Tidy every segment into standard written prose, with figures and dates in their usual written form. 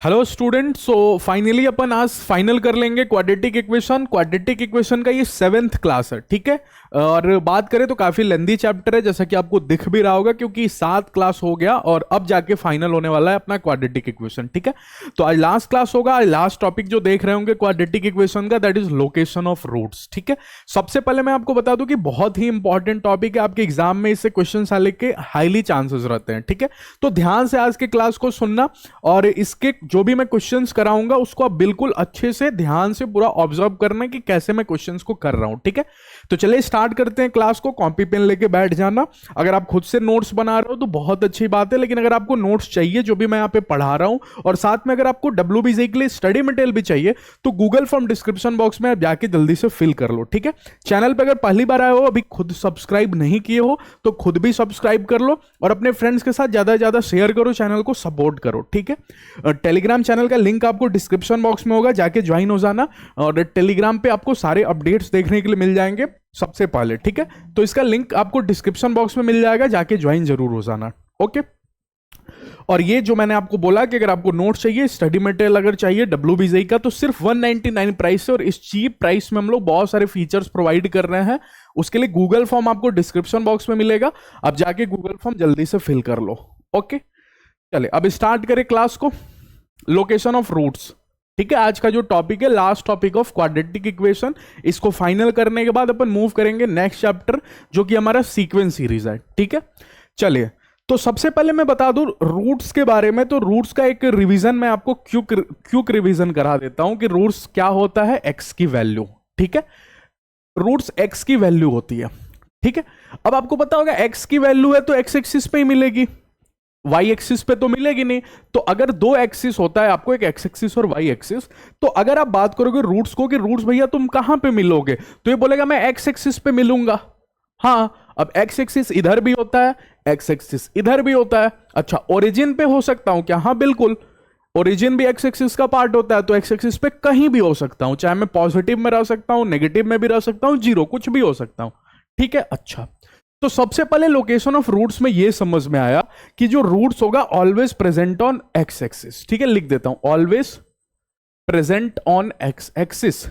Hello student. So finally अपन आज final कर लेंगे क्वाड्रेटिक इक्वेशन। क्वाड्रेटिक इक्वेशन का ये 7th क्लास है, ठीक है। और बात करें तो काफी लेंदी चैप्टर है, जैसा कि आपको दिख भी रहा होगा, क्योंकि 7 क्लास हो गया और अब जाके फाइनल होने वाला है अपना क्वाड्रेटिक इक्वेशन, ठीक है। तो आज लास्ट क्लास होगा। आज लास्ट टॉपिक जो देख रहे होंगे क्वाड्रेटिक इक्वेशन का, that is location of roots, ठीक है। सबसे पहले मैं आपको बता दूं कि बहुत ही इंपॉर्टेंट टॉपिक है, आपके एग्जाम में इससे क्वेश्चन आने के हाईली चांसेस रहते हैं, ठीक है। तो ध्यान से आज के क्लास को सुनना और इसके जो भी मैं क्वेश्चंस कराऊंगा उसको आप बिल्कुल अच्छे से ध्यान से पूरा ऑब्जर्व करना कि कैसे मैं क्वेश्चंस को कर रहा हूं, ठीक है। तो चलिए स्टार्ट करते हैं क्लास को। कॉपी पेन लेके बैठ जाना। अगर आप खुद से नोट्स बना रहे हो तो बहुत अच्छी बात है, लेकिन अगर आपको नोट्स चाहिए जो भी मैं यहाँ पे पढ़ा रहा हूं, और साथ में अगर आपको WBZ के लिए स्टडी मटेरियल भी चाहिए, तो गूगल फॉर्म डिस्क्रिप्शन बॉक्स में आप जाके जल्दी से फिल कर लो, ठीक है। चैनल पर अगर पहली बार आए हो, अभी खुद सब्सक्राइब नहीं किए हो, तो खुद भी सब्सक्राइब कर लो और अपने फ्रेंड्स के साथ ज्यादा से ज्यादा शेयर करो, चैनल को सपोर्ट करो, ठीक है। टेलीग्राम चैनल का लिंक आपको डिस्क्रिप्शन बॉक्स में होगा, जाके ज्वाइन हो जाना। और टेलीग्राम पे आपको सारे अपडेट्स देखने के लिए मिल जाएंगे सबसे पहले, ठीक है। तो इसका लिंक आपको डिस्क्रिप्शन बॉक्स में मिल जाएगा, जाके ज्वाइन जरूर हो जाना, ओके। और ये जो मैंने आपको बोला कि अगर आपको नोट्स चाहिए, स्टडी मटेरियल अगर चाहिए WBZ का, तो सिर्फ 199 प्राइस है। और इस चीप प्राइस में हम लोग बहुत सारे फीचर्स प्रोवाइड कर रहे हैं। उसके लिए गूगल फॉर्म आपको डिस्क्रिप्शन बॉक्स में मिलेगा, आप जाके गूगल फॉर्म जल्दी से फिल कर लो, ओके। चलिए अब स्टार्ट करें क्लास को। लोकेशन ऑफ रूट्स, ठीक है। आज का जो टॉपिक है, last topic of quadratic equation. इसको फाइनल करने के बाद अपन मूव करेंगे नेक्स्ट चैप्टर, जो कि हमारा सीक्वेंस सीरीज है, ठीक है। चलिए, तो सबसे पहले मैं बता दूं रूट्स के बारे में। तो रूट्स का एक रिवीजन मैं आपको क्यूक रिवीजन करा देता हूं कि रूट्स क्या होता है। एक्स की वैल्यू, ठीक है। रूट्स एक्स की वैल्यू होती है, ठीक है। अब आपको पता होगा एक्स की वैल्यू है तो एक्स एक्सिस पे ही मिलेगी, वाई एक्सिस पे तो मिलेगी नहीं। तो अगर दो एक्सिस होता है आपको, एक एक्स एक्सिस और वाई एक्सिस, तो अगर आप बात करोगे रूट्स को कि रूट्स भैया तुम कहां पे मिलोगे, तो ये बोलेगा मैं एक्स एक्सिस पे मिलूंगा। हाँ, अब एक्स एक्सिस इधर भी होता है, एक्स एक्सिस इधर भी होता है। अच्छा, ओरिजिन पे हो सकता हूं क्या? हाँ बिल्कुल, ओरिजिन भी एक्स एक्सिस का पार्ट होता है, तो एक्स एक्सिस पे कहीं भी हो सकता हूं, चाहे मैं पॉजिटिव में रह सकता हूं, नेगेटिव में भी रह सकता हूं, जीरो, कुछ भी हो सकता हूं, ठीक है। अच्छा, तो सबसे पहले लोकेशन ऑफ रूट्स में यह समझ में आया कि जो रूट्स होगा always present on x axis, ठीक है। लिख देता हूं always present on x axis.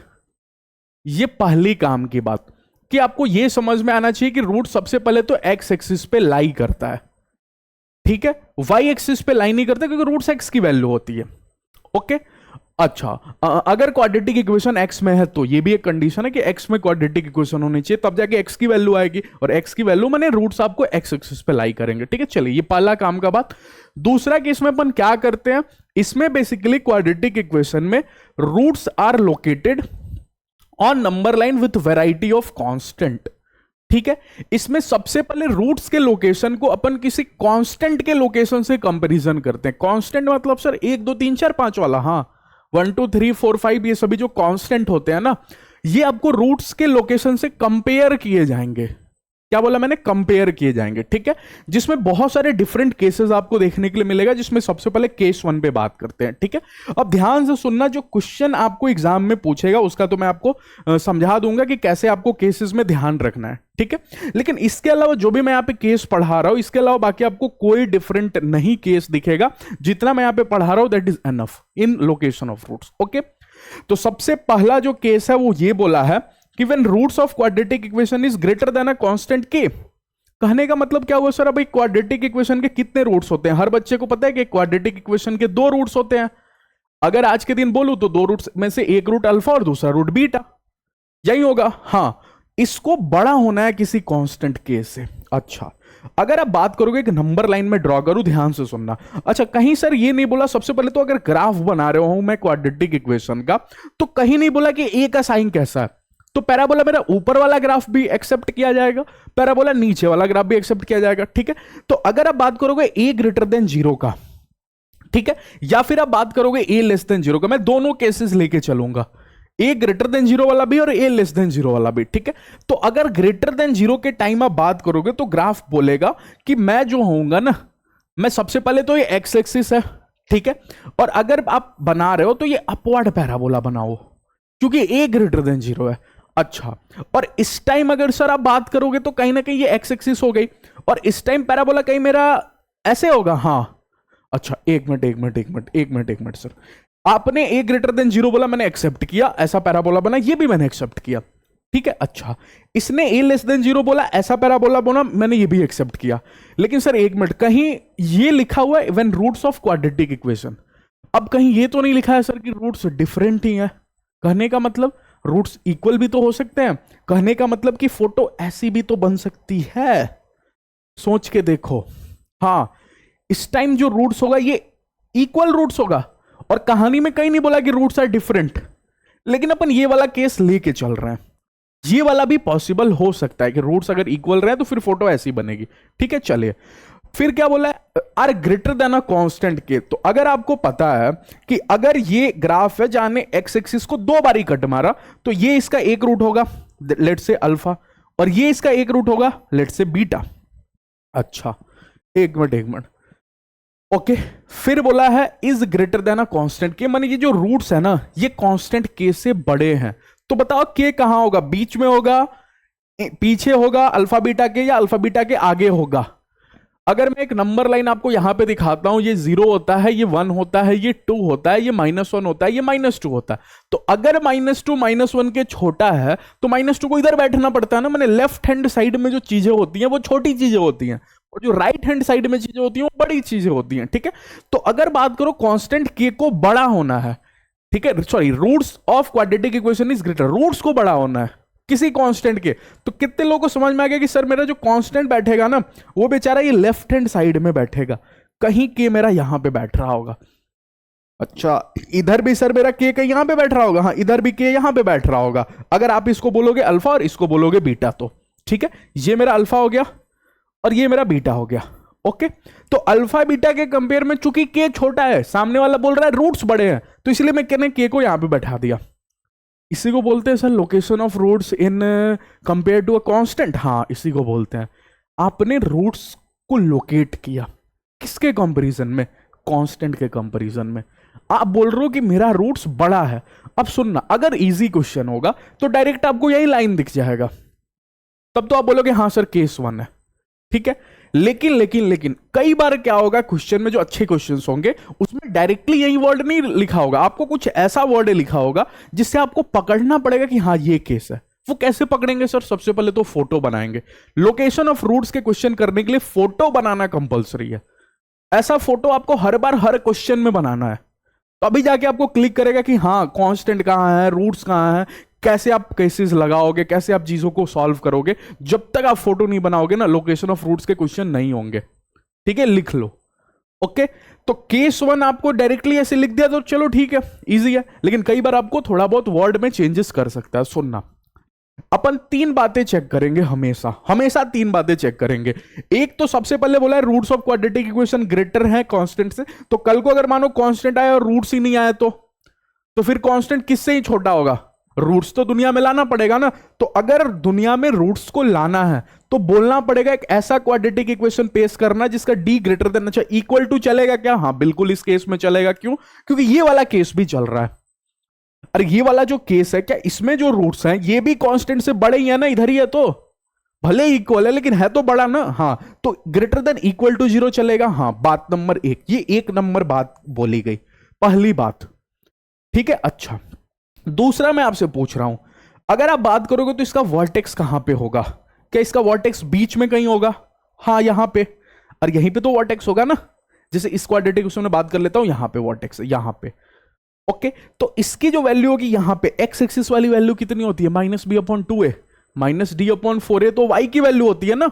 ये पहली काम की बात कि आपको यह समझ में आना चाहिए कि रूट सबसे पहले तो एक्स एक्सिस पे लाई करता है, ठीक है। वाई एक्सिस पे लाई नहीं करता, क्योंकि रूट्स एक्स की वैल्यू होती है, ओके। अच्छा, अगर क्वाड्रेटिक इक्वेशन एक्स में है तो ये भी एक कंडीशन है कि एक्स में क्वाड्रेटिक इक्वेशन होनी चाहिए, तब जाके एक्स की वैल्यू आएगी, और एक्स की वैल्यू माने रूट्स आपको एक्स एक्सिस पे लाई करेंगे, ठीक है। चलिए, ये पहला काम का बात। दूसरा केस में अपन क्या करते हैं, इसमें बेसिकली क्वाड्रेटिक इक्वेशन में roots are located on number line with variety of constant, ठीक है। इसमें सबसे पहले रूट्स के लोकेशन को अपन किसी कांस्टेंट के लोकेशन से कंपैरिजन करते हैं। कांस्टेंट मतलब सर 1 2 3 4 5 वाला, हाँ 1 2 3 4 5, ये सभी जो कांस्टेंट होते हैं ना, ये आपको रूट्स के लोकेशन से कंपेयर किए जाएंगे। क्या बोला मैंने? कंपेयर किए जाएंगे, ठीक है। जिसमें बहुत सारे डिफरेंट केसेस आपको देखने के लिए मिलेगा, जिसमें सबसे पहले केस 1 पे बात करते हैं, ठीक है। अब ध्यान से सुनना, जो क्वेश्चन आपको एग्जाम में पूछेगा उसका तो मैं आपको समझा दूंगा कि कैसे आपको केसेस में ध्यान रखना है, ठीक है। लेकिन इसके अलावा जो भी मैं यहाँ पे केस पढ़ा रहा हूं, इसके अलावा बाकी आपको कोई डिफरेंट नहीं केस दिखेगा। जितना मैं यहाँ पे पढ़ा रहा हूं that is enough in location of roots, okay. तो सबसे पहला जो केस है वो ये बोला है कि when roots of quadratic equation is greater than a constant K. कहने का मतलब क्या हुआ सर? अभी क्वाड्रेटिक इक्वेशन के कितने रूट्स होते हैं? हर बच्चे को पता है कि क्वाड्रेटिक इक्वेशन के 2 रूट्स होते हैं। अगर आज के दिन बोलूं तो 2 रूट्स में से एक रूट अल्फा और दूसरा रूट बीटा, यही होगा। हाँ, इसको बड़ा होना है किसी कांस्टेंट के से। अच्छा, अगर आप बात करोगे एक नंबर लाइन में ड्रॉ करूं, ध्यान से सुनना। अच्छा, कहीं सर ये नहीं बोला, सबसे पहले तो अगर ग्राफ बना रहे हूं मैं क्वाड्रेटिक इक्वेशन का, तो कहीं नहीं बोला कि ए का साइन कैसा है। तो पैराबोला मेरा ऊपर वाला ग्राफ भी एक्सेप्ट किया जाएगा, पैराबोला नीचे वाला ग्राफ भी एक्सेप्ट किया जाएगा, ठीक है। तो अगर आप बात करोगे ए ग्रेटर देन 0 का, ठीक है, या फिर आप बात करोगे ए लेस देन 0 का, मैं दोनों केसेस लेके चलूंगा, ए ग्रेटर देन 0 वाला भी और ए लेस देन 0 वाला भी, ठीक है। तो अगर ग्रेटर देन 0 के टाइम आप बात करोगे तो ग्राफ बोलेगा कि मैं जो होऊंगा ना, मैं सबसे पहले तो ये एक्स एक्सिस है, ठीक है। और अगर आप बना रहे हो तो ये अपवर्ड पैराबोला बनाओ, क्योंकि ए ग्रेटर देन 0 है। अच्छा, और इस टाइम अगर सर आप बात करोगे तो कहीं ना कहीं ये एक्स एक्सिस हो गई, और इस टाइम पैराबोला कहीं मेरा ऐसे होगा, हाँ। अच्छा एक मिनट सर, आपने ए ग्रेटर देन जीरो बोला, मैंने एक्सेप्ट किया, ऐसा पैराबोला बना, ये भी मैंने एक्सेप्ट किया, ठीक है। अच्छा, इसने ए लेस देन जीरो बोला, ऐसा पैराबोला बोला, मैंने ये भी एक्सेप्ट किया। लेकिन सर एक मिनट, कहीं ये लिखा हुआ है when roots of quadratic equation, अब कहीं ये तो नहीं लिखा है सर कि रूट्स डिफरेंट ही है। कहने का मतलब रूट्स इक्वल भी तो हो सकते हैं, कहने का मतलब कि फोटो ऐसी भी तो बन सकती है। सोच के देखो, हाँ इस टाइम जो रूट्स होगा ये इक्वल रूट्स होगा, और कहानी में कहीं नहीं बोला कि रूट्स आर डिफरेंट, लेकिन अपन ये वाला केस लेके चल रहे हैं। ये वाला भी पॉसिबल हो सकता है कि रूट्स अगर इक्वल रहे तो फिर फोटो ऐसी बनेगी, ठीक है। चलिए फिर क्या बोला है, are greater than a constant K. तो अगर आपको पता है कि अगर ये ग्राफ है जहां ने एक्स एक्सिस को दो बारी कट मारा, तो ये इसका एक रूट होगा लेट से अल्फा, और ये इसका एक रूट होगा लेट से बीटा। अच्छा एक मिनट ओके, फिर बोला है is greater than a constant K, माने ये जो रूट्स है ना ये कांस्टेंट के से बड़े हैं। तो बताओ के कहां होगा, बीच में होगा, पीछे होगा अल्फा बीटा के, या अल्फा बीटा के आगे होगा। अगर मैं एक नंबर लाइन आपको यहां पे दिखाता हूं, ये 0 होता है, ये 1 होता है, ये 2 होता है, ये -1 होता है, ये -2 होता है। तो अगर -2 -1 के छोटा है तो -2 को इधर बैठना पड़ता है ना, मैंने लेफ्ट हैंड साइड में जो चीजें होती हैं वो छोटी चीजें होती हैं, और जो राइट हैंड साइड में चीजें होती हैं वो बड़ी चीजें होती हैं, ठीक है। तो अगर बात करो कांस्टेंट के को बड़ा होना है, ठीक है, sorry roots of quadratic equation is greater, roots को बड़ा होना है किसी कांस्टेंट के, तो कितने लोगों को समझ में आ गया कि सर मेरा जो कांस्टेंट बैठेगा ना वो बेचारा ये लेफ्ट हैंड साइड में बैठेगा, कहीं के मेरा यहां पे बैठ रहा होगा। अच्छा इधर भी सर मेरा के कहीं यहां पे बैठ रहा होगा, हाँ इधर भी के यहां पे बैठ रहा होगा। अगर आप इसको बोलोगे अल्फा और इसको बोलोगे बीटा, तो ठीक है, ये मेरा अल्फा हो गया और ये मेरा बीटा हो गया। ओके, तो अल्फा बीटा के कंपेयर में चूंकि के छोटा है, सामने वाला बोल रहा है रूट्स बड़े हैं, तो इसलिए मैं कहने के को यहां पे बैठा दिया। इसी को बोलते हैं sir location of roots in compare to a constant. हाँ इसी को बोलते हैं, आपने रूट्स को लोकेट किया किसके कंपैरिजन में, कांस्टेंट के कंपैरिजन में। आप बोल रहे हो कि मेरा रूट्स बड़ा है। अब सुनना, अगर इजी क्वेश्चन होगा तो डायरेक्ट आपको यही लाइन दिख जाएगा, तब तो आप बोलोगे हाँ सर केस 1 है, ठीक है। लेकिन कई बार क्या होगा क्वेश्चन में, जो अच्छे क्वेश्चंस होंगे उसमें डायरेक्टली यही वर्ड नहीं लिखा होगा, आपको कुछ ऐसा वर्ड लिखा होगा जिससे आपको पकड़ना पड़ेगा कि हाँ ये केस है। वो कैसे पकड़ेंगे सर, सबसे पहले तो फोटो बनाएंगे। लोकेशन ऑफ रूट्स के क्वेश्चन करने के लिए फोटो बनाना कंपलसरी है। ऐसा फोटो आपको हर बार हर क्वेश्चन में बनाना है, तभी जाके आपको क्लिक करेगा कि हाँ कांस्टेंट कहां है, रूट्स कहां है, कैसे आप केसेस लगाओगे, कैसे आप चीजों को सॉल्व करोगे। जब तक आप फोटो नहीं बनाओगे ना, लोकेशन ऑफ रूट्स के क्वेश्चन नहीं होंगे, ठीक है, लिख लो। ओके, तो केस 1 आपको डायरेक्टली ऐसे लिख दिया तो चलो ठीक है, इजी है, लेकिन कई बार आपको थोड़ा बहुत वर्ड में चेंजेस कर सकता है। सुनना, अपन 3 बातें चेक करेंगे, हमेशा 3 बातें चेक करेंगे। एक तो सबसे पहले बोला है roots of quadratic equation greater है कांस्टेंट से, तो कल को अगर मानो कांस्टेंट आया और रूट्स ही नहीं आया तो फिर कांस्टेंट किससे ही छोटा होगा, रूट्स तो दुनिया में लाना पड़ेगा ना। तो अगर दुनिया में रूट्स को लाना है तो बोलना पड़ेगा एक ऐसा क्वाड्रेटिक इक्वेशन पेश करना जिसका डी ग्रेटर देन, अच्छा इक्वल टू चलेगा क्या, हाँ बिल्कुल इस केस में चलेगा। क्यों, क्योंकि ये वाला केस भी चल रहा है। अरे ये वाला जो केस है, क्या इसमें जो रूट्स हैं ये भी कांस्टेंट से बड़े ही है ना, इधर ही है, तो भले इक्वल है लेकिन है तो बड़ा ना। हाँ, तो ग्रेटर देन इक्वल टू 0 चलेगा। हाँ, बात नंबर 1, ये 1 नंबर बात बोली गई, पहली बात, ठीक है। अच्छा दूसरा मैं आपसे पूछ रहा हूं, अगर आप बात करोगे तो इसका वर्टेक्स कहां पे होगा, क्या इसका वर्टेक्स बीच में कहीं होगा, हाँ यहां पे, और यहीं पे तो वर्टेक्स होगा ना। जैसे इस क्वाड्रेटिक उसमें बात कर लेता हूं, यहां पे वर्टेक्स है, यहां पे। ओके, तो इसकी जो वैल्यू होगी यहां पे, एक्स एक्सिस वाली वैल्यू कितनी होती है, -b/2a, -d/4a, तो y की वैल्यू होती है ना।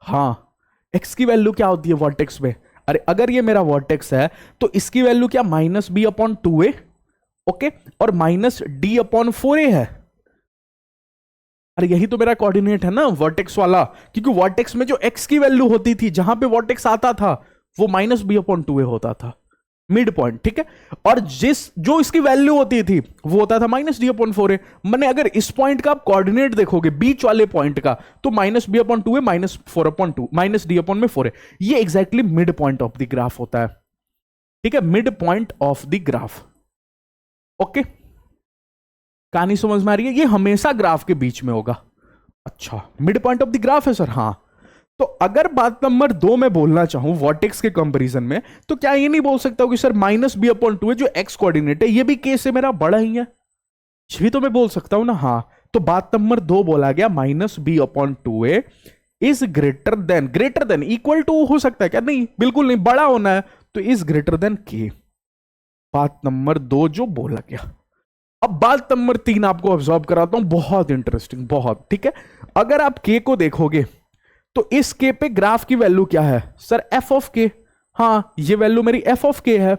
हाँ, x की वैल्यू क्या होती है वर्टेक्स में, अरे अगर ये मेरा वर्टेक्स है तो इसकी वैल्यू क्या, -b/2a, ओके, और -d/4a है। अरे यही तो मेरा कोऑर्डिनेट है ना वर्टेक्स वाला, क्योंकि वर्टेक्स में जो x की वैल्यू होती थी, जहां पे वर्टेक्स आता था वो -b/2a होता था, मिड पॉइंट, ठीक है। और जो इसकी वैल्यू होती थी वो होता था -d/4a। मैंने अगर इस पॉइंट का आप कोऑर्डिनेट देखोगे, बीच वाले पॉइंट का, तो -b/2a, -4/2, -d/4a, ये exactly mid point of the graph होता है, ठीक है, mid point of the graph. Okay, कहानी समझ में आ रही है, ये हमेशा ग्राफ के बीच में होगा। अच्छा, mid point of the graph है सर, हाँ, तो अगर बात नंबर 2 में बोलना चाहूं वर्टेक्स के कंपैरिजन में, तो क्या ये नहीं बोल सकता हूं कि सर -b/2 है जो एक्स कोऑर्डिनेट है, ये भी के से मेरा बड़ा ही है, ये भी तो मैं बोल सकता हूं ना। हाँ, तो बात नंबर 2 बोला गया -b/2a is greater than equal to हो सकता है क्या? नहीं, बिल्कुल नहीं, बड़ा होना है, तो इज ग्रेटर देन के। बात नंबर 2 जो बोला गया। अब बात नंबर 3 आपको ऑब्जर्व कराता हूं, बहुत इंटरेस्टिंग, बहुत ठीक है। अगर आप के को देखोगे तो इस के पे ग्राफ की वैल्यू क्या है सर? एफ ऑफ के। हाँ, ये वैल्यू मेरी एफ ऑफ के है,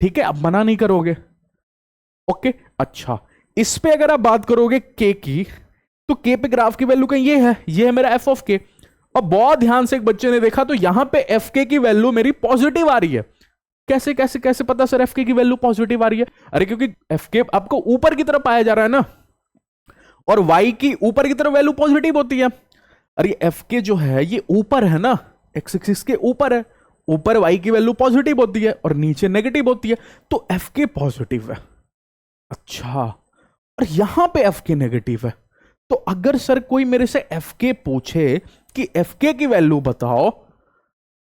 ठीक है, अब मना नहीं करोगे। ओके, अच्छा, इस पे अगर आप बात करोगे के की, तो के पे ग्राफ की वैल्यू कहीं ये है मेरा एफ ऑफ के। अब बहुत ध्यान से एक बच्चे ने देखा तो यहां पे एफ के की वैल्यू मेरी पॉजिटिव आ रही है। कैसे कैसे कैसे पता सर एफ के की वैल्यू पॉजिटिव आ रही है? अरे क्योंकि एफ के आपको ऊपर की तरफ पाया जा रहा है ना, और वाई की ऊपर की तरफ वैल्यू पॉजिटिव होती है। अरे एफ के जो है ये ऊपर है ना, एक्स एक्सिस के ऊपर है, ऊपर वाई की वैल्यू पॉजिटिव होती है और नीचे नेगेटिव होती है, तो एफ के पॉजिटिव है। अच्छा, और यहां पे एफ के नेगेटिव है, तो अगर सर कोई मेरे से एफ के पूछे कि एफ के की वैल्यू बताओ,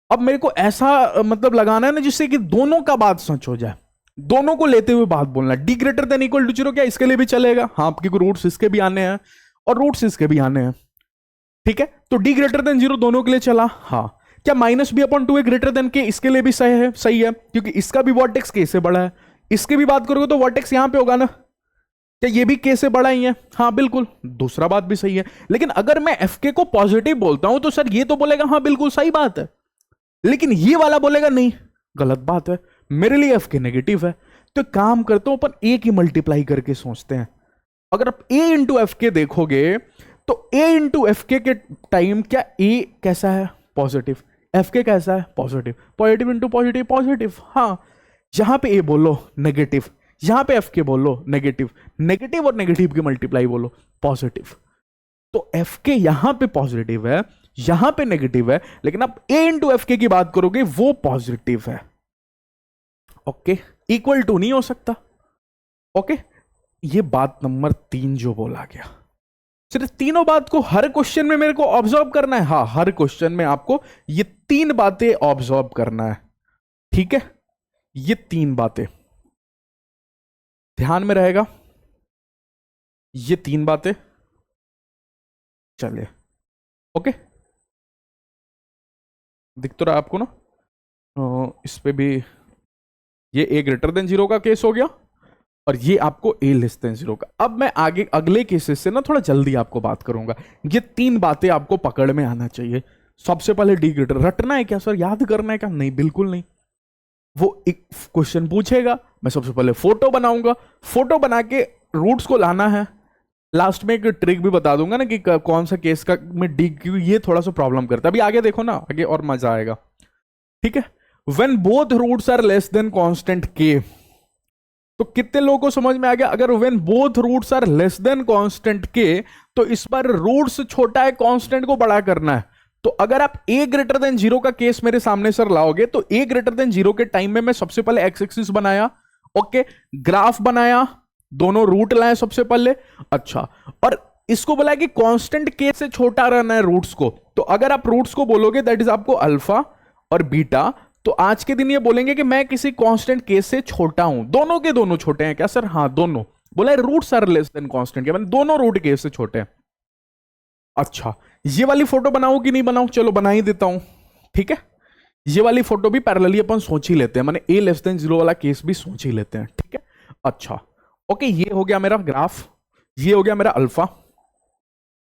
अब मेरे को ऐसा मतलब लगाना है ना जिससे कि दोनों का बात सच हो जाए, दोनों को लेते हुए बात बोलना। D greater than equal to 0 क्या इसके लिए भी चलेगा? हाँ, आपके रूट्स इसके भी आने हैं और रूट्स इसके भी आने हैं, ठीक है, तो डी ग्रेटर देन 0 दोनों के लिए चला। हाँ, क्या -b/2 ग्रेटर देन के इसके लिए भी सही है क्योंकि इसका भी वर्टेक्स के से बड़ा है। इसकी भी बात करोगे तो वर्टेक्स यहां पे होगा ना, क्या ये भी के से बड़ा ही है? हाँ बिल्कुल, दूसरा बात भी सही है। लेकिन अगर मैं एफ के को पॉजिटिव बोलता हूं तो सर ये तो बोलेगा हाँ बिल्कुल सही बात है, लेकिन ये वाला बोलेगा नहीं, गलत बात है, मेरे लिए एफ के नेगेटिव है। तो काम करता हूं अपन ए की मल्टीप्लाई करके सोचते हैं। अगर आप ए इंटू एफ के देखोगे तो ए इंटू एफ के टाइम क्या ए कैसा है? पॉजिटिव। एफ के कैसा है? Positive. Positive into positive positive. हाँ, यहां पे ए बोलो नेगेटिव, यहां पे एफ के बोलो नेगेटिव, नेगेटिव और नेगेटिव की मल्टीप्लाई बोलो पॉजिटिव। तो एफ के यहां पे पॉजिटिव है, यहां पे नेगेटिव है, लेकिन आप ए इंटू एफ के की बात करोगे वो पॉजिटिव है। ओके, इक्वल टू नहीं हो सकता। ओके, ये बात नंबर 3 जो बोला गया। सिर्फ तीनों बात को हर क्वेश्चन में मेरे को ऑब्जर्व करना है। हाँ, हर क्वेश्चन में आपको ये 3 बातें ऑब्जर्व करना है, ठीक है, ये 3 बातें ध्यान में रहेगा, ये 3 बातें। चलिए, ओके, दिख तो रहा आपको ना? इस पे भी ये ए ग्रेटर देन 0 का केस हो गया और ये आपको ए लेस देन 0 का। अब मैं आगे अगले केसेस से ना थोड़ा जल्दी आपको बात करूंगा। ये 3 बातें आपको पकड़ में आना चाहिए। सबसे पहले डी ग्रेटर रटना है क्या सर? याद करना है क्या? नहीं, बिल्कुल नहीं। वो एक क्वेश्चन पूछेगा, मैं सबसे पहले फोटो बनाऊंगा, फोटो बना के रूट्स को लाना है। लास्ट में एक ट्रिक भी बता दूंगा ना कि कौन सा केस का में डी, क्यों ये थोड़ा सा प्रॉब्लम करता है। अभी आगे देखो ना, आगे और मजा आएगा, ठीक है। When both roots are less than constant K, तो कितने लोगों को समझ में आ गया? अगर when both roots are less than constant K, तो इस पर रूट्स छोटा है, कांस्टेंट को बड़ा करना है। तो अगर आप ए ग्रेटर देन 0 का केस मेरे सामने सर लाओगे, तो ए ग्रेटर देन 0 के टाइम में मैं सबसे पहले एक्स एक्सिस बनाया, ओके, ग्राफ बनाया, दोनों रूट लाए सबसे पहले। अच्छा, और इसको बोला कि कांस्टेंट के से छोटा रहना है रूट्स को। तो अगर आप रूट्स को बोलोगे दैट इज आपको अल्फा और बीटा, तो आज के दिन ये बोलेंगे कि मैं किसी कांस्टेंट के से छोटा हूं। दोनों के दोनों छोटे हैं क्या सर? हाँ, दोनों। बोला roots are less than constant K, मैंने दोनों रूट के से छोटे हैं। अच्छा, ये वाली फोटो बनाऊं कि नहीं बनाऊं? चलो बना ही देता हूं, ठीक है। ये वाली फोटो भी पैरेलली अपन सोच ही लेते हैं, माने ए लेस देन 0 वाला केस भी सोच ही लेते हैं, ठीक है। अच्छा, ओके, ये हो गया मेरा ग्राफ, ये हो गया मेरा अल्फा,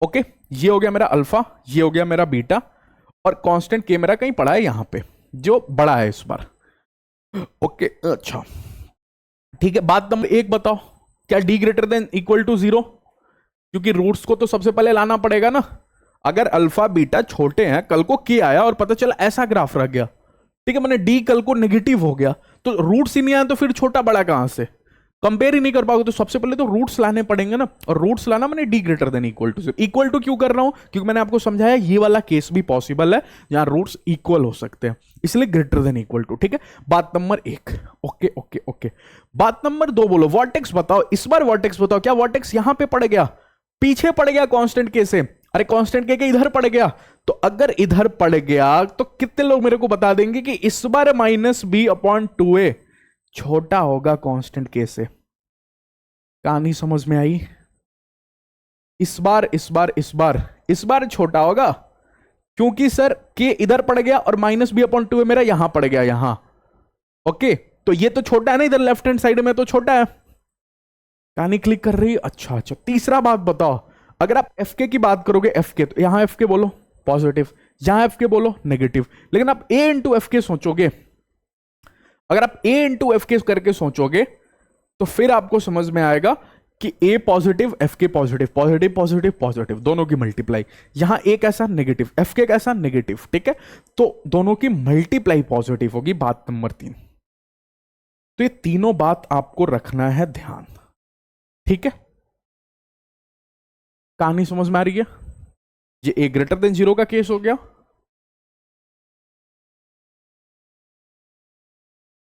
ओके, ये हो गया मेरा अल्फा, ये हो गया मेरा बीटा, और कांस्टेंट के मेरा कहीं पड़ा है यहां पे जो बड़ा है इस बार, ओके। अच्छा, ठीक है, बात नंबर 1 बताओ, क्या D greater than equal to 0? क्योंकि रूट्स को तो सबसे पहले लाना पड़ेगा ना। अगर अल्फा बीटा छोटे हैं, कल को के आया और पता चला ऐसा ग्राफ रह गया, ठीक है, मैंने डी कल को नेगेटिव हो गया, तो रूट्स ही नहीं आया तो फिर छोटा बड़ा कहां से कंपेयर ही नहीं कर पाओगे। तो सबसे पहले तो रूट्स लाने पड़ेंगे ना, और रूट्स लाना मैंने D greater than equal to 0। Equal to क्यों कर रहा हूं? क्योंकि मैंने आपको समझाया ये वाला केस भी पॉसिबल है जहां रूट्स इक्वल हो सकते हैं, इसलिए ग्रेटर देन इक्वल टू, ठीक है। बात नंबर 1, ओके ओके ओके। बात नंबर 2 बोलो, वर्टेक्स बताओ, इस बार वर्टेक्स बताओ। क्या वर्टेक्स यहां पे पड़ गया? पीछे पड़ गया कांस्टेंट के से? अरे कांस्टेंट के इधर पड़ गया, तो अगर इधर पड़ गया तो कितने लोग मेरे को बता देंगे कि इस बार -b/2a छोटा होगा कांस्टेंट के से? कहानी समझ में आई? इस बार छोटा होगा, क्योंकि सर के इधर पड़ गया और -b/2a मेरा यहां पड़ गया, यहां। ओके, तो ये तो छोटा है ना, इधर लेफ्ट हैंड साइड में तो छोटा है। कहानी क्लिक कर रही है? अच्छा, तीसरा बात बताओ, अगर आप एफ के की बात करोगे, एफ के तो यहां एफ के बोलो पॉजिटिव, यहां एफ के बोलो नेगेटिव, लेकिन आप ए इंटू एफ के सोचोगे, अगर आप ए इंटू एफ के करके सोचोगे तो फिर आपको समझ में आएगा कि ए पॉजिटिव एफ के पॉजिटिव, पॉजिटिव पॉजिटिव पॉजिटिव, दोनों की मल्टीप्लाई। यहां ए कैसा नेगेटिव, एफ के कैसा नेगेटिव, ठीक है, तो दोनों की मल्टीप्लाई पॉजिटिव होगी। बात नंबर 3, तो ये तीनों बात आपको रखना है ध्यान, ठीक है। कहानी समझ में आ रही है? ये ए ग्रेटर देन 0 का केस हो गया,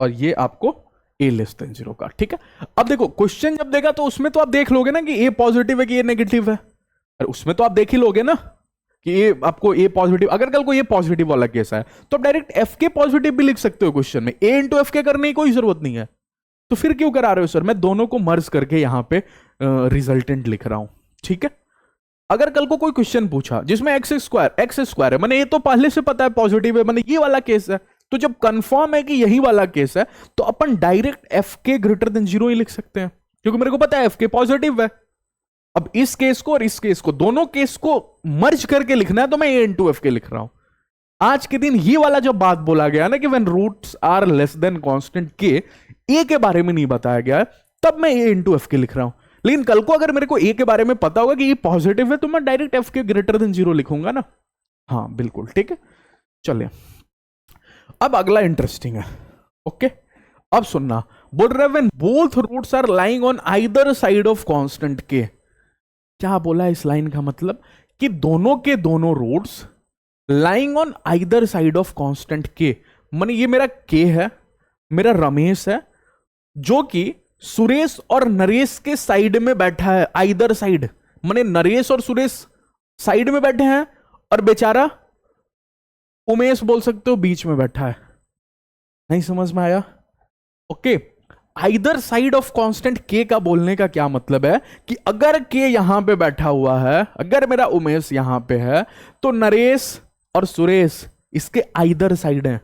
और ये आपको ए लेस देन 0 का, ठीक है। अब देखो क्वेश्चन जब देगा तो उसमें तो आप देख लोगे ना कि ए पॉजिटिव है कि ए नेगेटिव है, और उसमें तो आप देख ही लोगे ना कि ये आपको ए पॉजिटिव, अगर कल को ये पॉजिटिव वाला केस है तो आप डायरेक्ट एफ के पॉजिटिव भी लिख सकते हो क्वेश्चन में, ए इंटू एफ के करने की कोई जरूरत नहीं है। तो फिर क्यों करा रहे हो सर? मैं दोनों को मर्ज करके यहां पे रिजल्टेंट लिख रहा हूं, ठीक है। अगर कल को कोई क्वेश्चन पूछा जिसमें एक्स स्क्वायर है, मैंने ये तो पहले से पता है पॉजिटिव है, मैंने ये वाला केस है, तो जब कंफर्म है कि यही वाला केस है तो अपन डायरेक्ट एफ के ग्रेटर देन 0 ही लिख सकते हैं, क्योंकि मेरे को पता है एफ के पॉजिटिव है। अब इस केस को और इस केस को, दोनों केस को मर्ज करके लिखना है, तो मैं ए इंटू एफ के लिख रहा हूं। आज के दिन ये वाला जो बात बोला गया ना कि when roots are less than constant K, ए के बारे में नहीं बताया गया है, तब मैं ए इंटू एफ के लिख रहा हूं। लेकिन कल को अगर मेरे को ए के बारे में पता होगा कि ये पॉजिटिव है तो मैं डायरेक्ट एफ के ग्रेटर देन 0 लिखूंगा ना। हाँ बिल्कुल ठीक है, चलिए अब अगला इंटरेस्टिंग है। ओके, अब सुनना, बोल रहे when both roots are lying on either side of constant K. क्या बोला इस लाइन का मतलब? कि दोनों के दोनों roots lying on either side of constant K, माने ये मेरा के है, मेरा रमेश है, जो कि सुरेश और नरेश के साइड में बैठा है। आइदर साइड माने नरेश और सुरेश साइड में बैठे हैं, और बेचारा उमेश बोल सकते हो बीच में बैठा है। नहीं समझ में आया? Okay, either side of constant के का बोलने का क्या मतलब है कि अगर के यहां पे बैठा हुआ है, अगर मेरा उमेश यहां पे है, तो नरेश और सुरेश इसके आइदर साइड हैं।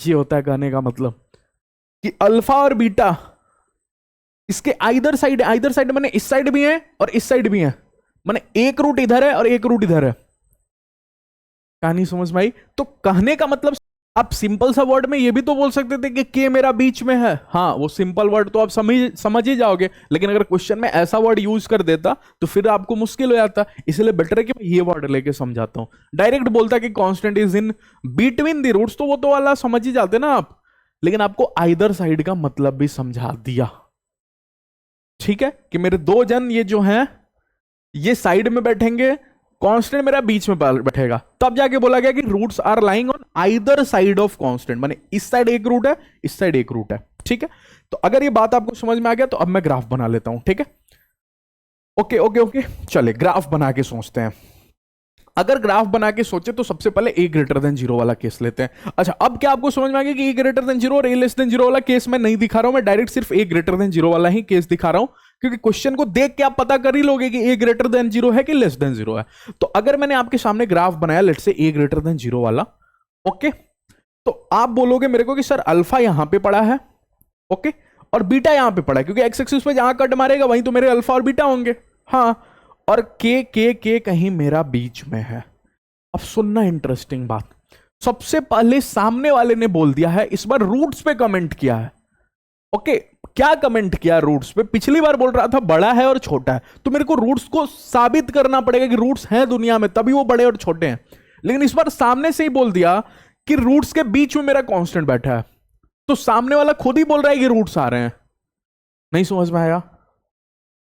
ये होता है कहने का मतलब कि अल्फा और बीटा इसके आइदर साइड। आइदर साइड माने इस साइड भी है और इस साइड भी है, माने एक रूट इधर है और एक रूट इधर है। कहानी समझ में आई? तो कहने का मतलब आप सिंपल सा वर्ड में ये भी तो बोल सकते थे कि के मेरा बीच में है। हाँ, वो सिंपल वर्ड तो आप समझ ही जाओगे, लेकिन अगर क्वेश्चन में ऐसा वर्ड यूज कर देता तो फिर आपको मुश्किल हो जाता। इसलिए बेटर है कि मैं ये वर्ड लेके समझाता हूं। डायरेक्ट बोलता कि constant is in between the roots, तो वो तो वाला समझ ही जाते ना आप, लेकिन आपको आइदर साइड का मतलब भी समझा दिया। ठीक है, कि मेरे दो जन ये जो हैं ये साइड में बैठेंगे, कांस्टेंट मेरा बीच में बैठेगा, तब जाके बोला गया कि roots are lying on either side of constant, माने इस साइड एक रूट है, इस साइड एक रूट है। ठीक है, तो अगर ये बात आपको समझ में आ गया तो अब मैं ग्राफ बना लेता हूं। ठीक है, ओके ओके ओके, चले ग्राफ बना के सोचते हैं। अगर ग्राफ बना के सोचे तो सबसे पहले ए ग्रेटर देन 0 वाला केस लेते हैं। अच्छा, अब क्या आपको समझ में आ गया कि ए ग्रेटर देन 0 और ए लेस देन 0 वाला केस मैं नहीं दिखा रहा हूं, मैं डायरेक्ट सिर्फ ए ग्रेटर देन 0 वाला ही केस दिखा रहा हूं, क्योंकि क्वेश्चन को देख के आप पता कर ही लोगे कि ए ग्रेटर देन 0 है कि लेस देन 0 है। तो अगर मैंने आपके सामने ग्राफ बनाया let's say A greater than 0 वाला, ओके, तो आप बोलोगे मेरे को कि सर अल्फा यहां पे पड़ा है, ओके, और बीटा यहां पे पड़ा है, क्योंकि एक्स एक्सिस पे जहां कट मारेगा वहीं तो मेरे अल्फा और बीटा होंगे। हाँ, और के कहीं मेरा बीच में है। अब सुनना इंटरेस्टिंग बात, सबसे पहले सामने वाले ने बोल दिया है, इस बार रूट्स पे कमेंट किया है। ओके, क्या कमेंट किया रूट्स पे? पिछली बार बोल रहा था बड़ा है और छोटा है, तो मेरे को रूट्स को साबित करना पड़ेगा कि रूट्स हैं दुनिया में, तभी वो बड़े और छोटे हैं। लेकिन इस बार सामने से ही बोल दिया कि रूट्स के बीच में मेरा कांस्टेंट बैठा है, तो सामने वाला खुद ही बोल रहा है कि रूट्स आ रहे हैं। नहीं समझ में आया?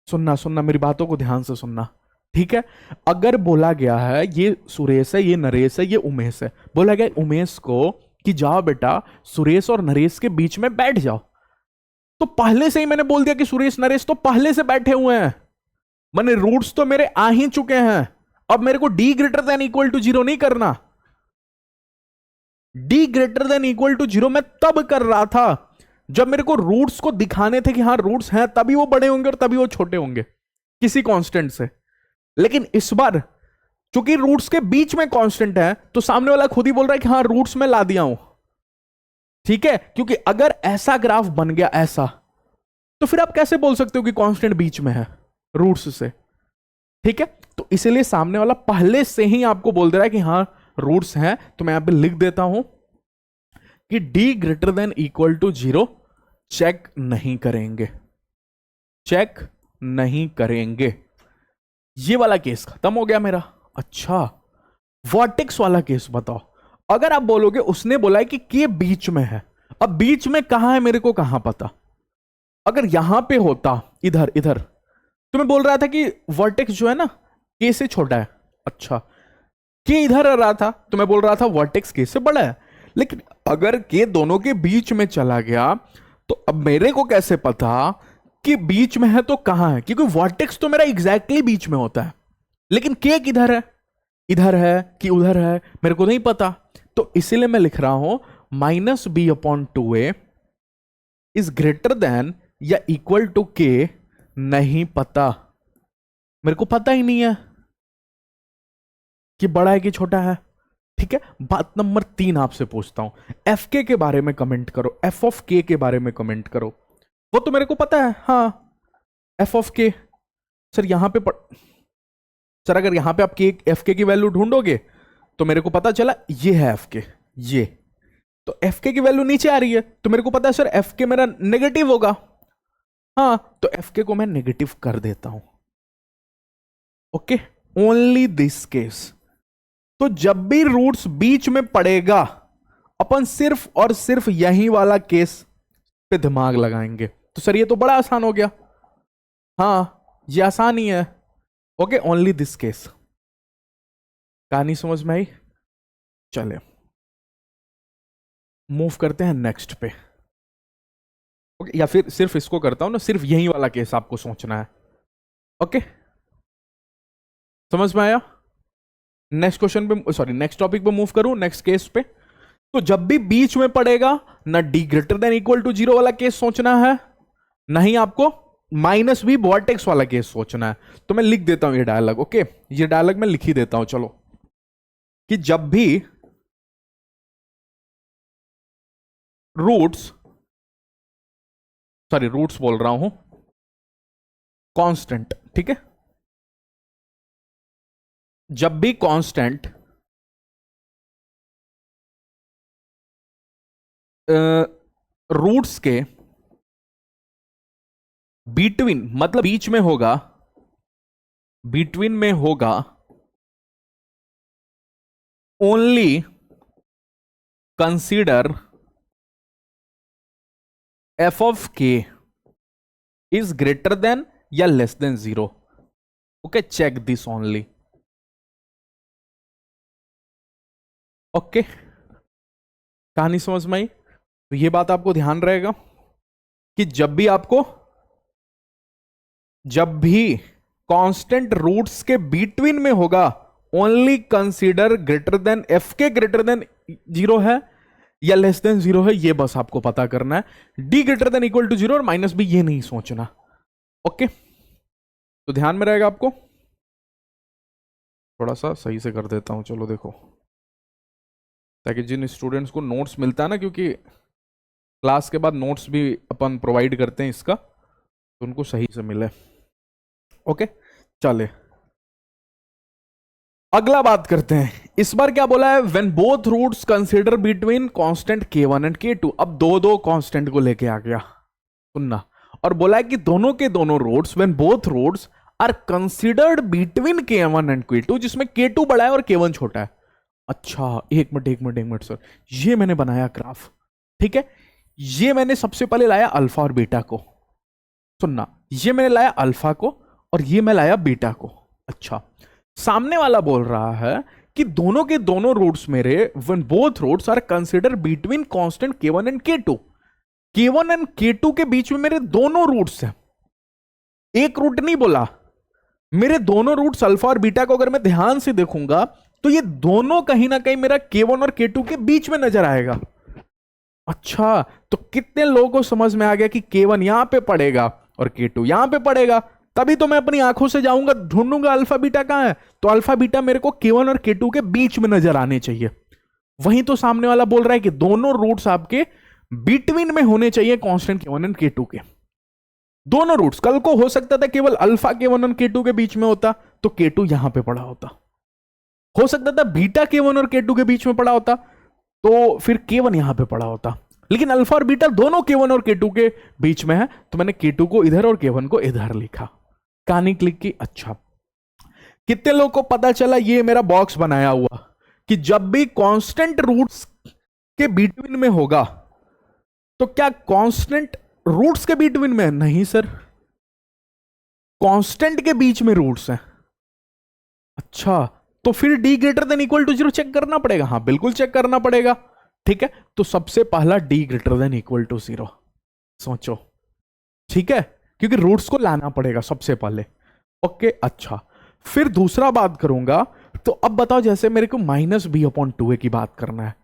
सुनना मेरी बातों को ध्यान से सुनना, ठीक है। अगर बोला गया है ये सुरेश है, ये नरेश है, ये उमेश है, बोला गया उमेश को कि जाओ बेटा सुरेश और नरेश के बीच में बैठ जाओ, तो पहले से ही मैंने बोल दिया कि सुरेश नरेश तो पहले से बैठे हुए हैं, माने रूट्स तो मेरे आ ही चुके हैं। अब मेरे को d greater than equal to zero नहीं करना। d greater than equal to zero मैं तब कर रहा था जब मेरे को रूट्स को दिखाने थे कि हाँ रूट्स हैं, तभी वो बड़े होंगे और तभी वो छोटे होंगे किसी कांस्टेंट से। लेकिन इस बार चूंकि रूट्स के बीच में कांस्टेंट है तो सामने वाला खुद ही बोल रहा है कि हाँ रूट्स में ला दिया हूं। ठीक है, क्योंकि अगर ऐसा ग्राफ बन गया ऐसा, तो फिर आप कैसे बोल सकते हो कि कांस्टेंट बीच में है रूट्स से। ठीक है, तो इसीलिए सामने वाला पहले से ही आपको बोल दे रहा है कि हाँ रूट्स हैं। तो मैं यहां पे लिख देता हूं कि d greater than equal to zero check नहीं करेंगे, चेक नहीं करेंगे। ये वाला केस खत्म हो गया मेरा। अच्छा, वर्टेक्स वाला केस बताओ। अगर आप बोलोगे उसने बोला है कि के बीच में है, अब बीच में कहां है मेरे को कहां पता। अगर यहां पे होता इधर इधर, तो मैं बोल रहा था कि वर्टेक्स जो है ना के से छोटा है। अच्छा, के इधर आ रहा था तो मैं बोल रहा था वर्टेक्स के से बड़ा है। लेकिन अगर के दोनों के बीच में चला गया तो अब मेरे को कैसे पता कि बीच में है तो कहां है, क्योंकि वर्टेक्स तो मेरा एग्जैक्टली बीच में होता है। लेकिन के किधर है, इधर है कि उधर है, मेरे को नहीं पता। तो इसीलिए मैं लिख रहा हूं minus B upon two A is greater than या इक्वल टू के। नहीं पता, मेरे को पता ही नहीं है कि बड़ा है कि छोटा है। ठीक है, बात नंबर 3 आपसे पूछता हूं, एफ के बारे में कमेंट करो, एफ ऑफ के बारे में कमेंट करो। वो तो मेरे को पता है, हाँ एफ ऑफ के। सर यहां पे सर अगर यहां पे आप के एफ के की वैल्यू ढूंढोगे तो मेरे को पता चला ये है एफ के, ये तो एफ के की वैल्यू नीचे आ रही है, तो मेरे को पता है सर एफ के मेरा नेगेटिव होगा। हाँ, तो एफ के को मैं नेगेटिव कर देता हूं। Okay, only this case. तो जब भी रूट्स बीच में पड़ेगा अपन सिर्फ और सिर्फ यही वाला केस पे दिमाग लगाएंगे। तो सर ये तो बड़ा आसान हो गया। हाँ ये आसान ही है। Okay, only this case. कहानी समझ में आई? चले मूव करते हैं नेक्स्ट पे। ओके, या फिर सिर्फ इसको करता हूं ना, सिर्फ यही वाला केस आपको सोचना है। ओके, समझ में आया? नेक्स्ट क्वेश्चन पे, सॉरी नेक्स्ट टॉपिक पे मूव करूं, नेक्स्ट केस पे। तो जब भी बीच में पड़ेगा ना d greater than equal to zero वाला केस सोचना है, नहीं आपको माइनस बी वर्टेक्स वाला केस सोचना है। तो मैं लिख देता हूं ये डायलॉग। ओके, ये डायलॉग मैं लिख ही देता हूं चलो, कि जब भी रूट्स, सॉरी रूट्स बोल रहा हूं, कांस्टेंट, ठीक है, जब भी कांस्टेंट रूट्स के बिटवीन, मतलब बीच में होगा, बिटवीन में होगा, only consider F of K is greater than या less than zero. Okay, check this only. Okay, कहानी समझ में आई? तो ये बात आपको ध्यान रहेगा कि जब भी कांस्टेंट रूट्स के बिटवीन में होगा, only consider greater than, F के ग्रेटर देन जीरो है या लेस देन जीरो है, ये बस आपको पता करना है। D greater than equal to zero और माइनस बी ये नहीं सोचना। ओके, तो ध्यान में रहेगा आपको। थोड़ा सा सही से कर देता हूं, चलो देखो, ताकि जिन स्टूडेंट्स को नोट्स मिलता है ना, क्योंकि क्लास के बाद नोट्स भी अपन प्रोवाइड करते हैं इसका, तो उनको सही से मिले। ओके, चले अगला बात करते हैं। इस बार क्या बोला है, when both roots consider between constant k1 and k2। अब दो कांस्टेंट को लेके आ गया, सुनना, और बोला है कि दोनों के दोनों roots, when both roots are considered between k1 and k2, जिसमें k2 बड़ा है और k1 छोटा है। अच्छा, एक मिनट सर, ये मैंने बनाया ग्राफ, ठीक है, ये मैंने सबसे पहले लाया अल्फा और बीटा को। सुनना, ये मैंने लाया अल्फा को और ये मैं लाया बीटा को। अच्छा, सामने वाला बोल रहा है कि दोनों के दोनों रूट्स मेरे, when both roots are consider between constant k1 and k2, k1 and k2 के बीच में मेरे दोनों रूट्स हैं। एक रूट नहीं बोला, मेरे दोनों रूट्स अल्फा और बीटा को अगर मैं ध्यान से देखूंगा तो ये दोनों कहीं ना कहीं मेरा K1 और K2 के बीच में नजर आएगा। अच्छा, तो कितने लोगों को समझ में आ गया कि K1 यहां पे पड़ेगा और K2 यहां पे पड़ेगा? तभी तो मैं अपनी आंखों से जाऊंगा, ढूंढूंगा अल्फा बीटा कहां है, तो अल्फा बीटा मेरे को K1 और K2 के बीच में नजर आने चाहिए। वहीं तो सामने वाला बोल रहा है कि दोनों रूट्स आपके बिटवीन में होने चाहिए कांस्टेंट K1 और K2 के। दोनों रूट्स, कल को हो सकता था केवल अल्फा K1 और K2 के बीच में होता तो K2 यहां पे पड़ा होता, हो सकता था बीटा K1 और K2 के बीच में पड़ा होता तो फिर K1 यहां पे पड़ा होता, लेकिन अल्फा और बीटा दोनों K1 और K2 के बीच में है तो मैंने K2 को इधर और K1 को इधर लिखा। कहानी क्लिक की। अच्छा, कितने लोग को पता चला ये मेरा बॉक्स बनाया हुआ कि जब भी कांस्टेंट रूट्स के बिटवीन में होगा तो क्या कांस्टेंट रूट्स के बिटवीन में? नहीं सर, कांस्टेंट के बीच में रूट्स हैं। अच्छा, तो फिर d greater than equal to 0 check करना पड़ेगा। हाँ बिल्कुल चेक करना पड़ेगा। ठीक है, तो सबसे पहला d greater than equal to 0 सोचो। ठीक है, क्योंकि रूट्स को लाना पड़ेगा सबसे पहले। ओके, अच्छा फिर दूसरा बात करूंगा तो अब बताओ, जैसे मेरे को माइनस बी अपॉन 2a की बात करना है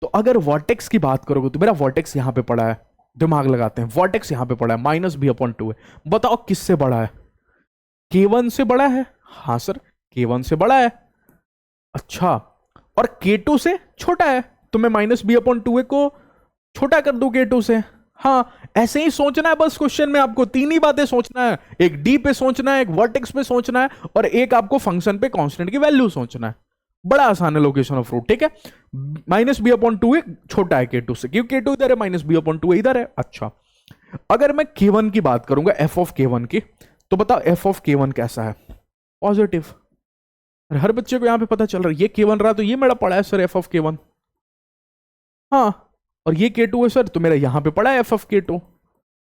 तो अगर वर्टेक्स की बात करोगे तो मेरा वर्टेक्स यहां पे पड़ा है, दिमाग लगाते हैं, वर्टेक्स यहां पे पड़ा है माइनस बी अपॉन 2a। बताओ किससे बड़ा है? K1 से बड़ा है। हाँ सर, K1 से बड़ा है। अच्छा, और K2 से छोटा है तो मैं माइनस बी अपॉन 2a को छोटा कर दूं K2 से। हाँ, ऐसे ही सोचना है बस क्वेश्चन में, आपको तीन ही बातें सोचना है, एक डी पे सोचना है, एक वर्टेक्स पे सोचना है और एक आपको फंक्शन पे कांस्टेंट की वैल्यू सोचना है। बड़ा आसान है लोकेशन ऑफ रूट। ठीक है, माइनस बी अपॉन 2a छोटा है K2 से, क्योंकि K2 इधर है, माइनस बी अपॉन 2a इधर है। अच्छा, अगर मैं K1 की बात करूंगा, एफ ऑफ K1 की, तो बताओ एफ ऑफ K1 कैसा है? पॉजिटिव। हर बच्चे को यहां पे पता चल रहा है ये K1 रहा तो ये मेरा पड़ा है सर एफ ऑफ K1। हाँ, और ये K2 है सर तो मेरा यहां पे पड़ा है एफ ऑफ K2।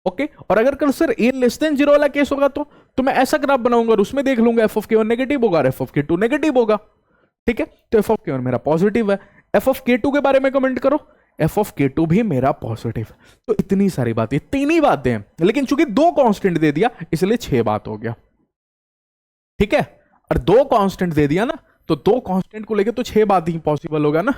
ओके, और अगर कल सर a लेस देन 0 वाला केस होगा तो मैं ऐसा ग्राफ बनाऊंगा और उसमें देख लूंगा एफ ऑफ K1 नेगेटिव होगा और एफ ऑफ K2 नेगेटिव होगा। ठीक है, तो एफ ऑफ K1 मेरा पॉजिटिव है। एफ ऑफ K2 के बारे में कमेंट करो, एफ ऑफ K2 भी मेरा पॉजिटिव। तो इतनी सारी बातें, तीन ही बातें हैं, लेकिन चूंकि दो कांस्टेंट दे दिया इसलिए 6 बात हो गया। ठीक है, और दो कांस्टेंट दे दिया ना तो दो कांस्टेंट को लेकर तो 6 बात ही पॉसिबल होगा ना।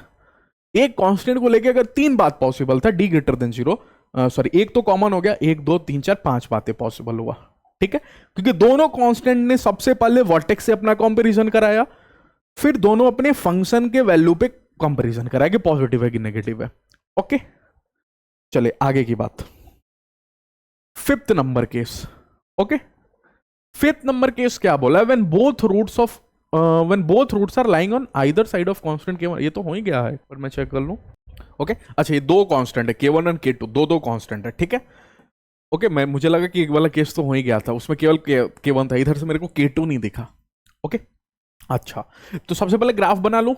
एक कांस्टेंट को लेकर अगर 3 बात पॉसिबल था, डी ग्रेटर देन 0, सॉरी एक तो कॉमन हो गया, 1 2 3 4 5 बातें पॉसिबल हुआ। ठीक है, क्योंकि दोनों कांस्टेंट ने सबसे पहले वर्टेक्स से अपना कंपैरिजन कराया, फिर दोनों अपने फंक्शन के वैल्यू पे कंपैरिजन कराया कि पॉजिटिव है कि नेगेटिव है। ओके, चले आगे की बात। Fifth number case. Okay, fifth number case क्या बोला? When both roots are lying on either side of constant K1। ये तो हो ही गया है, पर मैं चेक कर लूं। ओके, अच्छा ये दो कांस्टेंट है K1 और K2, दो कांस्टेंट है। ठीक है, ओके, मुझे लगा कि एक वाला केस तो हो ही गया था, उसमें केवल K1 था, इधर से मेरे को K2 नहीं दिखा। ओके, अच्छा तो सबसे पहले ग्राफ बना लूं।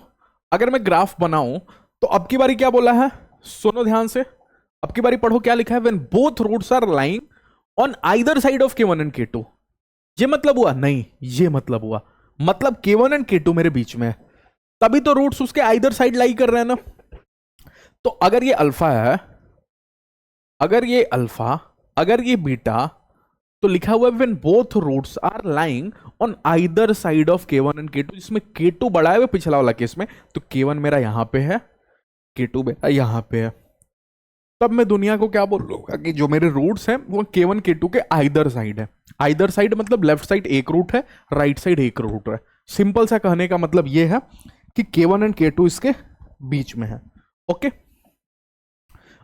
अगर मैं ग्राफ बनाऊं तो अब की बारी क्या बोला है, सुनो ध्यान से, अब की बारी पढ़ो क्या लिखा है। When both roots are lying on either side of K1 and K2। ये मतलब हुआ? नहीं, ये मतलब हुआ, मतलब K1 एंड K2 मेरे बीच में है, तभी तो रूट्स उसके आइदर साइड लाई कर रहे हैं ना। तो अगर ये अल्फा है, अगर ये अल्फा, अगर ये बीटा, तो लिखा हुआ है when both roots are lying on either side of K1 and K2, जिसमें K2 बड़ा है वो पिछला वाला केस में, तो K1 मेरा यहां पे है, K2 मेरा यहां पे है। तब मैं दुनिया को क्या बोल लूंगा कि जो मेरे रूट्स हैं वो K1 K2 के आइदर साइड है। आइदर साइड मतलब लेफ्ट साइड एक रूट है, राइट साइड एक रूट है। सिंपल सा कहने का मतलब ये है कि K1 एंड K2 इसके बीच में है। ओके,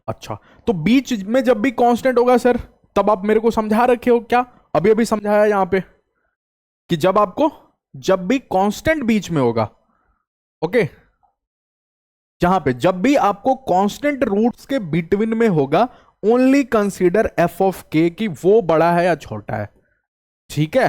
अच्छा तो बीच में जब भी कांस्टेंट होगा सर, तब आप मेरे को समझा रखे हो क्या, अभी अभी समझाया यहां पे कि जब भी कांस्टेंट बीच में होगा, ओके, जहां पे जब भी आपको कांस्टेंट रूट्स के बिटवीन में होगा, ओनली कंसीडर एफ ऑफ के कि वो बड़ा है या छोटा है। ठीक है,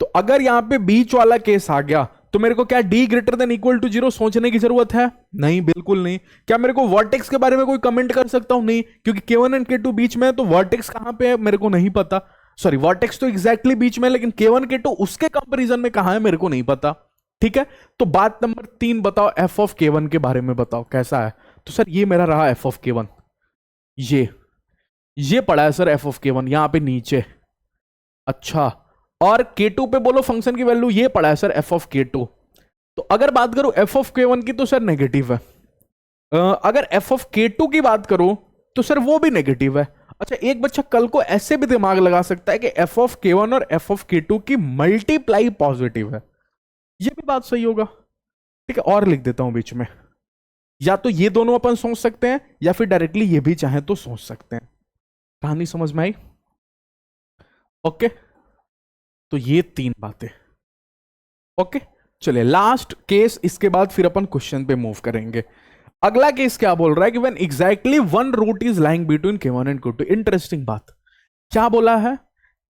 तो अगर यहां पे बीच वाला केस आ गया तो मेरे को क्या D greater than equal to 0 सोचने की जरूरत है? नहीं, बिल्कुल नहीं। क्या मेरे को वर्टेक्स के बारे में कोई कमेंट कर सकता हूं? नहीं, क्योंकि K1 एंड K2 बीच में है, तो वर्टेक्स कहां पे है मेरे को नहीं पता। सॉरी, वर्टेक्स तो एग्जैक्टली बीच में है, लेकिन K1 K2 उसके कंपैरिजन में कहां है मेरे को नहीं पता। ठीक है, तो बात नंबर 3 बताओ, एफ ऑफ K1 के बारे में बताओ कैसा है। तो सर ये मेरा रहा एफ ऑफ K1, ये पड़ा है सर एफ ऑफ K1 यहां पे नीचे। अच्छा, और K2 पे बोलो फंक्शन की वैल्यू ये पड़ा है सर एफ ऑफ K2। तो अगर बात करूं एफ ऑफ K1 की तो सर नेगेटिव है। अगर एफ ऑफ K2 की बात करूं तो सर वो भी नेगेटिव है। अच्छा, एक बच्चा कल को ऐसे भी दिमाग लगा सकता है कि एफ ऑफ K1 और एफ ऑफ K2 की मल्टीप्लाई पॉजिटिव है, ये भी बात सही होगा। ठीक है, और लिख देता हूं बीच में, या तो ये दोनों अपन सोच सकते हैं या फिर डायरेक्टली ये भी चाहे तो सोच सकते हैं। कहानी समझ में आई? ओके, तो ये 3 बातें। ओके, चलिए लास्ट केस, इसके बाद फिर अपन क्वेश्चन पे मूव करेंगे। अगला केस क्या बोल रहा है कि when exactly one root is lying between K1 and K2। Interesting बात क्या बोला है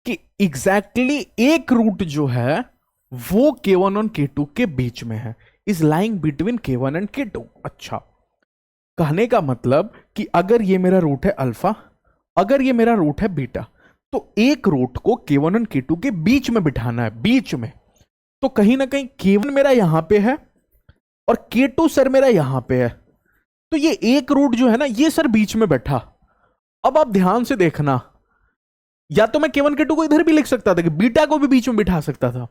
कि एग्जैक्टली एक रूट जो है वो K1 और K2 के बीच में है, is lying between K1 and K2। अच्छा, कहने का मतलब कि अगर ये मेरा रूट है अल्फा, अगर ये मेरा रूट है बीटा, तो एक रूट को K1 और K2 के बीच में बिठाना है, बीच में। तो कहीं ना कहीं K1 मेरा यहां पे है और K2 सर मेरा यहां पे है, तो ये एक रूट जो है ना ये सर बीच में बैठा। अब आप ध्यान से देखना, या तो मैं K1 K2 को इधर भी लिख सकता था कि बीटा को भी बीच में बिठा सकता था।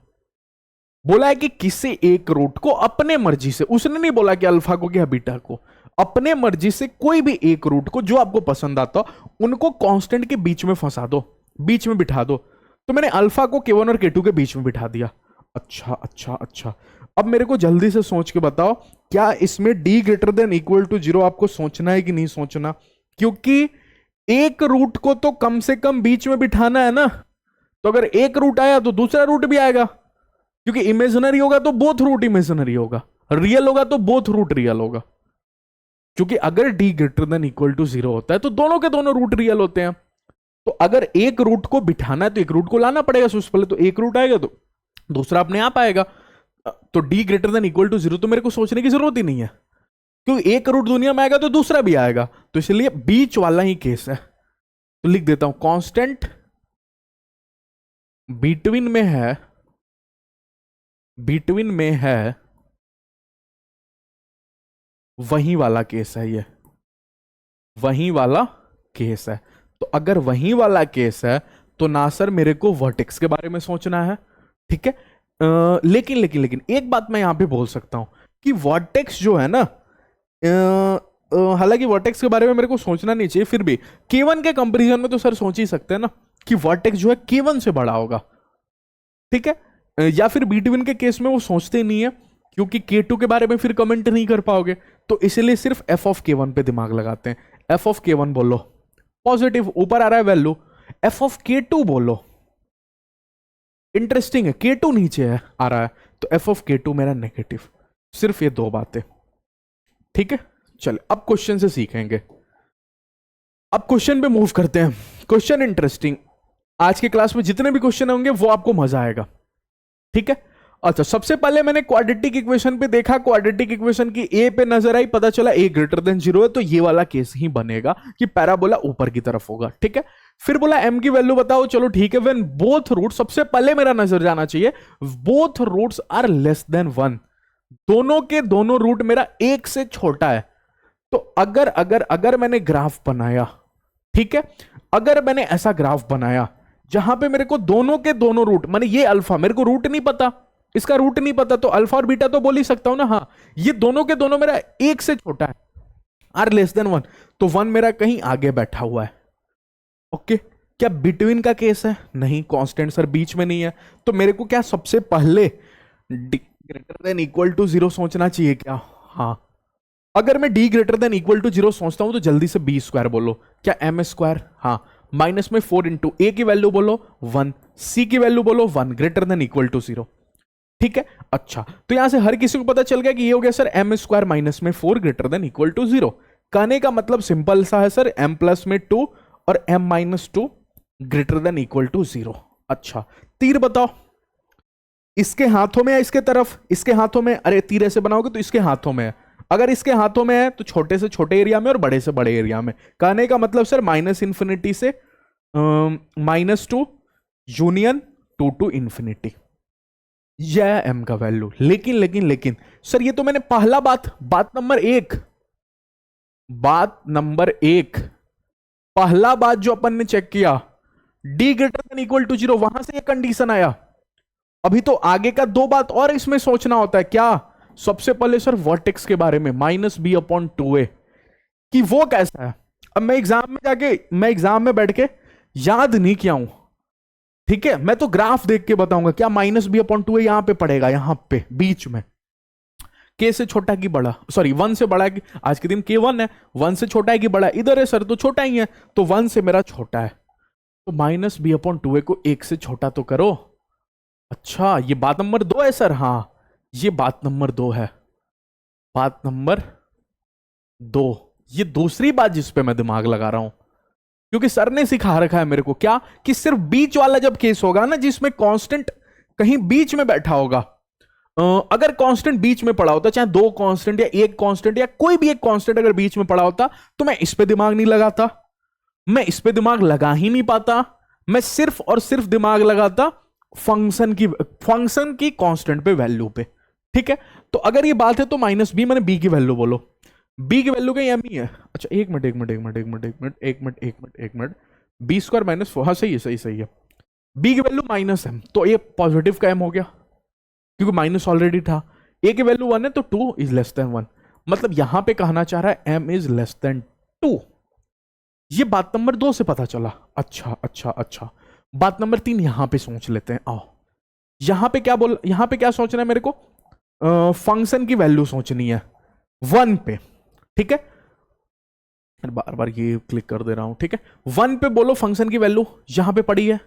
बोला है कि किसी एक रूट को अपने मर्जी से, उसने नहीं बोला कि अल्फा को या बीटा को, अपने मर्जी से कोई भी एक रूट को जो आपको पसंद आता उनको कांस्टेंट के बीच में फंसा दो, बीच में बिठा दो। तो मैंने अल्फा को K1 और K2 के बीच में बिठा दिया। अच्छा अच्छा अच्छा, अब मेरे को जल्दी से सोच के बताओ, क्या इसमें d greater than equal to 0 आपको सोचना है कि नहीं सोचना? क्योंकि एक रूट को तो कम से कम बीच में बिठाना है ना, तो अगर एक रूट आया तो दूसरा रूट भी आएगा, क्योंकि इमेजिनरी होगा तो बोथ रूट इमेजिनरी होगा, रियल होगा तो बोथ रूट रियल होगा। क्योंकि अगर d greater than equal to 0 होता है तो दोनों के दोनों रूट रियल होते हैं। तो अगर एक रूट को बिठाना है तो एक रूट को लाना पड़ेगा सबसे पहले, तो एक रूट आएगा तो दूसरा अपने आप आएगा। तो d greater than equal to 0 तो मेरे को सोचने की जरूरत ही नहीं है, क्योंकि एक रूट दुनिया में आएगा तो दूसरा भी आएगा, तो इसलिए बीच वाला ही केस है। तो लिख देता हूं कांस्टेंट बिटवीन में है, बिटवीन में है, वही वाला केस है, ये वही वाला केस है। तो अगर वही वाला केस है तो ना सर मेरे को वर्टेक्स के बारे में सोचना है, ठीक है। लेकिन लेकिन लेकिन एक बात मैं यहां पे बोल सकता हूं कि वर्टेक्स जो है ना, हालांकि वर्टेक्स के बारे में मेरे को सोचना नहीं चाहिए, फिर भी K1 के कंपैरिजन में तो सर सोच ही सकते हैं ना कि वर्टेक्स जो है K1 से बड़ा होगा, ठीक है। या फिर बिटवीन के केस में वो सोचते नहीं है, क्योंकि K2 के बारे में फिर कमेंट नहीं कर पाओगे, तो इसलिए सिर्फ f ऑफ K1 पे दिमाग लगाते हैं। f ऑफ K1 बोलो पॉजिटिव, ऊपर आ रहा है वैल्यू। f ऑफ K2 बोलो, इंटरेस्टिंग है K2 नीचे है आ रहा है, तो f ऑफ K2 मेरा नेगेटिव। सिर्फ ये 2 बातें, ठीक है। चल अब क्वेश्चन से सीखेंगे, अब क्वेश्चन पे मूव करते हैं। क्वेश्चन इंटरेस्टिंग, आज के क्लास में जितने भी क्वेश्चन होंगे वो आपको मजा आएगा, ठीक है। अच्छा, सबसे पहले मैंने क्वाड्रेटिक इक्वेशन पे देखा, क्वाड्रेटिक इक्वेशन की ए पे नजर आई, पता चला a ग्रेटर देन 0 है, तो ये वाला केस ही बनेगा कि पैराबोला ऊपर की तरफ होगा, ठीक है। फिर बोला m की वैल्यू बताओ, चलो ठीक है। व्हेन बोथ रूट, सबसे पहले मेरा नजर जाना चाहिए both roots are less than 1, दोनों के दोनों रूट मेरा 1 से छोटा है। तो अगर अगर अगर मैंने ग्राफ बनाया, ठीक है, अगर मैंने ऐसा ग्राफ बनाया जहां पे मेरे को दोनों के दोनों रूट, माने ये अल्फा, मेरे को रूट नहीं पता, इसका रूट नहीं पता, तो अल्फा और बीटा तो बोल ही सकता हूं ना, हाँ, ये दोनों के दोनों मेरा 1 से छोटा है, आर लेस देन 1, तो 1 मेरा कहीं आगे बैठा हुआ है। ओके, क्या बिटवीन का केस है? नहीं, कांस्टेंट सर बीच में नहीं है, तो मेरे को क्या सबसे पहले d greater than equal to 0 सोचना चाहिए क्या? हाँ, अगर मैं d greater than equal to 0 सोचता हूं तो जल्दी से b स्क्वायर बोलो, क्या m स्क्वायर? हाँ, माइनस में 4 इंटू a की वैल्यू बोलो 1, c की वैल्यू बोलो 1, ग्रेटर देन इक्वल टू 0, ठीक है। अच्छा, तो यहां से हर किसी को पता चल गया कि ये हो गया सर m स्क्वायर माइनस में 4 ग्रेटर देन इक्वल टू 0। कहने का मतलब सिंपल सा है सर, m प्लस में 2 और m minus 2 greater than equal to 0। अच्छा, तीर बताओ, इसके हाथों में है इसके तरफ, इसके हाथों में, अरे तीर ऐसे बनाओगे तो इसके हाथों में है, अगर इसके हाथों में है तो छोटे से छोटे एरिया में और बड़े से बड़े एरिया में। कहने का मतलब सर माइनस इंफिनिटी से -2 यूनियन 2 टू इंफिनिटी, यह m का वैल्यू। लेकिन लेकिन लेकिन सर ये तो मैंने पहला बात नंबर एक, पहला बात जो अपन ने चेक किया d greater than equal to 0, वहां से ये कंडीशन आया अभी तो आगे का दो बात और इसमें सोचना होता है। क्या? सबसे पहले सर वर्टेक्स के बारे में, माइनस बी अपॉन टू ए, कि वो कैसा है। अब मैं एग्जाम में बैठ के याद नहीं किया हूं, ठीक है, मैं तो ग्राफ देख के बताऊंगा। क्या माइनस बी अपॉन टू ए यहां पे पड़ेगा, यहां पे बीच में, के से छोटा की बड़ा, सॉरी वन से बड़ा की, आज के दिन के वन है, वन से छोटा है कि बड़ा, इधर है सर तो छोटा ही है, तो वन से मेरा छोटा है, तो माइनस बी अपॉन टू ए को एक से छोटा तो करो। अच्छा, ये बात नंबर दो है सर। हाँ, ये बात नंबर दो है, बात नंबर दो, ये दूसरी बात जिस पे मैं दिमाग लगा रहा हूं, क्योंकि सर ने सिखा रखा है मेरे को क्या, कि सिर्फ बीच वाला जब केस होगा ना, जिसमें कांस्टेंट कहीं बीच में बैठा होगा, अगर कांस्टेंट बीच में पड़ा होता, चाहे दो कांस्टेंट या एक कांस्टेंट या कोई भी एक कांस्टेंट अगर बीच में पड़ा होता, तो मैं इस पे दिमाग नहीं लगाता, मैं इस पे दिमाग लगा ही नहीं पाता, मैं सिर्फ और सिर्फ दिमाग लगाता फंक्शन की कांस्टेंट पे, वैल्यू पे। ठीक है, तो अगर ये बात है तो माइनस बी, मैंने बी की वैल्यू बोलो, बी की वैल्यू क्या एम ही है। अच्छा, एक मिनट एक मिनट एक मिनट एक मिनट एक मिनट एक मिनट एक मिनट एक मिनट, बी स्क्वायर माइनस 4, हाँ सही है सही सही है, बी की वैल्यू माइनस एम, तो ये पॉजिटिव का एम हो गया, क्योंकि माइनस ऑलरेडी था। ए की वैल्यू 1 है, तो 2 इज लेस देन 1, मतलब यहां पे कहना चाह रहा है एम इज लेस देन 2। ये बात नंबर 2 से पता चला। अच्छा अच्छा अच्छा, बात नंबर 3 यहां पे सोच लेते हैं। आओ, यहां पे क्या बोल, यहां पे क्या सोचना है मेरे को, फंक्शन की वैल्यू सोचनी है 1 पे। ठीक है, बार बार ये क्लिक कर दे रहा हूं। ठीक है, 1 पे बोलो फंक्शन की वैल्यू, यहां पे पड़ी है,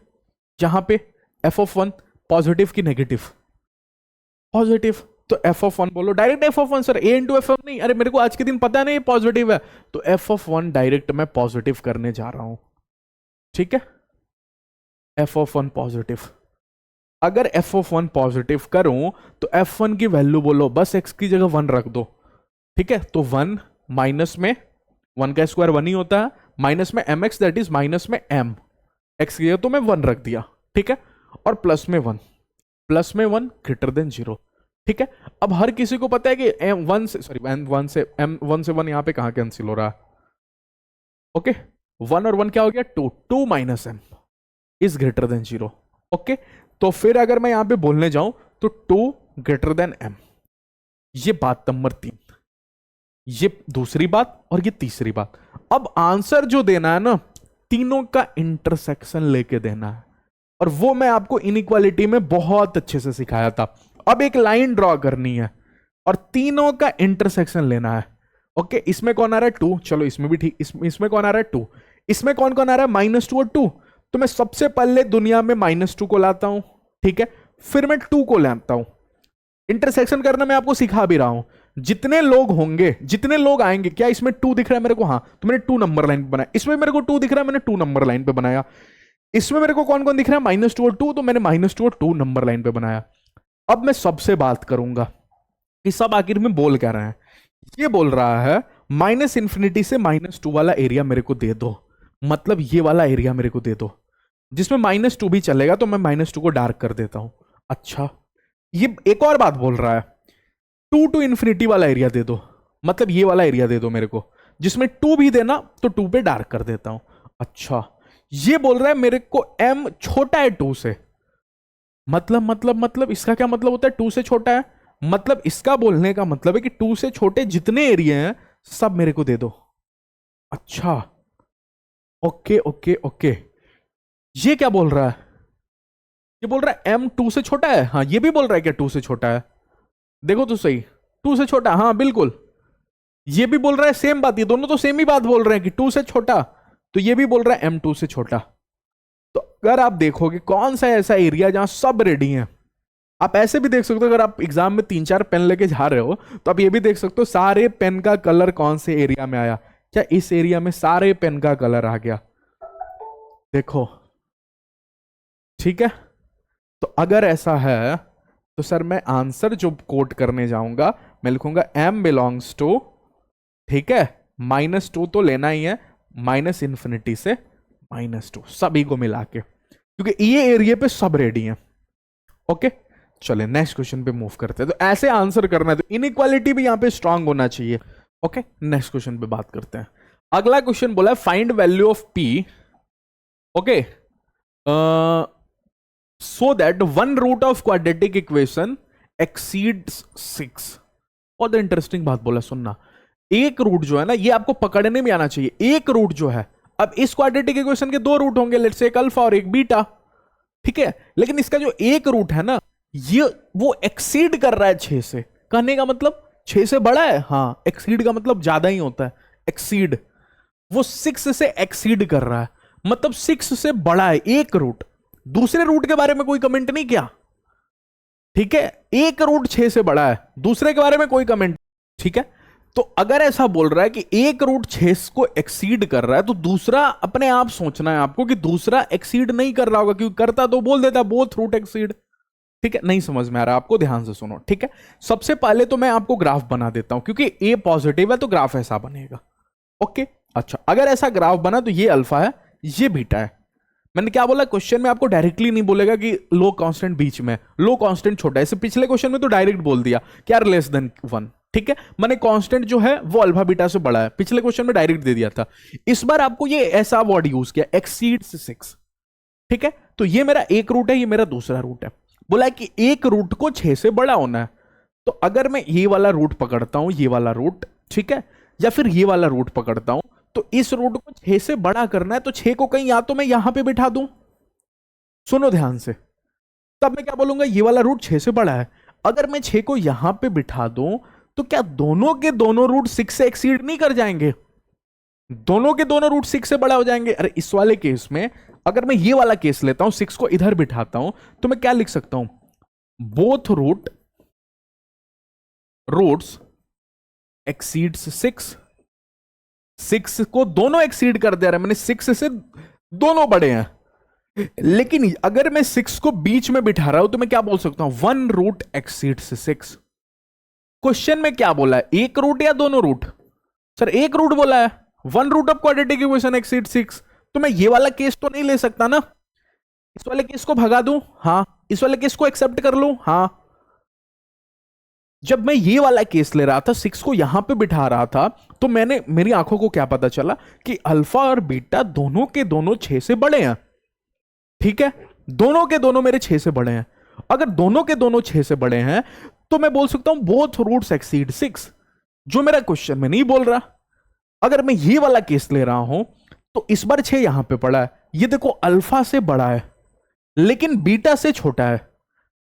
यहां पे एफ ऑफ 1, पॉजिटिव की नेगेटिव, पॉजिटिव, तो एफ ऑफ 1 बोलो, direct F of 1 sir, A into F नहीं, अरे मेरे को आज के दिन पता नहीं पॉजिटिव है, तो एफ ऑफ 1 डायरेक्ट मैं पॉजिटिव करने जा रहा हूं। ठीक है, एफ ऑफ 1 पॉजिटिव, अगर एफ ऑफ 1 पॉजिटिव करूं तो एफ 1 की वैल्यू बोलो, बस एक्स की जगह 1 रख दो। ठीक है, तो 1 माइनस में 1 का स्क्वायर 1 ही होता है, माइनस में M X, that is minus में एम एक्स की जगह तो मैं 1 रख दिया। ठीक है, और प्लस में 1, प्लस में 1 ग्रेटर देन 0। ठीक है, अब हर किसी को पता है कि एम 1 से, सॉरी एम 1 से, एम 1 से 1 यहां पे कहां कैंसिल हो रहा है। ओके, 1 और 1 क्या हो गया, 2, 2 minus M is greater than 0। Okay, तो फिर अगर मैं यहां पे बोलने जाऊं तो 2 ग्रेटर देन एम, ये बात नंबर 3, ये दूसरी बात और ये तीसरी बात। अब आंसर जो देना है ना, तीनों का इंटरसेक्शन लेके देना है, और वो मैं आपको इनइक्वालिटी में बहुत अच्छे से सिखाया था। अब एक लाइन ड्रॉ करनी है और तीनों का इंटरसेक्शन लेना है। ओके, इसमें कौन आ रहा है 2, चलो इसमें भी ठीक, इसमें कौन आ रहा है 2, इसमें कौन कौन आ रहा है -2 और 2, तो मैं सबसे पहले दुनिया में -2 को लाता हूं। ठीक है, फिर मैं 2 को लाता हूं। इंटरसेक्शन करना मैं आपको सिखा भी रहा हूं। जितने लोग होंगे, जितने लोग आएंगे, क्या इसमें 2 दिख रहा है मेरे को, हाँ, तो मैंने 2 नंबर लाइन पे बनाया, इसमें मेरे को 2 दिख रहा है, मैंने 2 नंबर लाइन पे बनाया, इसमें मेरे को कौन कौन दिख रहा है -2 और 2, तो मैंने -2 और 2 नंबर लाइन पे बनाया। अब मैं सबसे बात करूंगा कि सब आखिर में बोल क्या रहे हैं। ये बोल रहा है माइनस इंफिनिटी से -2 वाला एरिया मेरे को दे दो, मतलब ये वाला एरिया मेरे को दे दो, जिसमें -2 भी चलेगा, तो मैं -2 को डार्क कर देता हूं। अच्छा, ये एक और बात बोल रहा है, 2 टू इंफिनिटी वाला एरिया दे दो, मतलब ये वाला एरिया दे दो मेरे को, जिसमें 2 भी देना, तो 2 पे डार्क कर देता हूं। अच्छा, ये बोल रहा है मेरे को m छोटा है 2 से, मतलब इसका क्या मतलब होता है 2 से छोटा है, मतलब इसका बोलने का मतलब है कि 2 से छोटे जितने एरिया हैं सब मेरे को दे दो। अच्छा, ओके ओके ओके, ये क्या बोल रहा है, ये बोल रहा है m 2 से छोटा है, हाँ ये भी बोल रहा है क्या 2 से छोटा है, देखो तो सही, 2 से छोटा, हाँ बिल्कुल, ये भी बोल रहा है सेम बात, ये दोनों तो सेम ही बात बोल रहे हैं कि 2 से छोटा, तो ये भी बोल रहा है m 2 से छोटा। तो अगर आप देखोगे कौन सा ऐसा एरिया जहां सब रेडी है, आप ऐसे भी देख सकते हो, अगर आप एग्जाम में 3-4 पेन लेके जा रहे हो तो आप ये भी देख सकते हो सारे पेन का कलर कौन से एरिया में आया, क्या इस एरिया में सारे पेन का कलर आ गया, देखो। ठीक है, तो अगर ऐसा है तो सर मैं आंसर जो कोट करने जाऊंगा, मैं लिखूंगा m बिलोंग्स टू, ठीक है, -2 तो लेना ही है, माइनस इंफिनिटी से -2 सभी को मिला के, क्योंकि ये एरिया पे सब रेडी है। ओके, चले नेक्स्ट क्वेश्चन पे मूव करते हैं। तो ऐसे आंसर करना है, तो इनइक्वालिटी भी यहां पे स्ट्रांग होना चाहिए। ओके, नेक्स्ट क्वेश्चन पे बात करते हैं। अगला क्वेश्चन बोला है find value of p। Okay, so that one root of quadratic equation exceeds 6। बहुत इंटरेस्टिंग बात बोला, सुनना। एक रूट जो है ना, ये आपको पकड़ने में आना चाहिए। एक रूट जो है, अब इस क्वाड्रेटिक इक्वेशन के दो रूट होंगे, लेट्स से एक अल्फा और एक बीटा, ठीक है। लेकिन इसका जो एक रूट है ना, ये वो एक्सीड कर रहा है 6 से। कहने का मतलब 6 से बड़ा है, हाँ। एक्सीड का मतलब ज्यादा ही होता है, एक्सीड। वो 6 से एक्सीड कर रहा है, मतलब 6 से बड़ा है एक रूट। दूसरे रूट के बारे में कोई कमेंट नहीं किया, ठीक है। एक रूट 6 से बड़ा है, दूसरे के बारे में कोई कमेंट, ठीक है। तो अगर ऐसा बोल रहा है कि एक रूट 6 को एक्सीड कर रहा है, तो दूसरा अपने आप सोचना है आपको कि दूसरा एक्सीड नहीं कर रहा होगा, क्योंकि करता तो बोल देता बोथ रूट एक्सीड, ठीक है। नहीं समझ में आ रहा आपको, ध्यान से सुनो, ठीक है। सबसे पहले तो मैं आपको ग्राफ बना देता हूं, क्योंकि ए पॉजिटिव है तो ग्राफ ऐसा बनेगा, ओके। अच्छा, अगर ऐसा ग्राफ बना तो ये अल्फा है, ये बीटा है। मैंने क्या बोला, क्वेश्चन में आपको डायरेक्टली नहीं बोलेगा कि लो कांस्टेंट बीच में, लो कांस्टेंट छोटा है। इसे पिछले क्वेश्चन में तो डायरेक्ट बोल दिया कि यार लेस देन 1, ठीक है। मैंने कांस्टेंट जो है वो अल्फा बीटा से बड़ा है, पिछले क्वेश्चन में डायरेक्ट दे दिया था। इस बार आपको ये ऐसा वर्ड यूज किया, एक्सीड्स 6, ठीक है। तो ये मेरा एक रूट है, ये मेरा दूसरा रूट है। बोला है कि एक रूट को 6 से बड़ा होना है। तो अगर मैं ये वाला रूट पकड़ता हूं, ये वाला रूट, ठीक है, या फिर ये वाला रूट पकड़ता हूं, तो इस रूट को 6 से बड़ा करना है, तो 6 को कहीं या तो मैं यहां पे बिठा दूं, सुनो ध्यान से, तब मैं क्या बोलूंगा, ये वाला रूट 6 से बड़ा है। अगर मैं 6 को यहां पे बिठा दूं, तो क्या दोनों के दोनों रूट 6 से एक्सीड नहीं कर जाएंगे? दोनों के दोनों रूट 6 से बड़ा हो जाएंगे। अरे इस वाले केस में अगर मैं ये वाला केस लेता हूं, 6 को इधर बिठाता हूं, तो मैं क्या लिख सकता हूं, बोथ रूट्स एक्सीड्स 6। 6 को दोनों एक्सीड कर दे रहे हैं, मैंने 6 से दोनों बड़े हैं। लेकिन अगर मैं 6 को बीच में बिठा रहा हूं, तो मैं क्या बोल सकता हूं, वन रूट एक्सीड्स 6। क्वेश्चन में क्या बोला है, एक रूट या दोनों रूट? सर एक रूट बोला है, one root of quadratic equation exceed 6। तो मैं ये वाला केस तो नहीं ले सकता ना, इस वाले केस को भगा दूं, हाँ। इस वाले केस को एक्सेप्ट कर लूं, हाँ। जब मैं ये वाला केस ले रहा था, 6 को यहां पे बिठा रहा था, तो मैंने, मेरी आंखों को क्या पता चला कि अल्फा और बीटा दोनों के दोनों 6 से बड़े हैं, ठीक है। दोनों के दोनों मेरे 6 से बड़े हैं। अगर दोनों के दोनों 6 से बड़े हैं, तो मैं बोल सकता हूं बोथ रूट्स एक्सीड 6, जो मेरा क्वेश्चन में नहीं बोल रहा। अगर मैं ये वाला केस ले रहा हूं, तो इस बार 6 यहां पे पड़ा है, ये देखो अल्फा से बड़ा है लेकिन बीटा से छोटा है।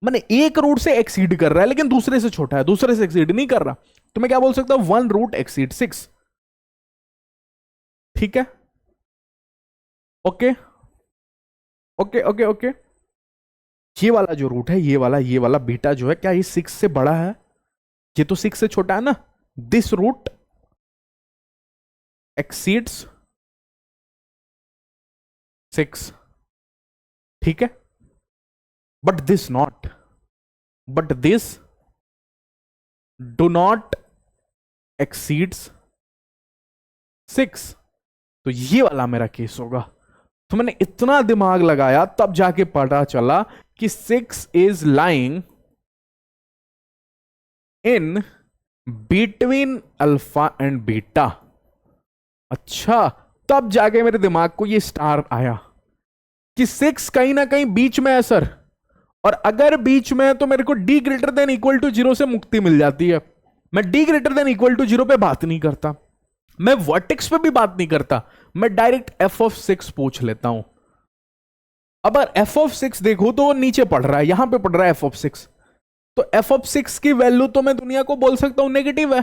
मैंने एक रूट से एक्सीड कर रहा है लेकिन दूसरे से छोटा है, दूसरे से एक्सीड नहीं कर रहा। तो मैं क्या बोल सकता हूं, वन रूट एक्सीड 6, ठीक है। Okay okay okay okay. ये वाला जो रूट है, ये वाला बीटा जो है, क्या ये 6 से बड़ा है? ये तो 6 से छोटा है ना। दिस रूट एक्सीड्स 6, ठीक है। But this not, but this do not exceeds 6। तो ये वाला मेरा केस होगा। तो मैंने इतना दिमाग लगाया, तब जाके पता चला कि 6 is lying in between alpha and beta. अच्छा, तब जाके मेरे दिमाग को ये स्टार आया कि 6 कहीं ना कहीं बीच में है सर, और अगर बीच में है तो मेरे को D greater than equal to 0 से मुक्ति मिल जाती है। मैं D greater than equal to 0 पे बात नहीं करता, मैं वर्टेक्स पे भी बात नहीं करता, मैं डायरेक्ट एफ ऑफ 6 पूछ लेता हूं। अब एफ ऑफ 6 देखो तो वो नीचे पढ़ रहा है, यहां पे पढ़ रहा है एफ ऑफ 6। तो एफ ऑफ 6 की वैल्यू तो मैं दुनिया को बोल सकता हूं नेगेटिव है,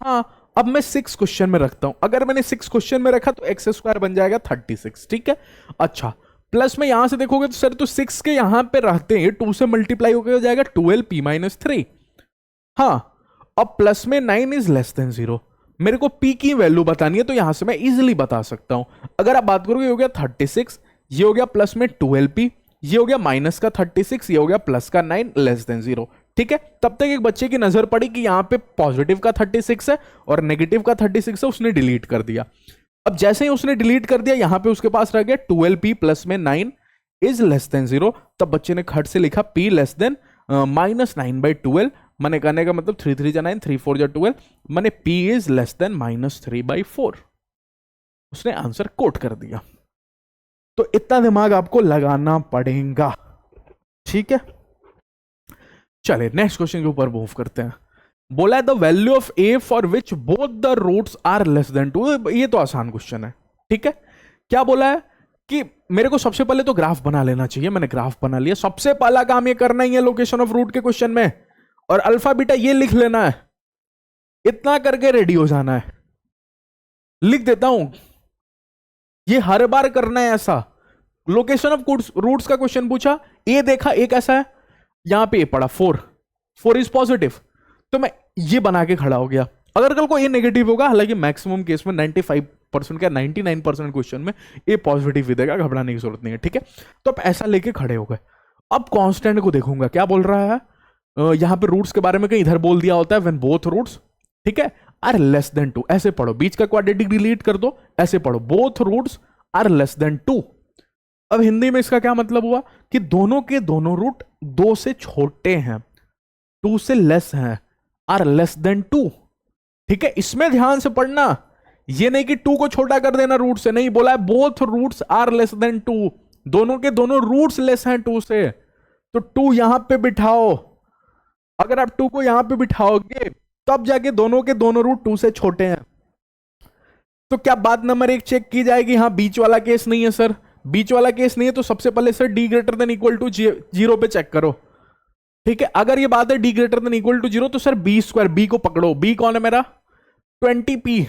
हाँ। अब मैं 6 क्वेश्चन में रखता हूं, अगर मैंने 6 क्वेश्चन में रखा तो एक्स स्क्वायर बन जाएगा 36, ठीक है। अच्छा, प्लस में यहां से देखोगे तो सर तो 6 के यहां पे रहते हैं 2 से मल्टीप्लाई होकर हो जाएगा 12p-3, हाँ। अब प्लस में 9 इज लेस देन 0, मेरे को p की वैल्यू बतानी है, तो यहां से मैं इजीली बता सकता हूं। अगर आप बात करोगे, हो गया 36, ये हो गया प्लस में 12p, ये हो गया माइनस का 36, ये हो गया प्लस का 9 लेस देन 0, ठीक है। तब तक एक बच्चे की नजर पड़ी कि यहां पे पॉजिटिव का 36 है और नेगेटिव का 36 है, उसने डिलीट कर दिया। अब जैसे ही उसने डिलीट कर दिया, यहां पे उसके पास रह गया 12p प्लस में 9 इज लेस देन 0। तब बच्चे ने खट से लिखा p लेस देन -9/12। मैंने कहने का मतलब 3 3 जा 9, 3 4 जा 12, मैंने p इज लेस देन -3/4। उसने आंसर कोट कर दिया। तो इतना दिमाग आपको लगाना पड़ेगा, ठीक है, चलिए नेक्स्ट क्वेश्चन के ऊपर मूव करते हैं। बोला है the value of A for which both the roots are less than 2। ये तो आसान क्वेश्चन है, ठीक है। क्या बोला है कि मेरे को सबसे पहले तो ग्राफ बना लेना चाहिए। मैंने ग्राफ बना लिया। सबसे पहला काम ये करना ही है लोकेशन ऑफ रूट के क्वेश्चन में, और अल्फा बीटा ये लिख लेना है। इतना करके रेडी हो जाना है। लिख देता हूं, ये हर बार करना है ऐसा। लोकेशन ऑफ रूट्स का क्वेश्चन पूछा, ए देखा, ए कैसा है, यहां पे ए पड़ा 4 इज पॉजिटिव, तो मैं ये बना के खड़ा हो गया। अगर कल को ए नेगेटिव होगा, हालांकि मैक्सिमम केस में 95% क्या 99% क्वेश्चन में ए पॉजिटिव ही देगा, घबराने की जरूरत नहीं है, ठीक है। तो अब ऐसा लेके खड़े हो गए। अब कांस्टेंट को देखूंगा क्या बोल रहा है। यहां पे रूट्स के बारे में कहीं इधर बोल दिया होता है, व्हेन बोथ रूट्स, ठीक है, आर लेस देन 2। ऐसे पढ़ो, बीच का क्वाड्रेटिक डिलीट कर दो, ऐसे पढ़ो, both roots are less than 2। अब हिंदी में इसका क्या मतलब हुआ कि दोनों के दोनों रूट 2 से छोटे हैं, 2 से लेस हैं, आर लेस देन 2, ठीक है। इसमें ध्यान से पढ़ना, ये नहीं कि 2 को छोटा कर देना रूट से, नहीं, बोला है both roots are less than 2, दोनों के दोनों रूट्स लेस हैं 2 से। तो 2 यहां पे बिठाओ। अगर आप 2 को यहां पे बिठाओगे तब जाके दोनों के दोनों रूट 2 से छोटे हैं। तो क्या बात नंबर 1 चेक की जाएगी? हाँ, बीच वाला केस नहीं है सर, बीच वाला केस नहीं है, तो सबसे पहले sir D greater than equal to 0 पे चेक करो, ठीक है। अगर ये बात है D greater than equal to 0, तो सर बी स्क्वायर, बी को पकड़ो। बी कौन है मेरा? 20p,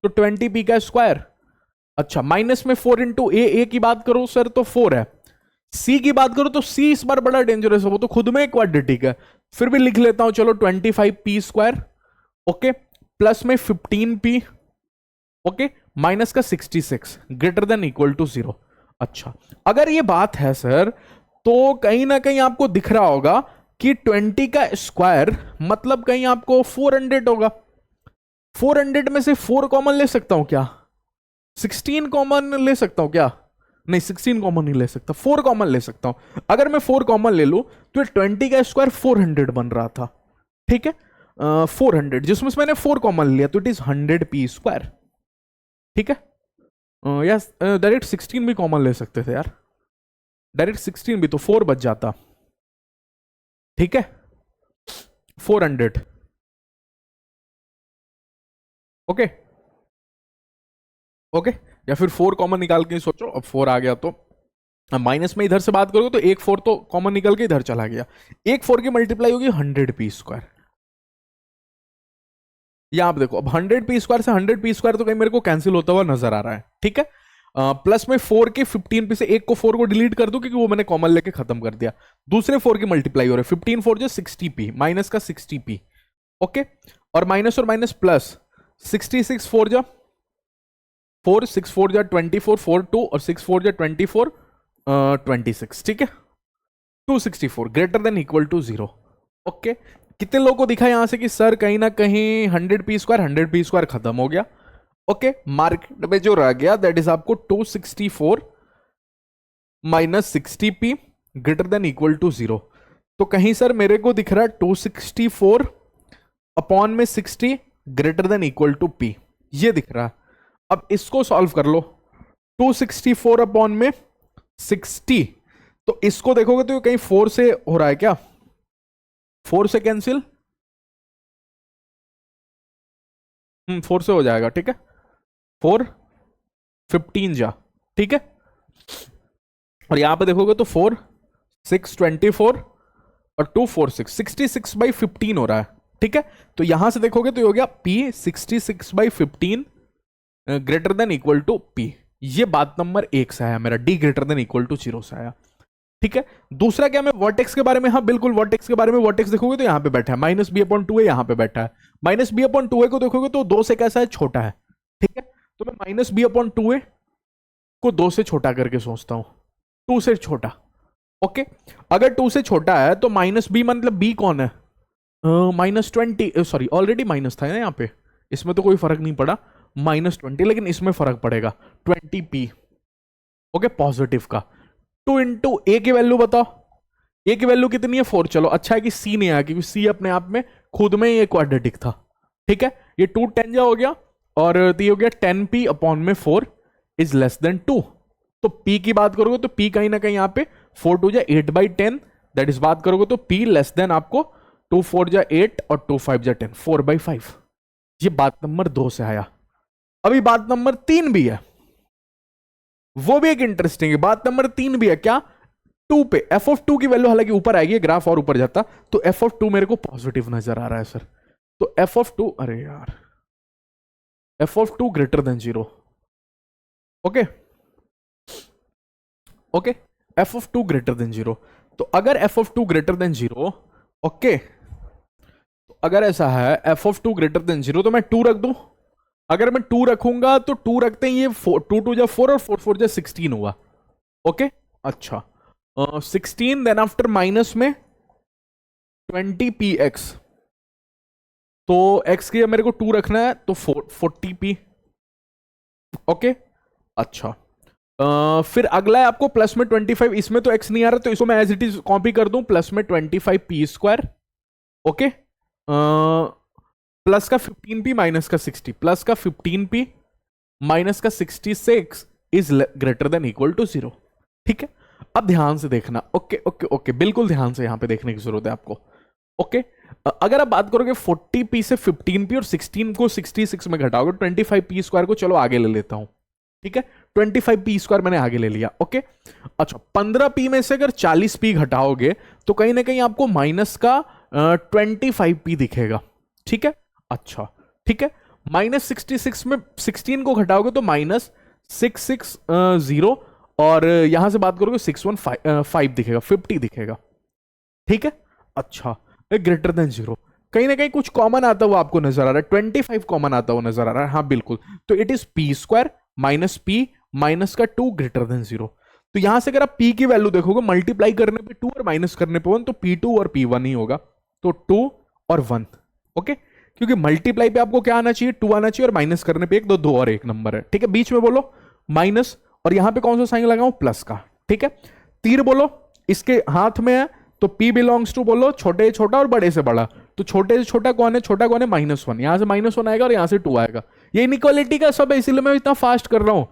तो 20p का स्क्वायर। अच्छा, माइनस में 4 इंटू ए की बात करो सर तो 4 है। सी की बात करो तो सी इस बार बड़ा डेंजरस है, वो तो खुद में क्वाड्रेटिक है, फिर भी लिख लेता हूं, चलो 25p स्क्वायर, ओके, प्लस में 15p, ओके, माइनस का 66, ग्रेटर देन इक्वल टू 0। अच्छा, अगर ये बात है सर, तो कहीं ना कहीं आपको दिख रहा होगा कि 20 का स्क्वायर मतलब कहीं आपको 400 होगा। 400 में से 4 कॉमन ले सकता हूं क्या? 16 कॉमन ले सकता हूं क्या? नहीं, 16 कॉमन नहीं ले सकता, 4 कॉमन ले सकता हूं। अगर मैं 4 कॉमन ले लूं तो 20 का स्क्वायर 400 बन रहा था, ठीक है। 400 जिसमें से मैंने 4 कॉमन लिया, तो इट इज 100p स्क्वायर, ठीक है। यस, डायरेक्ट 16 भी कॉमन ले सकते थे यार, डायरेक्ट 16 भी, तो 4 बच जाता, ठीक है। 400, ओके ओके, या फिर 4 कॉमन निकाल के सोचो, अब 4 आ गया तो माइनस में इधर से बात करोगे तो एक 4 तो कॉमन निकल के इधर चला गया, एक 4 की मल्टीप्लाई होगी 100p स्क्वायर। यहां आप देखो, अब 100p स्क्वायर से 100p स्क्वायर तो कहीं मेरे को कैंसिल होता हुआ नजर आ रहा है, ठीक है। प्लस में 4 के 15p से एक को 4 को डिलीट कर दो, क्योंकि वो मैंने कॉमन लेके खत्म कर दिया। दूसरे 4 की मल्टीप्लाई हो रहा है, 15 4 जो 60p, माइनस का 60p, ओके, और माइनस प्लस 66 4 जा 4, 6 4 जा 24, 4 2, और 6 4 जा 24, 26, ठीक है। 264 greater than equal to 0, okay. कितने लोगों को दिखा यहां से कि सर कहीं ना कहीं 100p स्क्वायर खत्म हो गया, ओके। मार्केट में जो रह गया दैट इज आपको 264 minus 60p greater than equal to 0। तो कहीं सर मेरे को दिख रहा है 264 अपॉन में 60 greater than equal to p, ये दिख रहा है। अब इसको सॉल्व कर लो, 264 अपॉन में 60, तो इसको देखोगे तो कहीं 4 से हो रहा है क्या? 4 से कैंसिल, 4 से हो जाएगा, ठीक है। 4 15 जा, ठीक है। और यहां पे देखोगे तो 4 6 24 और 2 4 6 66/15 हो रहा है, ठीक है। तो यहां से देखोगे तो ये हो गया p 66/15 greater than equal to p। ये बात नंबर 1 से आया मेरा, d greater than equal to 0 से आया, ठीक है। दूसरा क्या, मैं वर्टेक्स के बारे में, हाँ बिल्कुल, वर्टेक्स के बारे में, वर्टेक्स देखोगे तो यहां पे बैठा है, माइनस बी अपॉन 2 यहां पे बैठा है। माइनस बी अपॉन 2 को देखोगे तो 2 से कैसा है? छोटा है, ठीक है। तो मैं माइनस बी अपॉन 2 को 2 से छोटा करके सोचता हूं, 2 से छोटा, ओके। अगर 2 से छोटा है तो माइनस बी मतलब b कौन है? -20, सॉरी ऑलरेडी माइनस था ना यहाँ पे, इसमें तो कोई फर्क नहीं पड़ा, -20, लेकिन इसमें फर्क पड़ेगा 20p, ओके, पॉजिटिव का। 2 इंटू ए की वैल्यू बताओ, ए की वैल्यू कितनी है? 4। चलो अच्छा है कि सी नहीं आया, क्योंकि सी अपने आप में खुद में ये क्वाड्रेटिक था, ठीक है। ये 2 10 जा हो गया, और ये हो गया 10p अपॉन में 4 इज लेस देन 2। तो p की बात करोगे तो p कहीं ना कहीं यहाँ पे 4 2 जा 8/10, दैट इज बात करोगे तो P लेस देन आपको 2 4 जा 8 और 2 5 जा 10, 4/5। ये बात नंबर 2 से आया। अभी बात नंबर 3 भी है, वो भी एक इंटरेस्टिंग है। बात नंबर 3 भी है, क्या? 2 पे एफ ऑफ 2 की वैल्यू हालांकि ऊपर आएगी, ग्राफ और ऊपर जाता, तो एफ ऑफ 2 मेरे को पॉजिटिव नजर आ रहा है सर। तो एफ ऑफ 2, अरे यार, F of 2 greater than 0। Okay okay, F of 2 greater than 0। तो अगर F of 2 greater than 0, okay, तो अगर ऐसा है एफ ऑफ 2 ग्रेटर देन 0, तो मैं 2 रख दूं। अगर मैं 2 रखूंगा तो 2 रखते हैं, ये 2 2 जा 4 और 4 4 जा 16 हुआ। ओके, अच्छा, 16 देन आफ्टर माइनस में 20px, तो x के मेरे को 2 रखना है, तो 40p। ओके, अच्छा, फिर अगला है आपको प्लस में 25, इसमें तो x नहीं आ रहा, तो इसको मैं एज इट इज कॉपी कर दूं, प्लस में 25p²। ओके, प्लस का 15p माइनस का 60, प्लस का 15p माइनस का 66 is greater than equal to 0। ठीक है, अब ध्यान से देखना। ओके ओके ओके, बिल्कुल ध्यान से यहां पे देखने की जरूरत है आपको। ओके, अगर आप बात करोगे 40p से 15p और 16 को 66 में घटाओगे, 25p² को चलो आगे ले लेता हूं। ठीक है, 25p² मैंने आगे ले लिया। ओके, अच्छा, 15p में से अगर 40p घटाओगे तो कहीं ना कहीं आपको माइनस का 25p दिखेगा। ठीक है, अच्छा, ठीक है, माइनस 66 में 16 को घटाओगे तो माइनस 660, और यहां से बात करोगे 615 दिखेगा, 50 दिखेगा। ठीक है, अच्छा, ग्रेटर देन 0, कहीं ना कहीं कुछ कॉमन आता हुआ आपको नजर आ रहा है, 25 कॉमन आता हुआ नजर आ रहा है। हाँ बिल्कुल, तो it is p² minus p minus का 2 ग्रेटर देन 0। तो यहां से अगर आप p की वैल्यू देखोगे, मल्टीप्लाई करने पे 2 और माइनस करने पे 1, तो p2 और p1 ही होगा, तो 2 और 1। ओके, क्योंकि मल्टीप्लाई पे आपको क्या आना चाहिए, 2 आना चाहिए, और माइनस करने पे 1, तो 2 और 1 नंबर है। ठीक है, बीच में बोलो माइनस, और यहां पे कौन सा साइन लगाऊं, प्लस का। ठीक है, तीर बोलो इसके हाथ में है, तो p बिलोंग्स टू बोलो छोटे से छोटा और बड़े से बड़ा, तो छोटे से छोटा कौन है, छोटा कौन है, -1, यहां से -1 आएगा और यहां से 2 आएगा। ये इनइक्वालिटी का सब है, इसलिए मैं इतना फास्ट कर रहा हूं।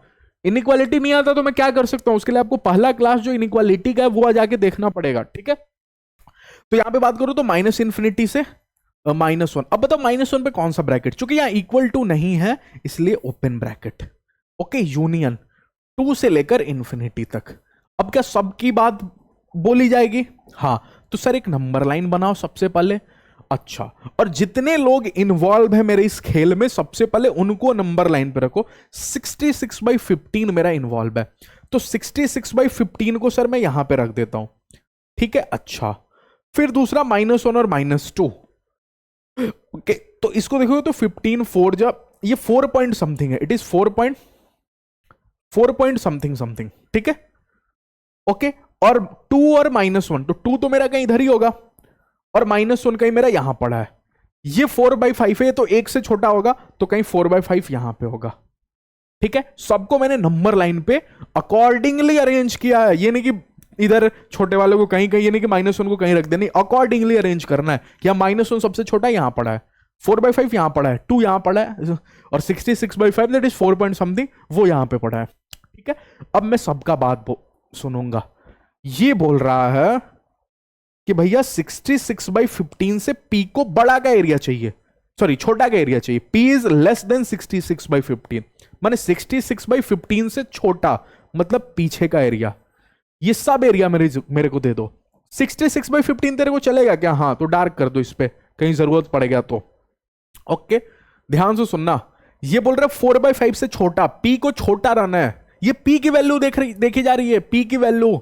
इनइक्वालिटी नहीं आता तो मैं क्या कर सकता हूं, उसके लिए आपको पहला क्लास जो इनइक्वालिटी का है वो जाके देखना पड़ेगा। ठीक है, तो यहां पे बात करूं तो माइनस इन्फिनिटी से -1। अब बताओ -1 पे कौन सा ब्रैकेट, चूंकि यहां इक्वल टू नहीं है इसलिए ओपन ब्रैकेट। ओके, यूनियन 2 से लेकर इंफिनिटी तक। अब क्या सबकी बात बोली जाएगी? हाँ, तो सर एक नंबर लाइन बनाओ सबसे पहले। अच्छा, और जितने लोग इन्वॉल्व है मेरे इस खेल में, सबसे पहले उनको नंबर लाइन पे रखो। 66/15 मेरा इन्वॉल्व है, तो 66/15 को सर मैं यहां पे रख देता हूं। ठीक है, अच्छा, फिर दूसरा -1 और -2। ओके, तो इसको देखोगे तो 15 4 जा, ये 4 पॉइंट समथिंग है, इट इज 4 पॉइंट समथिंग। ठीक है, ओके, और 2 और -1, तो 2 तो मेरा कहीं इधर ही होगा, और -1 कहीं मेरा यहां पड़ा है। ये 4/5 है, तो 1 से छोटा होगा, तो कहीं 4/5 यहां पे होगा। ठीक है, सबको मैंने नंबर लाइन पे अकॉर्डिंगली अरेंज किया है, ये नहीं कि इधर छोटे वाले को कहीं कहीं, ये नहीं कि -1 को कहीं रख देनी, अकॉर्डिंगली अरेंज करना है कि -1 सबसे छोटा यहां पड़ा है, 4/5 यहां पड़ा है, 2 यहां पड़ा है, और 66/5 दैट इज 4 पॉइंट समथिंग वो यहां पे पड़ा है। ठीक है, अब मैं सबका बात सुनूंगा। ये बोल रहा है कि भैया 66/15 से p को बड़ा का एरिया चाहिए, सॉरी छोटा का एरिया चाहिए। p इज लेस देन 66/15, माने 66/15 से छोटा, मतलब पीछे का एरिया। ये सब एरिया मेरे को दे दो। 66/15 तेरे को चलेगा क्या? हाँ, तो डार्क कर दो इस पे, कहीं जरूरत पड़ेगा तो। ओके, ध्यान से सुनना, ये बोल रहा है 4/5 से छोटा, p को छोटा रहना है। ये p की वैल्यू देखी जा रही है, p की वैल्यू,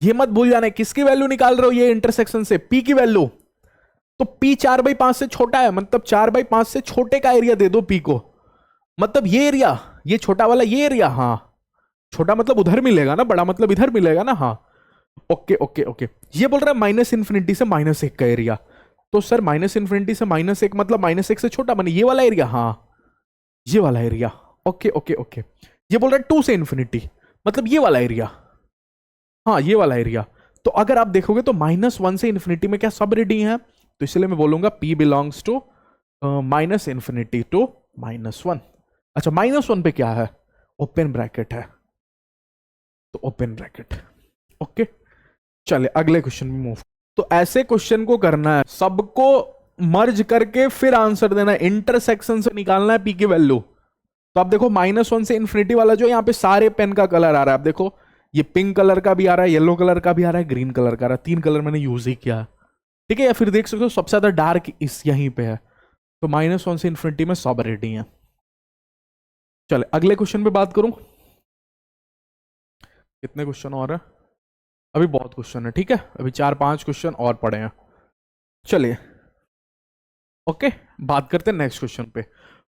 ये मत भूल जाना किसकी वैल्यू निकाल रहे हो, ये इंटरसेक्शन से p की वैल्यू। तो p 4/5 से छोटा है, मतलब 4/5 से छोटे का एरिया दे दो p को, मतलब ये एरिया, ये छोटा वाला ये एरिया। हाँ, छोटा मतलब उधर मिलेगा ना, बड़ा मतलब इधर मिलेगा ना। हाँ, ओके ओके ओके, ये बोल रहा है -∞ से -1 का एरिया, तो सर -∞ से -1 मतलब -1 से छोटा, माने ये वाला एरिया। हाँ, ये वाला एरिया। ओके ओके ओके, ये बोल रहा है 2 से इंफिनिटी, मतलब ये वाला एरिया। हाँ, ये वाला एरिया। तो अगर आप देखोगे तो -1 से इंफिनिटी में क्या सब रेडी है, तो इसलिए मैं बोलूंगा p बिलोंग्स टू -∞ टू -1। अच्छा, -1 पे क्या है, ओपन ब्रैकेट है, तो ओपन ब्रैकेट। ओके, चले अगले क्वेश्चन में मूव। तो ऐसे क्वेश्चन को करना है, सबको मर्ज करके फिर आंसर देना है, इंटरसेक्शन से निकालना है पी की वैल्यू। तो आप देखो -1 से इन्फिनिटी वाला जो यहाँ पे सारे पेन का कलर आ रहा है, आप देखो ये पिंक कलर का भी आ रहा है, येलो कलर का भी आ रहा है, ग्रीन कलर का आ रहा है, 3 कलर मैंने यूज ही किया, ठीक है। या फिर देख सकते हो सबसे ज्यादा डार्क इस यहीं पे है, तो -1 से इन्फिनिटी में सब रेडी है। चले अगले क्वेश्चन पे बात करूं। कितने क्वेश्चन और है? अभी बहुत क्वेश्चन है, ठीक है, अभी 4-5 क्वेश्चन और पड़े हैं। चलिए ओके, बात करते हैं नेक्स्ट क्वेश्चन पे।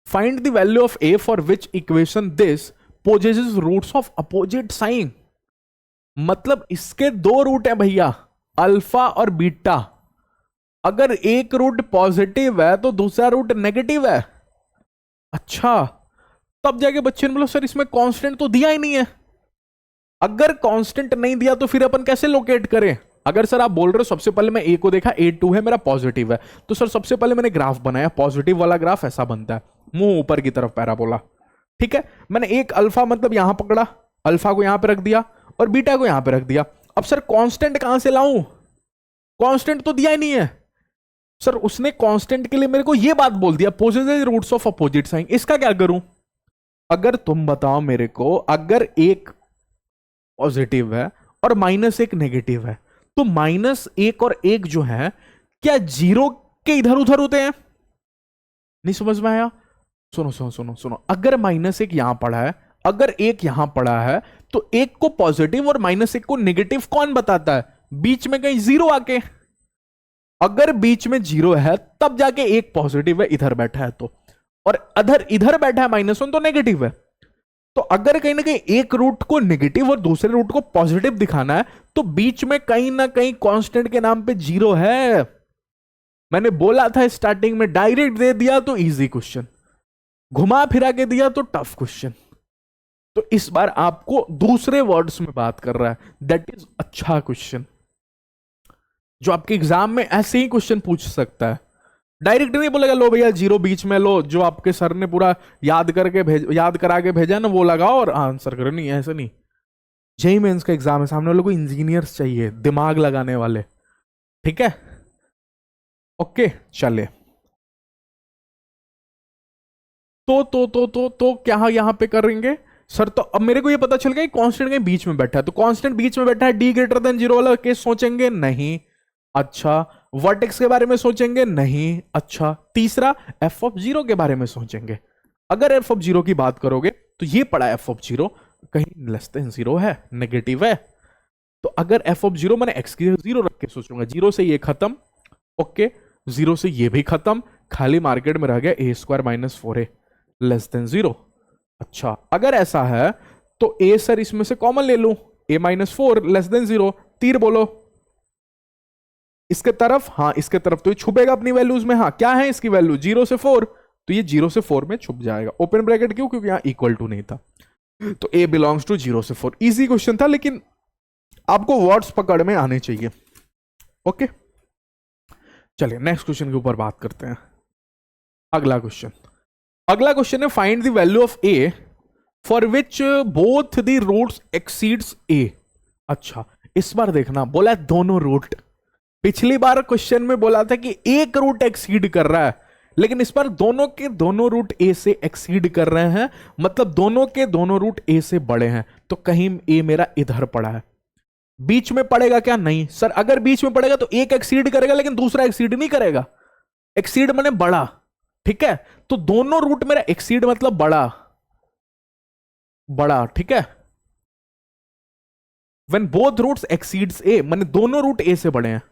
Find the value of A for which equation this possesses roots of opposite sign. मतलब इसके दो रूट है भैया, अल्फा और बीटा। अगर एक रूट पॉजिटिव है तो दूसरा रूट नेगेटिव है। अच्छा, तब जाके बच्चे ने बोला सर इसमें कांस्टेंट तो दिया ही नहीं है। अगर कांस्टेंट नहीं दिया तो फिर अपन कैसे लोकेट करें? अगर सर आप बोल रहे हो सबसे पहले मैं ए को देखा, A2 है मेरा पॉजिटिव है, तो सर सबसे पहले मैंने ग्राफ बनाया, पॉजिटिव वाला ग्राफ ऐसा बनता है, मुंह ऊपर की तरफ पैराबोला, ठीक है। मैंने एक अल्फा मतलब यहां पकड़ा, अल्फा को यहां पे रख दिया और बीटा को यहां पे रख दिया। अब सर कांस्टेंट कहां से लाऊं? कांस्टेंट तो दिया ही नहीं है। सर उसने कांस्टेंट के लिए मेरे को ये बात बोल दिया possesses roots of opposite sign, इसका क्या करूं? अगर तुम बताओ मेरे को, अगर एक पॉजिटिव है और -1 नेगेटिव है, तो -1 और 1 जो है क्या जीरो के इधर उधर होते हैं? नहीं समझ में आया? सुनो सुनो सुनो सुनो, अगर -1 यहां पड़ा है, अगर 1 यहां पड़ा है, तो 1 को पॉजिटिव और -1 को नेगेटिव कौन बताता है? बीच में कहीं जीरो आके। अगर बीच में जीरो है तब जाके 1 पॉजिटिव है, इधर बैठा है तो, और अधर इधर बैठा है -1 तो नेगेटिव है। तो अगर कहीं ना कहीं एक रूट को नेगेटिव और दूसरे रूट को पॉजिटिव दिखाना है, तो बीच में कहीं ना कहीं कांस्टेंट के नाम पे जीरो है। मैंने बोला था स्टार्टिंग में, डायरेक्ट दे दिया तो इजी क्वेश्चन, घुमा फिरा के दिया तो टफ क्वेश्चन। तो इस बार आपको दूसरे वर्ड्स में बात कर रहा है, दैट इज अच्छा क्वेश्चन, जो आपके एग्जाम में ऐसे ही क्वेश्चन पूछ सकता है। डायरेक्ट नहीं बोलेगा लो भैया जीरो बीच में लो, जो आपके सर ने पूरा याद करा के भेजा ना वो लगाओ और आंसर करो, नहीं ऐसा नहीं। जेईई मेंस का एग्जाम है, सामने वालों को इंजीनियर्स चाहिए, दिमाग लगाने वाले, ठीक है। ओके चले, तो क्या यहां पे करेंगे सर? तो अब मेरे को ये पता चल गया कांस्टेंट कहीं बीच में बैठा है, तो कांस्टेंट बीच में बैठा है, d ग्रेटर देन 0 वाला केस सोचेंगे नहीं। अच्छा, वर्टेक्स के बारे में सोचेंगे नहीं। अच्छा, तीसरा f(0) के बारे में सोचेंगे। अगर f(0) की बात करोगे तो ये पड़ा f(0) कहीं लेस देन 0 है, नेगेटिव है। तो अगर f(0) मैंने x की 0 रख के सोचूंगा, 0 से ये खत्म, ओके, 0 से ये भी खत्म, खाली मार्केट में रह गया a² - 4a लेस देन 0। अच्छा, अगर ऐसा है तो a सर इसमें से कॉमन ले लूं, a - 4 लेस देन 0, तीर बोलो इसके तरफ, हाँ इसके तरफ, तो ये छुपेगा अपनी वैल्यूज में। हाँ क्या है इसकी वैल्यू? 0 से 4, तो ये 0 से 4 में छुप जाएगा। ओपन ब्रैकेट क्यों? क्योंकि यहां इक्वल टू नहीं था, तो a बिलोंग्स टू 0 से 4। इजी क्वेश्चन था, लेकिन आपको वर्ड्स पकड़ में आने चाहिए। ओके चलिए नेक्स्ट क्वेश्चन के ऊपर बात करते हैं। अगला क्वेश्चन है find the value of a for which both the roots exceeds a। अच्छा, इस बार देखना, बोला दोनों रूट। पिछली बार क्वेश्चन में बोला था कि एक रूट एक्सीड कर रहा है, लेकिन इस बार दोनों के दोनों रूट a से एक्सीड कर रहे हैं, मतलब दोनों के दोनों रूट a से बड़े हैं। तो कहीं a मेरा इधर पड़ा है, बीच में पड़ेगा क्या? नहीं सर, अगर बीच में पड़ेगा तो एक एक्सीड करेगा लेकिन दूसरा एक्सीड नहीं करेगा। एक्सीड माने बड़ा, ठीक है। तो दोनों रूट मेरा एक्सीड मतलब बड़ा, ठीक है। When both roots exceeds a माने दोनों रूट a से बड़े हैं।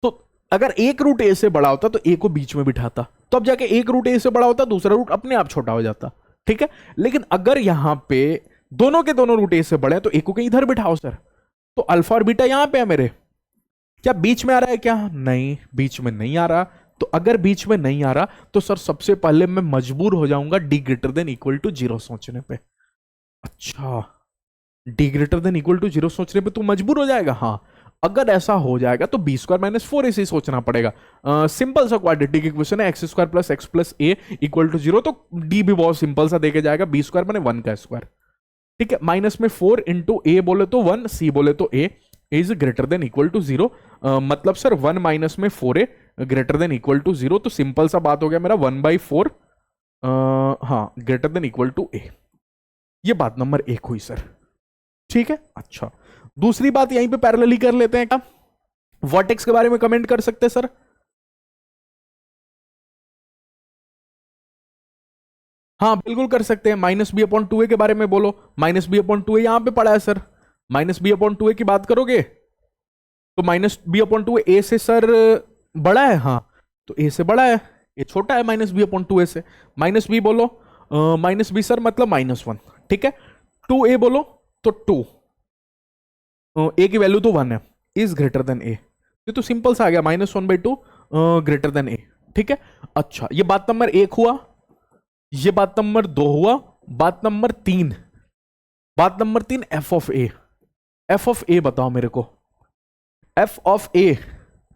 तो अगर एक रूट a से बड़ा होता तो a को बीच में बिठाता, तो अब जाके एक रूट a से बड़ा होता, दूसरा रूट अपने आप छोटा हो जाता, ठीक है। लेकिन अगर यहां पे दोनों के दोनों रूट a से बड़े हैं, तो a को कहीं इधर बिठाओ सर। तो अल्फा और बीटा यहां पे है मेरे, क्या बीच में आ रहा है क्या? नहीं, बीच में नहीं आ रहा। तो अगर बीच में नहीं आ रहा तो सर सबसे पहले मैं मजबूर हो जाऊंगा d greater than equal to 0 सोचने पे। अच्छा, d greater than equal to 0 सोचने पे तू मजबूर हो जाएगा? हाँ, अगर ऐसा हो जाएगा तो b² - 4ac ऐसे सोचना पड़ेगा। सिंपल सा क्वाड्रेटिक इक्वेशन है, x² + x + a equal to 0। तो d भी बहुत सिंपल सा देके जाएगा, b² माने 1 का स्क्वायर, ठीक है। -4 × a बोले तो 1, c बोले तो a, is greater than equal to 0। मतलब सर 1 माइनस में 4a greater than equal to 0, तो सिंपल सा बात हो गया मेरा 1/4 हाँ greater than equal to a। ये बात नंबर 1 हुई सर, ठीक है। अच्छा, दूसरी बात यहीं पे पैरेलली कर लेते हैं क्या? वर्टेक्स के बारे में कमेंट कर सकते हैं सर? हाँ बिल्कुल कर सकते हैं। -b/2a के बारे में बोलो। -b/2a यहां पे पड़ा है सर। -b/2a की बात करोगे तो -b/2a a से सर बड़ा है, हाँ तो a से बड़ा है, ये छोटा है -b/2a से। -b बोलो, -b सर मतलब -1, ठीक है। 2a बोलो तो 2, a की वैल्यू तो 1 है, इज ग्रेटर देन a। ये तो सिंपल सा आ गया, -1/2 ग्रेटर देन a, ठीक है। अच्छा, ये बात नंबर 1 हुआ, ये बात नंबर 2 हुआ। बात नंबर 3, बात number 3 f of a। f of a बताओ मेरे को, f of a,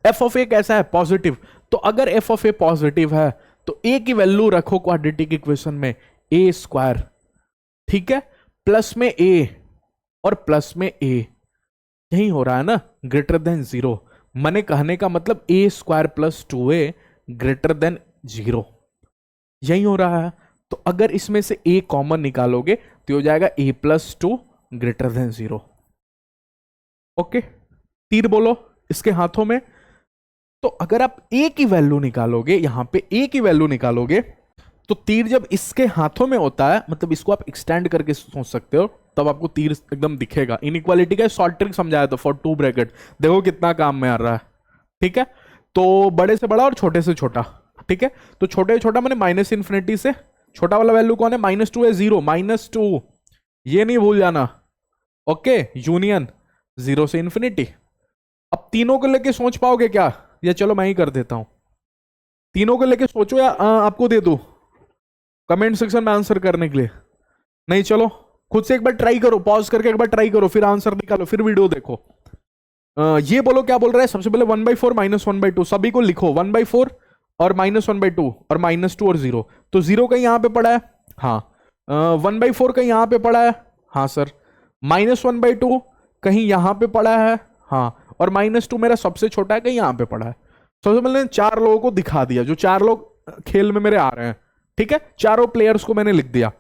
f of a कैसा है? पॉजिटिव। तो अगर f ऑफ a पॉजिटिव है तो a की वैल्यू रखो क्वाड्रेटिक इक्वेशन में a², ठीक है, प्लस में a और प्लस में a, यही हो रहा है ना, ग्रेटर देन 0। मैंने कहने का मतलब a² + 2a ग्रेटर देन 0, यही हो रहा है। तो अगर इसमें से a कॉमन निकालोगे तो हो जाएगा a + 2 ग्रेटर देन 0। ओके, तीर बोलो इसके हाथों में। तो अगर आप a की वैल्यू निकालोगे, यहां पे a की वैल्यू निकालोगे, तो तीर जब इसके हाथों में होता है, मतलब इसको आप एक्सटेंड करके सोच सकते हो, तब आपको तीर एकदम दिखेगा। इनइक्वालिटी का शॉर्ट ट्रिक समझाया था फॉर 2 ब्रैकेट, देखो कितना काम में आ रहा है, ठीक है। तो बड़े से बड़ा और छोटे से छोटा, ठीक है। तो छोटे से छोटा मैंने -∞ से छोटा वाला वैल्यू कौन है? -2 है, 0 -2, ये नहीं भूल जाना। ओके, यूनियन 0 से ∞। अब तीनों को लेके सोच पाओगे क्या? या चलो मैं ही कर देता हूं, तीनों को लेके सोचो या आपको दे दो कमेंट सेक्शन में आंसर करने के लिए? नहीं, चलो खुद से एक बार ट्राई करो, पॉज करके एक बार ट्राई करो, फिर आंसर निकालो, फिर वीडियो देखो। ये बोलो क्या बोल रहा है? सबसे पहले 1/4 -1/2 सभी को लिखो, 1/4 और -1/2 और -2 और 0। तो 0 कहीं यहां पे पड़ा है, हाँ। 1/4 कहीं यहां पे पड़ा है, हाँ सर। -1/2 कहीं यहां पे पड़ा है, हाँ। और -2 मेरा सबसे छोटा है, कहीं यहां पे पड़ा है। सबसे पहले 4 लोगों को दिखा दिया, जो 4 लोग खेल में मेरे आ रहे हैं, ठीक है। चारों प्लेयर्स को मैंने लिख दिया।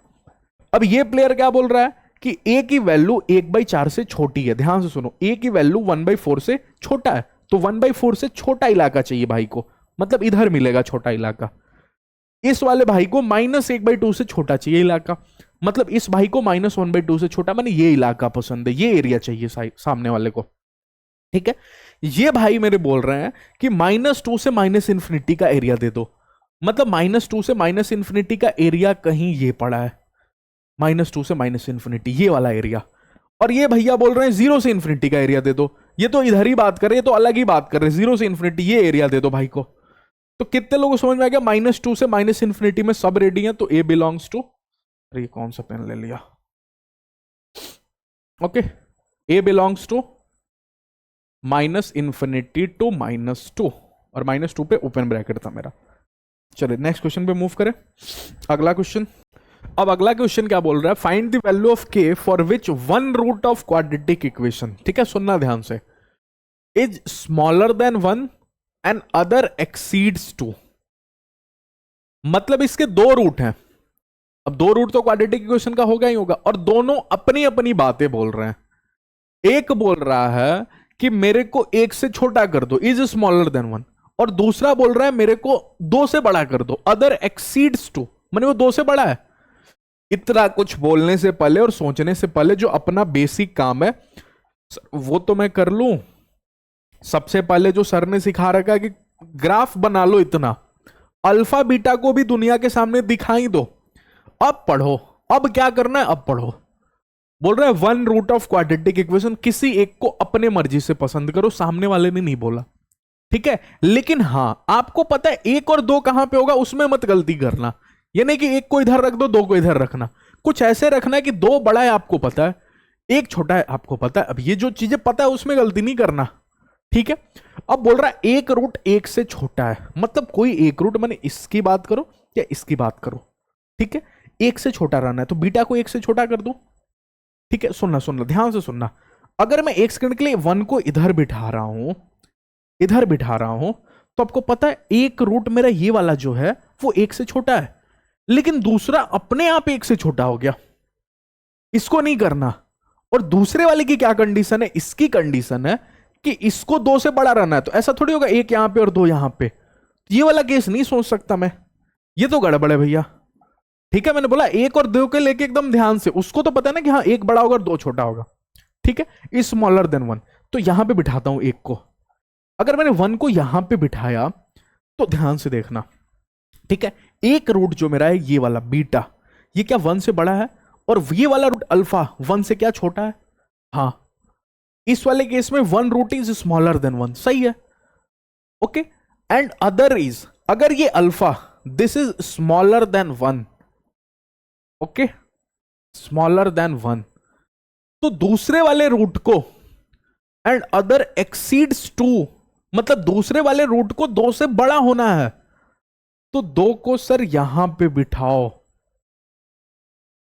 अब ये प्लेयर क्या बोल रहा है कि a की वैल्यू 1/4 से छोटी है। ध्यान से सुनो, a की वैल्यू 1/4 से छोटा है, तो 1/4 से छोटा इलाका चाहिए भाई को, मतलब इधर मिलेगा छोटा इलाका। इस वाले भाई को -1/2 से छोटा चाहिए इलाका, मतलब इस भाई को -1/2 से छोटा, मैंने ये इलाका पसंद है, ये एरिया चाहिए सामने वाले को, ठीक है। ये भाई मेरे बोल रहे हैं कि -2 से -∞ का एरिया दे दो, मतलब -2 से -∞ का एरिया कहीं ये पड़ा है, -2 से -∞ ये वाला एरिया। और ये भैया बोल रहे हैं 0 से ∞ का एरिया दे दो। ये तो इधर ही बात कर रहे हैं, तो अलग ही बात कर रहे हैं, 0 से ∞ ये एरिया दे दो भाई को। तो कितने लोगों को समझ में आ गया? -2 से -∞ में सब रेडी है, तो a बिलोंग्स टू, अरे ये कौन सा पेन ले लिया, okay, a belongs to -∞ to -2, और -2 पे ओपन ब्रैकेट था मेरा। चलिए नेक्स्ट क्वेश्चन पे मूव करें। अगला क्वेश्चन, अब अगला क्वेश्चन क्या बोल रहा है? Find the value of k for which one root of quadratic equation, ठीक है, सुनना ध्यान से, is smaller than 1 and other exceeds 2। मतलब इसके 2 रूट हैं। अब 2 रूट तो क्वाड्रेटिक इक्वेशन का होगा ही होगा, और दोनों अपनी अपनी बातें बोल रहे हैं। एक बोल रहा है कि मेरे को 1 से छोटा कर दो, इज स्मॉलर देन 1, और दूसरा बोल रहा है मेरे को 2 से बड़ा कर दो, अदर एक्सीड्स 2, माने वो 2 से बड़ा है। इतना कुछ बोलने से पहले और सोचने से पहले जो अपना बेसिक काम है वो तो मैं कर लूं। सबसे पहले जो सर ने सिखा रखा है कि ग्राफ बना लो, इतना अल्फा बीटा को भी दुनिया के सामने दिखाई दो। अब पढ़ो, अब क्या करना है, अब पढ़ो। बोल रहा है one root of quadratic equation, किसी एक को अपने मर्जी से पसंद करो, सामने वाले ने नहीं बोला, ठीक है। लेकिन हां आपको पता है 1 और 2 कहां पे होगा, उसमें मत गलती करना। ये नहीं कि 1 को इधर रख दो, 2 को इधर रखना, कुछ ऐसे रखना है कि 2 बड़ा है आपको पता है, 1 छोटा है आपको पता है। अब ये जो चीजें पता है उसमें गलती नहीं करना, ठीक है। अब बोल रहा है 1 रूट 1 से छोटा है, मतलब कोई 1 रूट, मैंने इसकी बात करो या इसकी बात करो, ठीक है, 1 से छोटा रहना है, तो बीटा को 1 से छोटा कर दो, ठीक है। सुनना सुनना ध्यान से सुनना। अगर मैं 1 सेकंड के लिए 1 को इधर बिठा रहा हूं, इधर बिठा रहा हूं, तो आपको पता है एक रूट मेरा ये वाला जो है वो 1 से छोटा है, लेकिन दूसरा अपने आप 1 से छोटा हो गया। इसको नहीं करना। और दूसरे वाले की क्या कंडीशन है? इसकी कंडीशन है कि इसको 2 से बड़ा रहना है। तो ऐसा थोड़ी होगा 1 यहां पे और 2 यहां पे, ये वाला केस नहीं सोच सकता मैं, ये तो गड़बड़ है भैया। ठीक है, मैंने बोला 1 और 2 के लेके एकदम ध्यान से, उसको तो पता है ना कि हाँ 1 बड़ा होगा और 2 छोटा होगा। ठीक है, इज स्मॉलर देन 1, तो यहां पे बिठाता हूं 1 को। अगर मैंने 1 को यहां पे बिठाया तो ध्यान से देखना, ठीक है, एक रूट जो मेरा है ये वाला बीटा, ये क्या 1 से बड़ा है, और ये वाला रूट अल्फा 1 से क्या छोटा है? हाँ, इस वाले केस में 1 रूट इज स्मॉलर देन 1, सही है। ओके, एंड अदर इज, अगर ये alpha this is smaller than 1, okay, smaller than 1, तो दूसरे वाले रूट को एंड अदर एक्सीड्स 2, मतलब दूसरे वाले रूट को 2 से बड़ा होना है, तो 2 को सर यहां पे बिठाओ।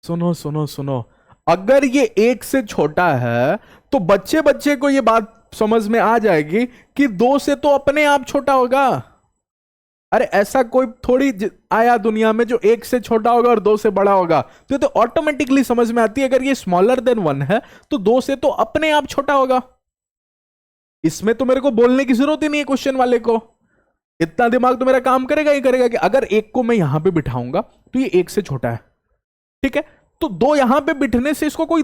सुनो सुनो सुनो, अगर ये 1 से छोटा है तो बच्चे बच्चे को ये बात समझ में आ जाएगी कि 2 से तो अपने आप छोटा होगा। अरे ऐसा कोई थोड़ी आया दुनिया में जो 1 से छोटा होगा और 2 से बड़ा होगा, तो ये तो ऑटोमेटिकली समझ में आती है अगर ये स्मॉलर देन 1 है तो 2 से तो अपने आप छोटा होगा। इसमें तो मेरे को बोलने की जरूरत ही नहीं है क्वेश्चन वाले को, इतना दिमाग तो मेरा काम करेगा ही करेगा कि अगर 1 को मैं यहां पे बिठाऊंगा तो ये 1 से छोटा है, ठीक है, तो 2 यहां पे बिठने से इसको कोई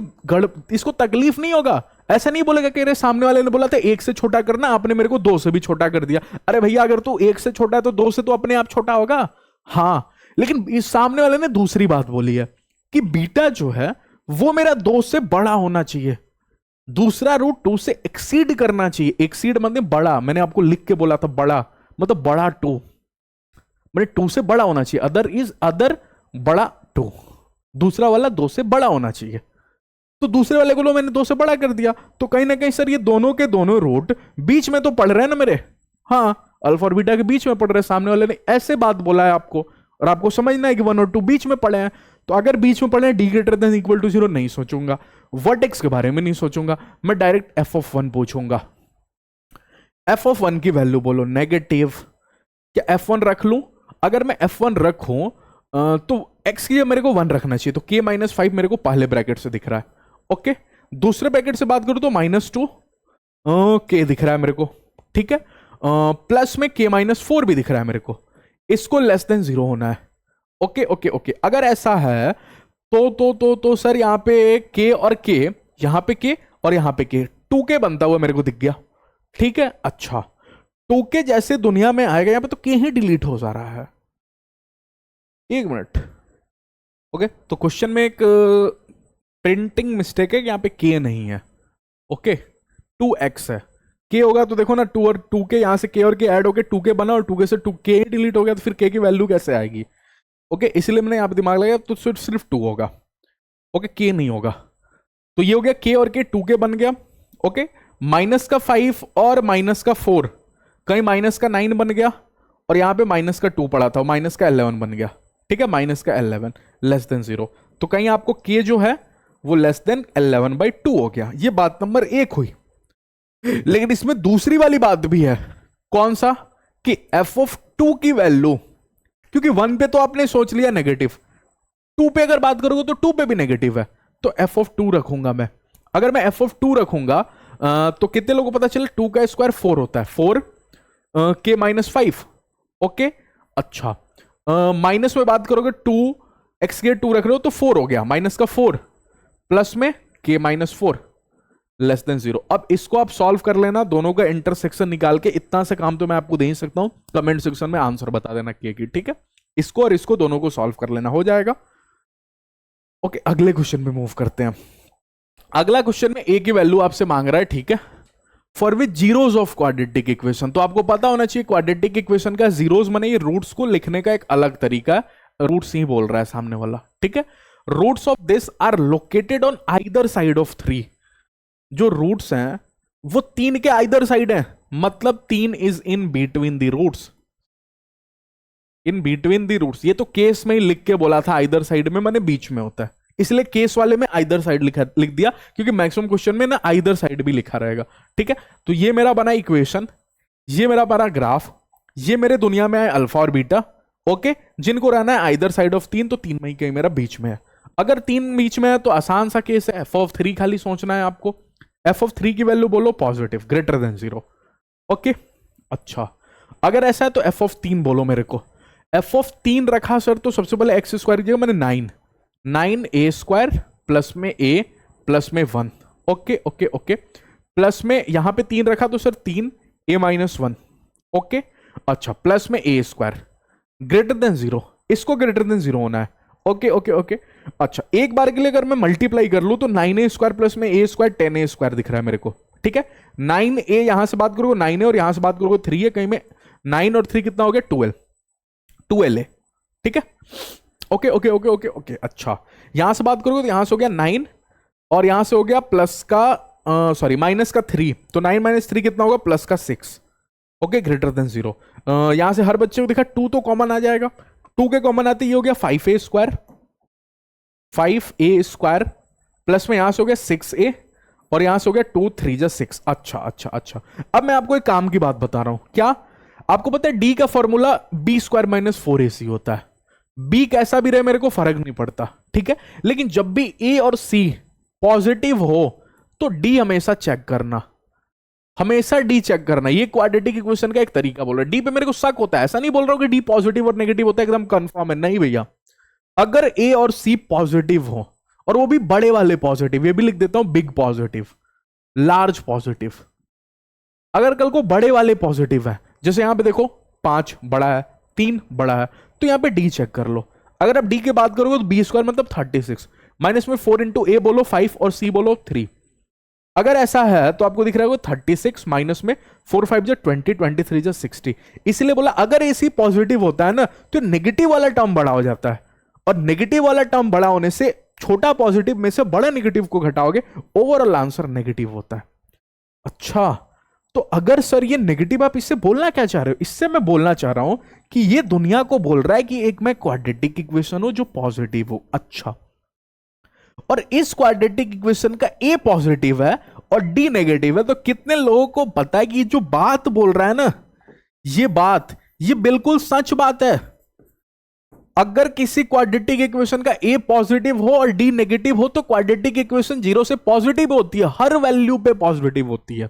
इसको तकलीफ नहीं होगा। ऐसा नहीं बोलेगा कि अरे सामने वाले ने बोला था 1 से छोटा करना, आपने मेरे को 2 से भी छोटा कर दिया। अरे भैया अगर तू 1 से छोटा है तो 2 से तो अपने आप छोटा होगा। हाँ, लेकिन इस सामने वाले ने दूसरी बात बोली है कि बीटा जो है वो मेरा 2 से बड़ा होना चाहिए, दूसरा रूट 2 से एक्सीड करना चाहिए। एक्सीड मतलब बड़ा, मैंने आपको लिख के बोला था बड़ा मतलब बड़ा 2, मैंने 2 से बड़ा होना चाहिए। अदर इज अदर बड़ा 2, दूसरा वाला 2 से बड़ा होना चाहिए, तो दूसरे वाले को लो मैंने 2 से बड़ा कर दिया। तो कहीं ना कहीं सर ये दोनों के दोनों रूट बीच में तो पड़ रहे हैं ना मेरे, हाँ अल्फा और बीटा के बीच में पड़ रहे हैं। सामने वाले ने ऐसे बात बोला है आपको, और आपको समझना है कि 1 और 2 बीच में पड़े हैं। तो अगर बीच में पड़े हैं, D greater than equal to 0 नहीं सोचूंगा, वर्टेक्स के बारे में नहीं सोचूंगा, मैं डायरेक्ट एफ ऑफ 1 पूछूंगा। एफ ऑफ 1 की वैल्यू बोलो नेगेटिव, क्या f1 रख लूं? अगर मैं f1 रखूं तो x की मेरे को 1 रखना चाहिए, तो k माइनस 5 मेरे को पहले ब्रैकेट से दिख रहा है। ओके, दूसरे ब्रैकेट से बात करूं तो -2 k दिख रहा है मेरे को, ठीक है, प्लस में k माइनस 4 भी दिख रहा है मेरे को, इसको लेस देन 0 होना है। ओके ओके ओके, अगर ऐसा है तो सर यहां पे k और k, यहां पे k और यहां पे k, 2k बनता हुआ मेरे को दिख गया, ठीक है। अच्छा, 2k जैसे दुनिया में आएगा, यहां पे तो k ही डिलीट हो जा रहा है। 1 मिनट, ओके, तो क्वेश्चन में एक प्रिंटिंग मिस्टेक है कि यहां पे k नहीं है। ओके, 2x है, k होगा तो देखो ना 2 और 2k, यहां से k और k ऐड होके 2k बना, और 2k से 2k ही डिलीट हो गया, तो फिर k की वैल्यू कैसे आएगी? ओके, इसलिए मैंने यहां पे दिमाग लगाया, तो सिर्फ 2 होगा। ओके, k नहीं होगा, तो ये हो गया k और k, 2k बन गया। ओके, माइनस का 5 और माइनस का 4, कहीं माइनस का 9 बन गया, और यहां पे माइनस का 2 पड़ा था, माइनस का 11 बन गया, ठीक है, माइनस का 11 लेस देन 0, तो कहीं आपको k जो है वो लेस देन 11/2 हो गया। ये बात नंबर 1 हुई। लेकिन इसमें दूसरी वाली बात भी है, कौन सा? कि f ऑफ 2 की वैल्यू, क्योंकि 1 पे तो आपने सोच लिया नेगेटिव, 2 पे अगर बात करोगे तो 2 पे भी नेगेटिव है, तो f ऑफ 2 रखूंगा मैं। अगर मैं f ऑफ 2 रखूंगा तो कितने लोगों को पता चले 2 का स्क्वायर 4 होता है, 4 k माइनस 5। ओके, अच्छा, माइनस में बात करोगे 2x के 2 रख रहे हो तो 4 हो गया, माइनस का 4 प्लस में k माइनस 4 लेस देन 0। अब इसको आप सॉल्व कर लेना, दोनों का इंटरसेक्शन निकाल के, इतना से काम तो मैं आपको दे ही सकता हूं, कमेंट सेक्शन में आंसर बता देना k की, ठीक है। इसको और इसको दोनों को सॉल्व कर लेना, हो जाएगा। ओके, अगले क्वेश्चन पे मूव करते हैं। अगला क्वेश्चन में a की वैल्यू आपसे मांग रहा है, ठीक है, for which zeros of quadratic equation. तो आपको पता होना चाहिए क्वाड्रेटिक इक्वेशन का जीरोज माने ये रूट्स को लिखने का एक अलग तरीका है, रूट्स ही बोल रहा है सामने वाला, ठीक है। Roots of this are located on either side of 3, जो रूट्स हैं वो 3 के आइदर साइड हैं, मतलब 3 is in between the roots, in between the roots. ये तो केस में ही लिख के बोला था, आइदर साइड में माने बीच में होता है, इसलिए केस वाले में आइदर साइड लिख दिया, क्योंकि मैक्सिमम क्वेश्चन में ना आइदर साइड भी लिखा रहेगा। ठीक है, तो ये मेरा बना इक्वेशन, ये मेरा बना ग्राफ, ये मेरे दुनिया में है अल्फा और बीटा। ओके, जिनको रहना है आइदर साइड ऑफ 3, तो 3 में ही कहीं मेरा बीच में है। अगर 3 बीच में है तो आसान सा केस है, एफ ऑफ 3 खाली सोचना है आपको। एफ ऑफ 3 की वैल्यू बोलो पॉजिटिव, ग्रेटर देन 0। ओके, अच्छा अगर ऐसा है तो एफ ऑफ 3 बोलो मेरे को। एफ ऑफ 3 रखा सर, तो सबसे पहले एक्स स्क्वायर की जगह मैंने 9 ए स्क्वायर प्लस में ए प्लस में 1। ओके ओके ओके, प्लस में यहां पे 3 रखा तो सर 3 ए माइनस 1। ओके, अच्छा प्लस में ए स्क्वायर ग्रेटर देन 0, इसको ग्रेटर देन 0 होना है। ओके ओके ओके, अच्छा एक बार के लिए अगर मैं मल्टीप्लाई कर लूं तो 9 ए स्क्वायर प्लस में ए स्क्वायर 10 ए स्क्वायर दिख रहा है मेरे को। ठीक है, 9 ए यहां से बात करोगे 9 ए और यहां से बात करोगे 3 है, कहीं में 9 और 3 कितना हो गया 12 ए। ठीक है, okay okay okay okay okay, अच्छा यहां से बात करोगे तो यहां से हो गया 9 और यहां से हो गया प्लस का सॉरी माइनस का 3, तो 9 माइनस 3 कितना होगा प्लस का 6। Okay, greater than 0। यहां से हर बच्चे को देखा 2 तो कॉमन आ जाएगा, 2 के कॉमन आते ये हो गया 5 ए स्क्वायर प्लस में यहां से हो गया 6 ए और यहां से हो गया 2 3 जा 6। अच्छा अच्छा अच्छा, अब मैं आपको एक काम की बात बता रहा हूं। क्या आपको पता है डी का formula B square minus 4ac होता है। बी कैसा भी रहे मेरे को फर्क नहीं पड़ता, ठीक है, लेकिन जब भी ए और सी पॉजिटिव हो तो डी हमेशा चेक करना, हमेशा डी चेक करना। ये क्वाड्रेटिक इक्वेशन का एक तरीका बोल रहा है। डी पे मेरे को शक होता है, ऐसा नहीं बोल रहा हूं कि डी पॉजिटिव और नेगेटिव होता है एकदम कंफर्म है, नहीं भैया। अगर ए और सी पॉजिटिव हो और वो भी बड़े वाले पॉजिटिव, ये भी लिख देता हूं बिग पॉजिटिव, लार्ज पॉजिटिव, अगर कल को बड़े वाले पॉजिटिव है, जैसे यहां पे देखो 5 बड़ा है 3 बड़ा है, तो यहां पे डी चेक कर लो। अगर आप डी की बात करोगे तो बी स्क्वायर मतलब 36 माइनस में 4 इंटू ए बोलो 5 और सी बोलो 3। अगर ऐसा है तो आपको दिख रहा है 36 माइनस में 4 5 जा 20 23 जा 60। इसलिए बोला अगर ए सी पॉजिटिव होता है ना तो नेगेटिव वाला टर्म बड़ा हो जाता है, और नेगेटिव वाला टर्म बड़ा होने से छोटा पॉजिटिव में से बड़ा नेगेटिव को घटाओगे, ओवरऑल आंसर नेगेटिव होता है। अच्छा, तो अगर सर ये नेगेटिव, आप इससे बोलना क्या चाह रहे हो? इससे मैं बोलना चाह रहा हूं कि ये दुनिया को बोल रहा है कि एक मैं क्वाड्रेटिक इक्वेशन हो जो पॉजिटिव हो। अच्छा, और इस क्वाड्रेटिक इक्वेशन का ए पॉजिटिव है और डी नेगेटिव है, तो कितने लोगों को पता है कि जो बात बोल रहा है ना, ये बात ये बिल्कुल सच बात है। अगर किसी क्वाड्रेटिक इक्वेशन का ए पॉजिटिव हो और डी नेगेटिव हो तो क्वाड्रेटिक इक्वेशन 0 से पॉजिटिव होती है, हर वैल्यू पे पॉजिटिव होती है।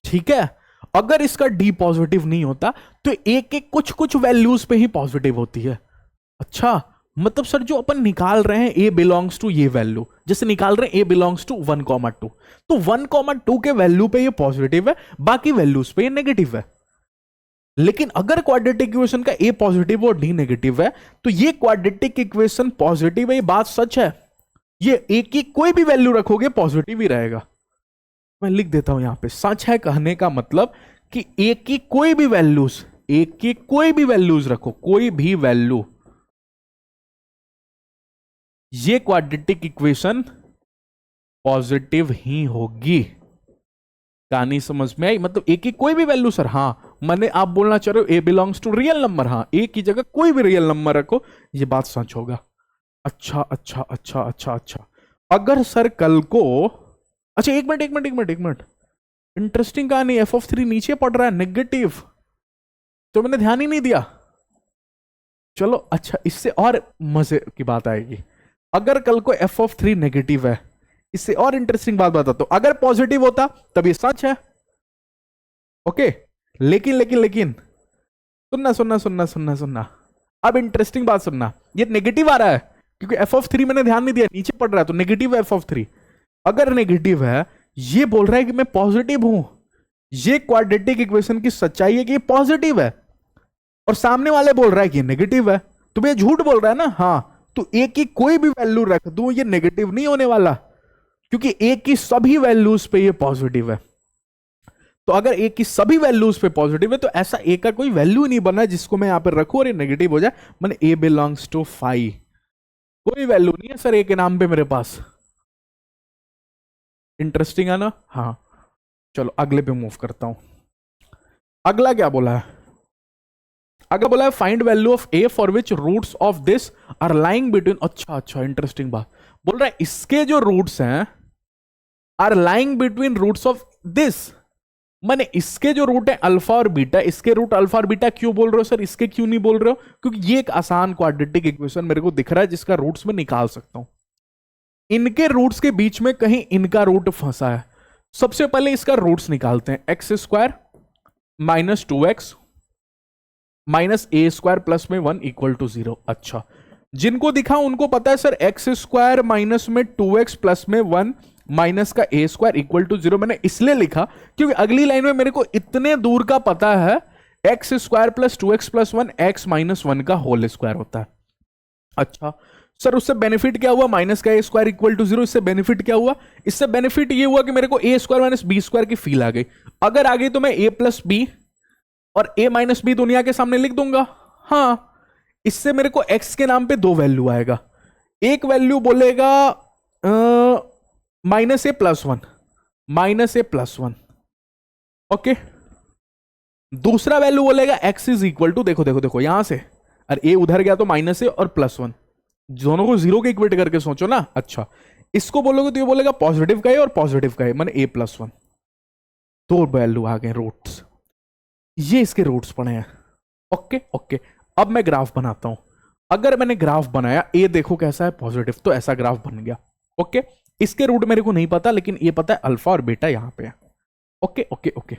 ठीक है, अगर इसका डी पॉजिटिव नहीं होता तो ए के कुछ कुछ वैल्यूज पे ही पॉजिटिव होती है। अच्छा, मतलब सर जो अपन निकाल रहे हैं ए बिलोंग्स टू ये वैल्यू, जैसे निकाल रहे हैं ए बिलोंग्स टू 1,2, तो 1,2 के वैल्यू पे ये पॉजिटिव है, बाकी वैल्यूज पे ये नेगेटिव है। लेकिन अगर क्वाड्रेटिक इक्वेशन का ए पॉजिटिव और डी नेगेटिव है तो ये क्वाड्रेटिक इक्वेशन पॉजिटिव है, ये बात सच है। ये ए की कोई भी वैल्यू रखोगे पॉजिटिव ही रहेगा। मैं लिख देता हूं यहां पे, सच है कहने का मतलब कि ए की कोई भी वैल्यूज, ए की कोई भी वैल्यूज रखो, कोई भी वैल्यू, ये क्वाड्रेटिक इक्वेशन पॉजिटिव ही होगी। कहानी समझ में आई? मतलब ए की कोई भी वैल्यू सर, हाँ मैंने, आप बोलना चाह रहे हो ए बिलोंग्स टू रियल नंबर, हाँ ए की जगह कोई भी रियल नंबर रखो, ये बात सच होगा। अच्छा अच्छा अच्छा अच्छा अच्छा, अगर सर कल को, अच्छा एक मिनट, इंटरेस्टिंग कहानी, एफ ऑफ 3 नीचे पड़ रहा है नेगेटिव, तो मैंने ध्यान ही नहीं दिया। चलो अच्छा, इससे और मजे की बात आएगी। अगर कल को एफ ऑफ 3 नेगेटिव है, इससे और इंटरेस्टिंग बात बताता हूं, अगर पॉजिटिव होता तब ये सच है। ओके, लेकिन लेकिन लेकिन सुनना, अब इंटरेस्टिंग बात सुनना, ये नेगेटिव आ रहा है क्योंकि एफ ऑफ 3 मैंने ध्यान नहीं दिया, नीचे पड़ रहा है, तो नेगेटिव है एफ ऑफ 3। अगर नेगेटिव है, ये बोल रहा है कि मैं पॉजिटिव हूं, ये क्वाड्रेटिक इक्वेशन की सच्चाई है कि ये पॉजिटिव है, और सामने वाले बोल रहा है कि ये नेगेटिव है, तो ये झूठ बोल रहा है ना। हाँ, तो ए की कोई भी वैल्यू रख दूं ये नेगेटिव नहीं होने वाला, क्योंकि ए की सभी वैल्यूज पे ये पॉजिटिव है। तो अगर ए की सभी वैल्यूज पे पॉजिटिव है तो ऐसा ए का कोई वैल्यू नहीं बना जिसको मैं यहां पर रखूं और ये नेगेटिव हो जाए, मैंने ए बिलोंग्स टू 5, कोई वैल्यू नहीं है सर ए के नाम पे मेरे पास। इंटरेस्टिंग है ना? हाँ, चलो अगले पे मूव करता हूं। अगला क्या बोला है? अगर बोला है find value of A for which roots of this are lying between, अच्छा अच्छा इंटरेस्टिंग बात बोल रहा है, इसके जो रूट्स हैं are lying between roots of this, माने इसके जो रूट है अल्फा और बीटा, इसके रूट अल्फा और बीटा क्यों बोल रहे हो सर, इसके क्यों नहीं बोल रहे हो? क्योंकि ये एक आसान क्वाड्रेटिक इक्वेशन मेरे को दिख रहा है जिसका रूट्स में निकाल सकता हूं। इनके रूट्स के बीच में कहीं इनका रूट फंसा है। सबसे पहले इसका रूट्स निकालते हैं, x square minus 2x minus a square plus में 1 इक्वल टू 0। अच्छा, जिनको दिखा उनको पता है सर एक्स स्क्वायर माइनस में 2x प्लस में 1 माइनस का ए स्क्वायर इक्वल टू 0। मैंने इसलिए लिखा क्योंकि अगली लाइन में मेरे को इतने दूर का पता है, x square plus 2x plus 1 x minus 1 का होल स्क्वायर होता है। अच्छा सर, उससे बेनिफिट क्या हुआ, माइनस का ए स्क्वायर इक्वल टू 0। इससे बेनिफिट क्या हुआ, इससे बेनिफिट ये हुआ कि मेरे को ए स्क्वायर माइनस बी स्क्वायर की फील आ गई। अगर आ गई तो मैं ए प्लस बी और ए माइनस बी दुनिया के सामने लिख दूंगा। हाँ, इससे मेरे को एक्स के नाम पे दो वैल्यू आएगा। एक वैल्यू बोलेगा माइनस ए प्लस 1, माइनस ए प्लस 1, ओके। दूसरा वैल्यू बोलेगा एक्स इज इक्वल टू, देखो देखो देखो यहां से, अरे ए उधर गया तो माइनस ए और प्लस 1, दोनों को जीरो के इक्वेट करके सोचो ना। अच्छा, इसको बोलोगे तो ये बोलेगा पॉजिटिव का है और पॉजिटिव का है, माने ए प्लस 1। दो वैल्यू आ गए रूट्स, ये इसके रूट्स पड़े हैं। ओके ओके, अब मैं ग्राफ बनाता हूं। अगर मैंने ग्राफ बनाया, ए देखो कैसा है पॉजिटिव, तो ऐसा ग्राफ बन गया। ओके, इसके रूट मेरे को नहीं पता, लेकिन ये पता है अल्फा और बीटा यहां पे है। ओके ओके ओके,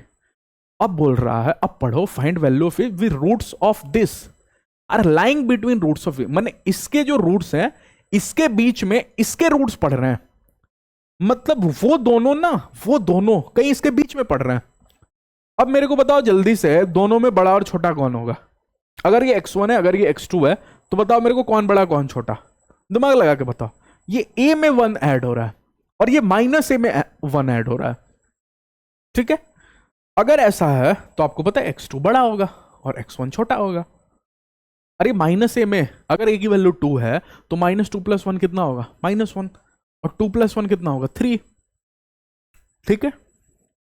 अब बोल रहा है, अब पढ़ो, find value of it with roots of this are lying between roots of, माने इसके जो रूट्स हैं इसके बीच में इसके रूट्स पढ़ रहे हैं, मतलब वो दोनों ना, वो दोनों कहीं इसके बीच में पढ़ रहे हैं। अब मेरे को बताओ जल्दी से, दोनों में बड़ा और छोटा कौन होगा? अगर ये x1 है, अगर ये x2 है, तो बताओ मेरे को कौन बड़ा कौन छोटा, दिमाग लगा के बताओ। ये a में 1 ऐड हो रहा है और ये माइनस a में 1 ऐड हो रहा है, ठीक है। अगर ऐसा है तो आपको पता है x2 बड़ा होगा और x1 छोटा होगा। अरे माइनस a में अगर a की वैल्यू 2 है तो माइनस 2 प्लस 1 कितना होगा, माइनस 1, और 2 प्लस 1 कितना होगा, 3, ठीक है।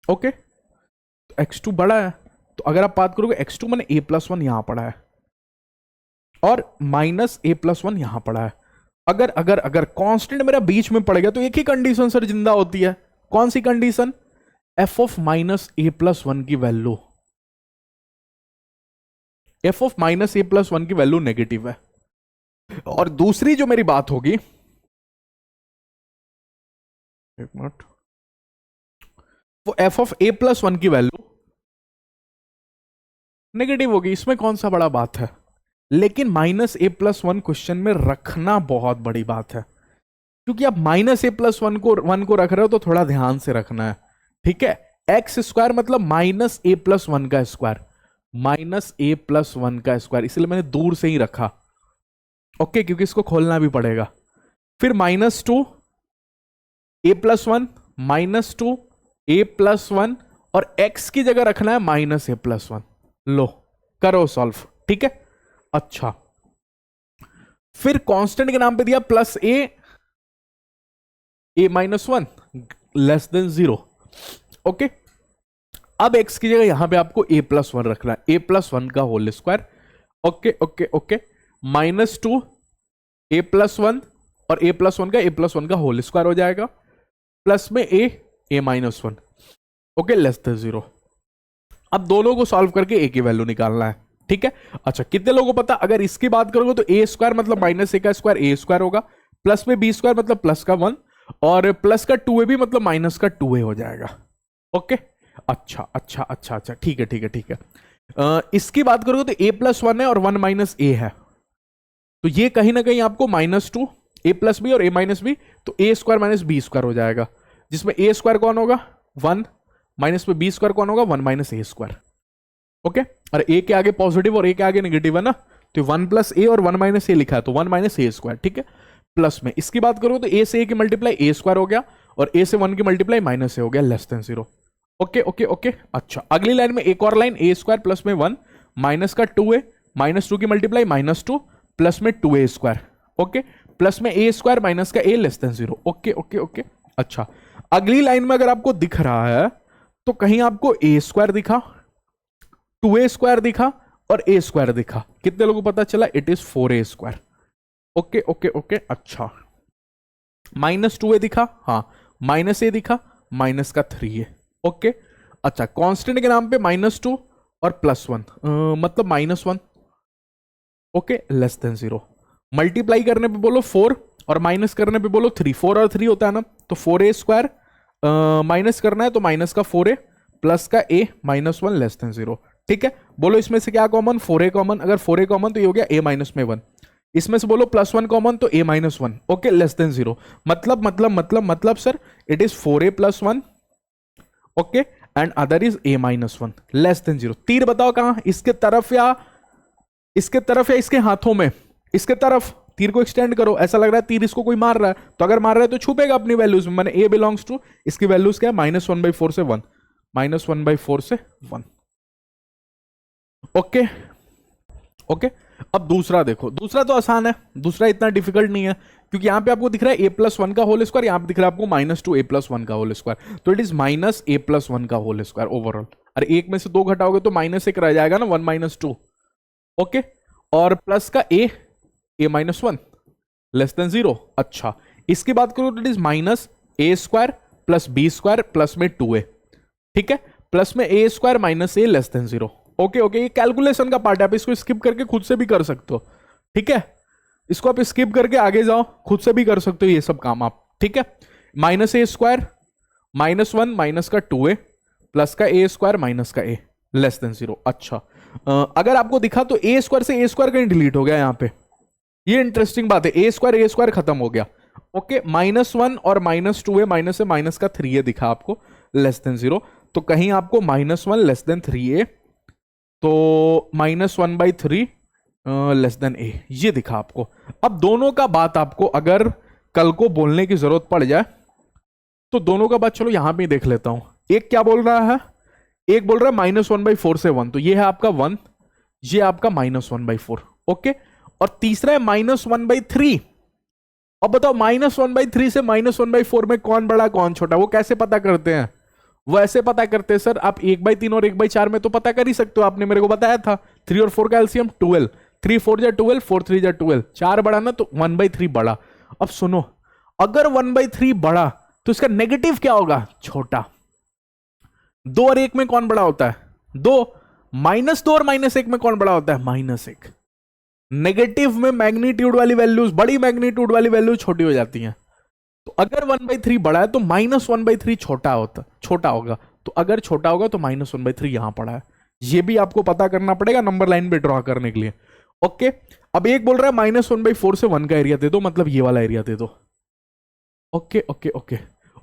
ओके, तो x2 बड़ा है, तो अगर आप बात करोगे x2 मैंने a प्लस 1 यहां पड़ा है और माइनस a प्लस 1 यहां पड़ा है। अगर अगर अगर कांस्टेंट मेरा बीच में पड़ गया तो एक ही कंडीशन सर जिंदा होती है, कौन सी condition, f of minus a plus 1 की value, f of minus a plus 1 की वैल्यू नेगेटिव है। और दूसरी जो मेरी बात होगी, एक मिनट, वो f ऑफ a प्लस 1 की वैल्यू नेगेटिव होगी। इसमें कौन सा बड़ा बात है, लेकिन माइनस ए प्लस 1 क्वेश्चन में रखना बहुत बड़ी बात है, क्योंकि आप माइनस ए प्लस 1 को रख रहे हो तो थोड़ा ध्यान से रखना है, ठीक है। एक्स स्क्वायर मतलब माइनस ए प्लस 1 का स्क्वायर, माइनस ए प्लस 1 का स्क्वायर, इसलिए मैंने दूर से ही रखा, ओके, क्योंकि इसको खोलना भी पड़ेगा। फिर माइनस 2 ए प्लस 1 माइनस 2 ए प्लस 1 और एक्स की जगह रखना है माइनस ए प्लस 1। लो करो सॉल्व, ठीक है। अच्छा, फिर कांस्टेंट के नाम पे दिया प्लस ए माइनस 1 लेस देन 0, ओके। अब x की जगह यहां पे आपको a प्लस 1 रखना है, a प्लस 1 का whole square, okay okay okay, minus 2 a plus 1 और a प्लस 1 का होल स्क्वायर हो जाएगा, प्लस में a minus 1, okay, less than 0। अब दोनों को सॉल्व करके a की वैल्यू निकालना है, ठीक है। अच्छा, कितने लोगों को पता, अगर इसकी बात करोगे तो a स्क्वायर मतलब माइनस a का स्क्वायर a स्क्वायर होगा, प्लस में b स्क्वायर मतलब प्लस का 1 और प्लस का 2a भी मतलब माइनस का 2a हो जाएगा, ओके। अच्छा अच्छा अच्छा अच्छा, ठीक है ठीक है ठीक है। इसकी बात करोगे तो a प्लस 1 है और 1 माइनस a है, तो ये कहीं ना कहीं आपको माइनस 2 a प्लस बी और a माइनस बी, तो a square minus B square हो जाएगा, जिसमें a स्क्वायर कौन होगा 1 माइनस में b स्क्वायर कौन होगा 1 माइनस a स्क्वायर, ओके। और a के आगे पॉजिटिव और a के आगे नेगेटिव है ना, तो 1 प्लस a और 1 माइनस a लिखा है, तो 1 माइनस a स्क्वायर, ठीक है। प्लस में इसकी बात करो तो a से a की मल्टीप्लाई a स्क्वायर हो गया और a से 1 की मल्टीप्लाई माइनस a हो गया, less than 0, okay okay okay. अच्छा, अगली लाइन में एक और लाइन, a स्क्वायर प्लस में 1 माइनस का 2a माइनस 2 की मल्टीप्लाई माइनस 2 प्लस में 2a स्क्वायर, ओके, प्लस में a स्क्वायर माइनस का a less than 0, okay okay okay. अच्छा, अगली लाइन में अगर आपको दिख रहा है तो कहीं आपको a स्क्वायर दिखा, 2a स्क्वायर दिखा और ए स्क्वायर दिखा, कितने लोगों को पता चला? It is 4a²। Okay okay okay, अच्छा -2a दिखा, हाँ माइनस ए दिखा, माइनस का 3a। ओके अच्छा, कांस्टेंट के नाम पे -2 और +1 मतलब -1। Okay less than 0। मल्टीप्लाई करने पे बोलो 4 और माइनस करने पे बोलो 3। 4 और 3 होता है ना, तो 4a² माइनस करना है तो माइनस का 4a प्लस का a -1 लेस देन 0। ठीक है, बोलो इसमें से क्या कॉमन? 4a common. अगर 4a कॉमन तो ये हो गया a - 1। इसमें से बोलो +1 कॉमन तो a - 1। Okay less than 0। मतलब sir it is 4a + 1। Okay and other is a - 1 less than 0। तीर बताओ कहां, इसके तरफ या इसके तरफ या इसके हाथों में? इसके तरफ। तीर को एक्सटेंड करो, ऐसा लग रहा है तीर इसको कोई मार रहा है, तो अगर मार रहा है तो छुपेगा अपनी वैल्यूज में। मैंने a बिलोंग्स टू, इसकी वैल्यूज क्या है? -1/4 से 1, -1/4 से 1। ओके ओके, अब दूसरा देखो, दूसरा तो आसान है, दूसरा इतना डिफिकल्ट नहीं है, क्योंकि यहां पे आपको दिख रहा है a+1 का होल स्क्वायर, यहां पे दिख रहा है आपको -2a+1 का होल स्क्वायर, तो इट इज -a+1 का होल स्क्वायर ओवरऑल। अरे एक में से 2 घटाओगे तो -1 रह जाएगा ना, 1 - 2। ओके, और प्लस का a -1 लेस देन 0। अच्छा, इसकी बात करो तो it is -a² + b² plus में 2a। ठीक है, प्लस में a² - a less than 0। Okay okay, ये कैलकुलेशन का पार्ट है, आप इसको स्किप करके खुद से भी कर सकते हो। ठीक है, इसको आप स्किप करके आगे जाओ, खुद से भी कर सकते हो ये सब काम आप। ठीक है, -a² -1 माइनस का 2a प्लस का a² माइनस का a लेस देन 0। अच्छा, अगर आपको दिखा तो a² से a² कहीं डिलीट हो गया यहां पे, ये इंटरेस्टिंग बात है। a² खत्म हो गया। ओके, -1 और -2a माइनस से माइनस का 3a दिखा आपको लेस देन 0, तो कहीं आपको -1 लेस देन 3a, तो -1/3 लेस देन a, ये दिखा आपको। अब दोनों का बात आपको अगर कल को बोलने की जरूरत पड़ जाए तो दोनों का बात चलो यहां पे देख लेता हूं। एक क्या बोल रहा है? एक बोल रहा है -1/4 से 1, तो ये है आपका 1, ये आपका -1/4। ओके, और तीसरा है -1/3। अब बताओ -1/3 से -1/4 में कौन बड़ा कौन छोटा, वो कैसे पता करते हैं? वो ऐसे पता करते हैं सर, आप 1/3 और 1/4 में तो पता कर ही सकते हो, आपने मेरे को बताया था। 3 और 4 का एलसीएम 12, 3 4 जा 12, 4 3 जा 12, 4 बड़ा ना तो 1/3 बड़ा। अब सुनो, अगर 1/3 बड़ा तो इसका नेगेटिव क्या होगा? छोटा। 2 और 1 में कौन बड़ा होता है? 2। -2 और -1 में कौन बड़ा होता है? -1। नेगेटिव में मैग्नीट्यूड वाली वैल्यूज बड़ी, मैग्नीट्यूड वाली वैल्यूज छोटी हो जाती हैं। तो अगर 1/3 बड़ा है तो -1/3 छोटा होगा, तो अगर छोटा होगा तो -1/3 यहां पड़ा है। ये भी आपको पता करना पड़ेगा नंबर लाइन पे ड्रॉ करने के लिए। ओके, अब एक बोल रहा है -1/4 से 1 का एरिया दे दो, मतलब ये वाला एरिया दे दो। ओके ओके ओके,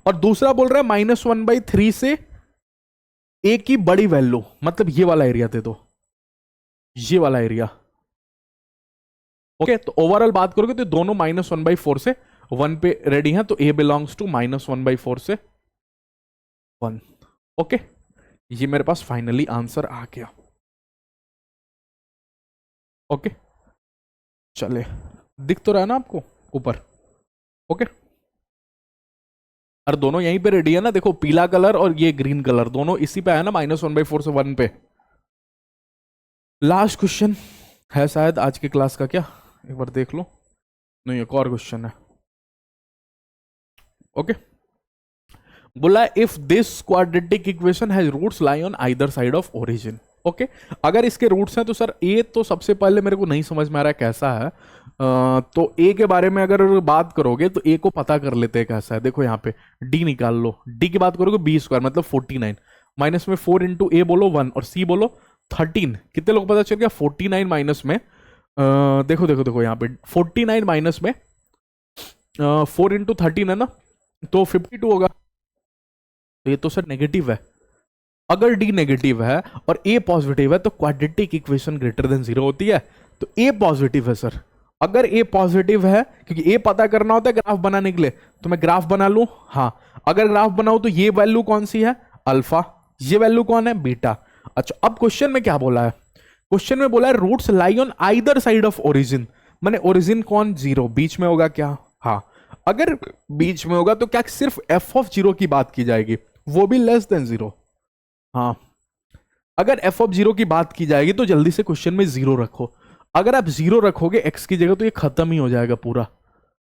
और दूसरा बोल रहा है -1/3 से a की बड़ी वैल्यू, मतलब ये वाला एरिया दे दो, ये वाला एरिया। ओके, तो ओवरऑल बात करोगे तो दोनों -1/4 से 1 पे रेडी हैं, तो a बिलोंग्स टू -1/4 से 1। ओके, ये मेरे पास फाइनली आंसर आ गया। ओके, चले, दिख तो रहा है ना आपको ऊपर? ओके, और दोनों यहीं पे रेडी है ना, देखो पीला कलर और ये ग्रीन कलर दोनों इसी पे है ना, -1/4 से 1 पे। लास्ट क्वेश्चन है शायद आज की क्लास का, क्या एक बार देख लो? नहीं, एक और क्वेश्चन है। ओके, बोला if this quadratic equation has roots lie on either side of origin. Okay, अगर इसके रूट्स हैं तो सर ए तो सबसे पहले मेरे को नहीं समझ में आ रहा है कैसा है, तो ए के बारे में अगर बात करोगे तो ए को पता कर लेते हैं कैसा है। देखो यहाँ पे डी निकाल लो, डी की बात करोगे b² मतलब 49, माइनस में 4 इंटू ए बोलो 1 और सी बोलो 13। कितने लोग पता चल गया? 49 माइनस में देखो देखो देखो यहाँ पे 49 माइनस में 4 इंटू 13 है ना, तो 52 होगा। तो ये तो सर नेगेटिव है। अगर डी नेगेटिव है और ए पॉजिटिव है तो क्वाड्रेटिक इक्वेशन ग्रेटर देन 0 होती है, तो ए पॉजिटिव है सर। अगर ए पॉजिटिव है, क्योंकि ए पता करना होता है ग्राफ बनाने के लिए, तो मैं ग्राफ बना लूं। हाँ, अगर ग्राफ बनाऊं तो ये वैल्यू कौन सी है? अल्फा। ये वैल्यू कौन है? बीटा। अच्छा, अब क्वेश्चन में क्या बोला है? क्वेश्चन में बोला है roots lie on either side of origin. माने ओरिजिन कौन? 0, बीच में होगा क्या? हाँ, अगर बीच में होगा तो क्या सिर्फ f(0) की बात की जाएगी, वो भी लेस देन 0? हाँ, अगर एफ ऑफ जीरो की बात की जाएगी तो जल्दी से क्वेश्चन में जीरो रखो। अगर आप जीरो रखोगे एक्स की जगह तो ये खत्म ही हो जाएगा पूरा।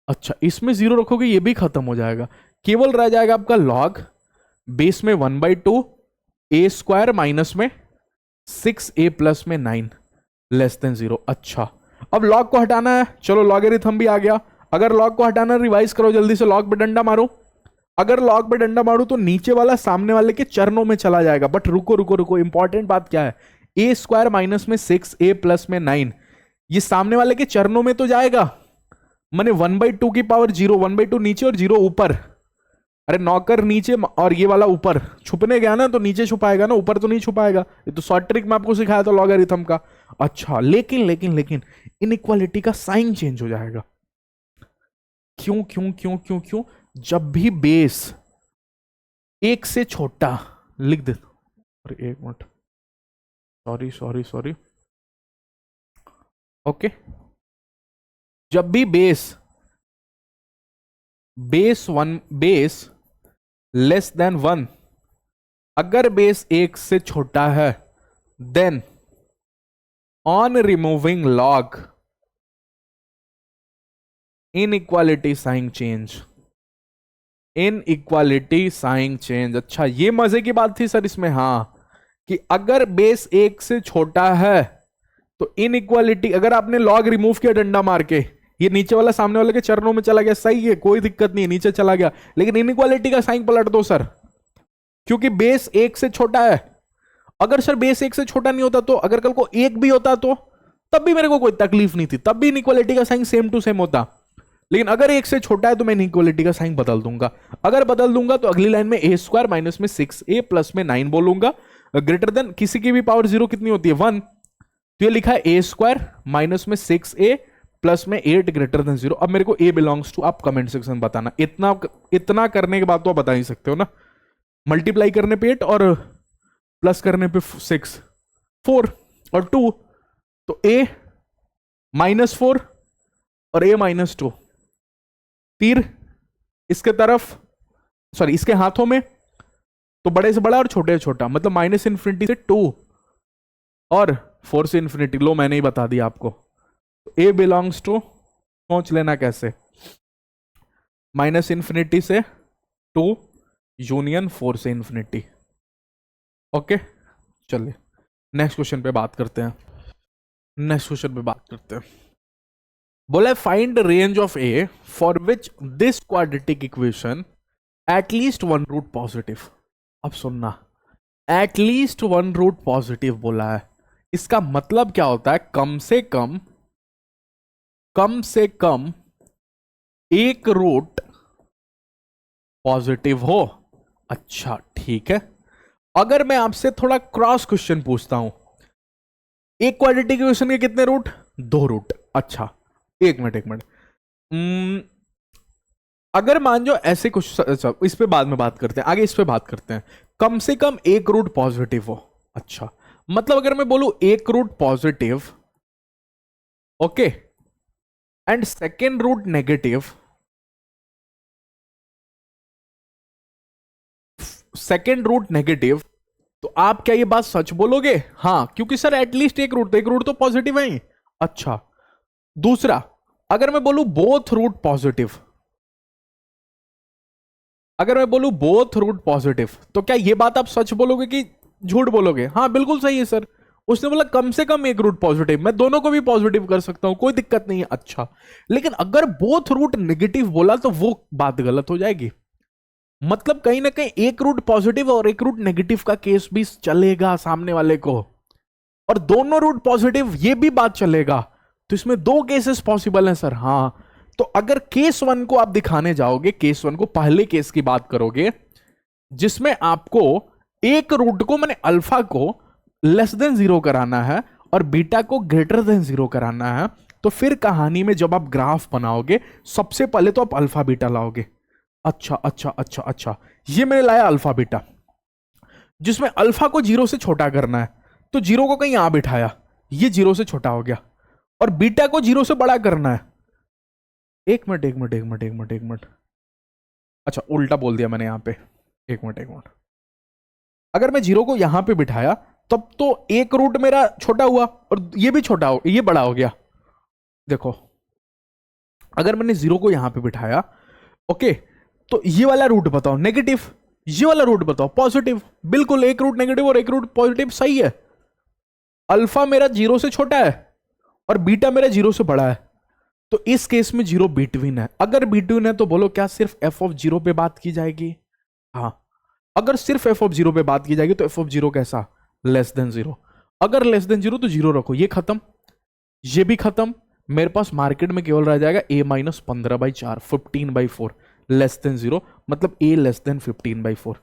अच्छा, इसमें जीरो रखोगे ये भी खत्म हो जाएगा, केवल रह जाएगा आपका लॉग बेस में 1/2 ए स्क्वायर माइनस में 6a प्लस में 9 लेस देन 0। अच्छा, अब लॉग को हटाना है, चलो लॉगरिथम भी आ गया। अगर लॉग को हटाना रिवाइज करो जल्दी से, लॉग पे डंडा मारो। अगर लॉग पे डंडा मारो तो नीचे वाला सामने वाले के चरणों में चला जाएगा। बट रुको रुको रुको, इंपॉर्टेंट बात क्या है, ए स्क्वायर माइनस में 6a प्लस में 9 ये सामने वाले के चरणों में तो जाएगा, माने 1/2 की पावर 0, 1/2 नीचे और 0 ऊपर। अरे नौकर नीचे और ये वाला ऊपर, छुपने गया ना तो नीचे छुपाएगा ना, ऊपर तो नहीं छुपाएगा। ये तो शॉर्ट ट्रिक में आपको सिखाया था लॉगरिथम का। अच्छा, लेकिन लेकिन लेकिन इनइक्वालिटी का साइन चेंज हो जाएगा। क्यों क्यों क्यों क्यों क्यों? जब भी बेस एक से छोटा, लिख दे, अरे एक minute, sorry sorry sorry, okay, जब भी बेस लेस देन 1, अगर बेस एक से छोटा है then on removing log inequality sign change, inequality sign change. अच्छा, ये मजे की बात थी सर इसमें, हाँ, कि अगर बेस एक से छोटा है तो इनइक्वालिटी, अगर आपने लॉग रिमूव किया डंडा मार के, ये नीचे वाला सामने वाले के चरणों में चला गया, सही है, कोई दिक्कत नहीं है, नीचे चला गया, लेकिन इनइक्वालिटी का साइन पलट दो सर, क्योंकि बेस एक से छोटा है। अगर सर बेस एक से छोटा नहीं होता तो, अगर कल को एक भी होता तो तब भी मेरे को कोई तकलीफ नहीं थी, तब भी इनइक्वालिटी का साइन सेम टू सेम होता। लेकिन अगर एक से छोटा है तो मैं इनइक्वालिटी का साइन बदल दूंगा। अगर बदल दूंगा तो अगली लाइन में ए स्क्वायर माइनस में 6a प्लस में 9 बोलूंगा, ग्रेटर देन किसी की भी पावर 0 कितनी होती है 1, तो ये लिखा है ए स्क्वायर माइनस में 6a प्लस में 8 ग्रेटर देन 0। अब मेरे को ए बिलोंग्स टू, आप कमेंट सेक्शन बताना। इतना करने के बाद तो आप बता ही सकते हो ना, मल्टीप्लाई करने पे 8 और प्लस करने पे 6, 4 और 2, तो a -4 और a -2, तीर इसके तरफ, सॉरी इसके हाथों में, तो बड़े से बड़ा और छोटे से छोटा, मतलब माइनस इन्फिनिटी से 2 और 4 से इन्फिनिटी। लो मैंने ही बता दिया आपको, ए बिलोंग्स टू, सोच लेना कैसे, माइनस इन्फिनिटी से 2 यूनियन 4 से इन्फिनिटी। ओके, चलिए नेक्स्ट क्वेश्चन पे बात करते हैं। बोला find range of A for which this quadratic equation at least 1 root positive. अब सुनना, एटलीस्ट 1 रूट पॉजिटिव बोला है, इसका मतलब क्या होता है, कम से कम एक रूट पॉजिटिव हो। अच्छा ठीक है, अगर मैं आपसे थोड़ा क्रॉस क्वेश्चन पूछता हूं, एक क्वाड्रेटिक इक्वेशन के कितने रूट, 2 रूट। अच्छा एक मिनट, अगर मान जो ऐसे कुछ, अच्छा इस पे बाद में बात करते हैं, आगे इस पे बात करते हैं, कम से कम एक रूट पॉजिटिव हो। अच्छा मतलब अगर मैं बोलूं एक root positive, okay, and second root negative, तो आप क्या ये बात सच बोलोगे? हाँ, क्योंकि सर एटलीस्ट एक रूट तो पॉजिटिव है ही। अच्छा, दूसरा, अगर मैं बोलूं बोथ रूट पॉजिटिव, तो क्या ये बात आप सच बोलोगे कि झूठ बोलोगे? हाँ बिल्कुल सही है सर, उसने बोला कम से कम एक रूट पॉजिटिव, मैं दोनों को भी पॉजिटिव कर सकता हूं, कोई दिक्कत नहीं है। अच्छा, लेकिन अगर बोथ रूट नेगेटिव बोला तो वो बात गलत हो जाएगी, मतलब कहीं ना कहीं एक रूट पॉजिटिव और एक रूट नेगेटिव का केस भी चलेगा सामने वाले को, और दोनों रूट पॉजिटिव ये भी बात चलेगा, तो इसमें 2 केसेस पॉसिबल हैं सर। हाँ, तो अगर केस 1 को आप दिखाने जाओगे, केस 1 को, पहले केस की बात करोगे जिसमें आपको एक रूट को, माने अल्फा को लेस देन 0 कराना है और बीटा को ग्रेटर देन 0 कराना है, तो फिर कहानी में जब आप ग्राफ बनाओगे सबसे पहले तो आप अल्फा बीटा लाओगे। अच्छा, ये मैंने लाया अल्फा बीटा, जिसमें अल्फा को 0 से छोटा करना है, तो 0 को कहीं यहां बिठाया, ये 0 से छोटा हो गया, और बीटा को 0 से बड़ा करना है। एक मिनट, अच्छा उल्टा बोल दिया मैंने यहां पे, एक मिनट, अगर मैं 0 को यहां पे बिठाया तब तो एक रूट मेरा छोटा हुआ और ये भी छोटा हो, ये बड़ा हो गया। देखो अगर मैंने 0 को यहां पे बिठाया, ओके, तो ये वाला रूट बताओ नेगेटिव, ये वाला रूट बताओ पॉजिटिव। बिल्कुल, एक रूट नेगेटिव और एक रूट पॉजिटिव, सही है। अल्फा मेरा 0 से छोटा है और बीटा मेरा 0 से बड़ा है, तो इस केस में 0 बिटवीन है। अगर बिटवीन है तो बोलो क्या सिर्फ एफ ऑफ 0 पे बात की जाएगी? हाँ, अगर सिर्फ एफ ऑफ 0 पे बात की जाएगी तो एफ ऑफ 0 कैसा? Less than 0। अगर लेस देन 0 तो 0 रखो, ये खत्म, ये भी खत्म। मेरे पास मार्केट में केवल रह जाएगा a माइनस 15/4, 15/4 लेस देन 0, मतलब a लेस देन 15/4।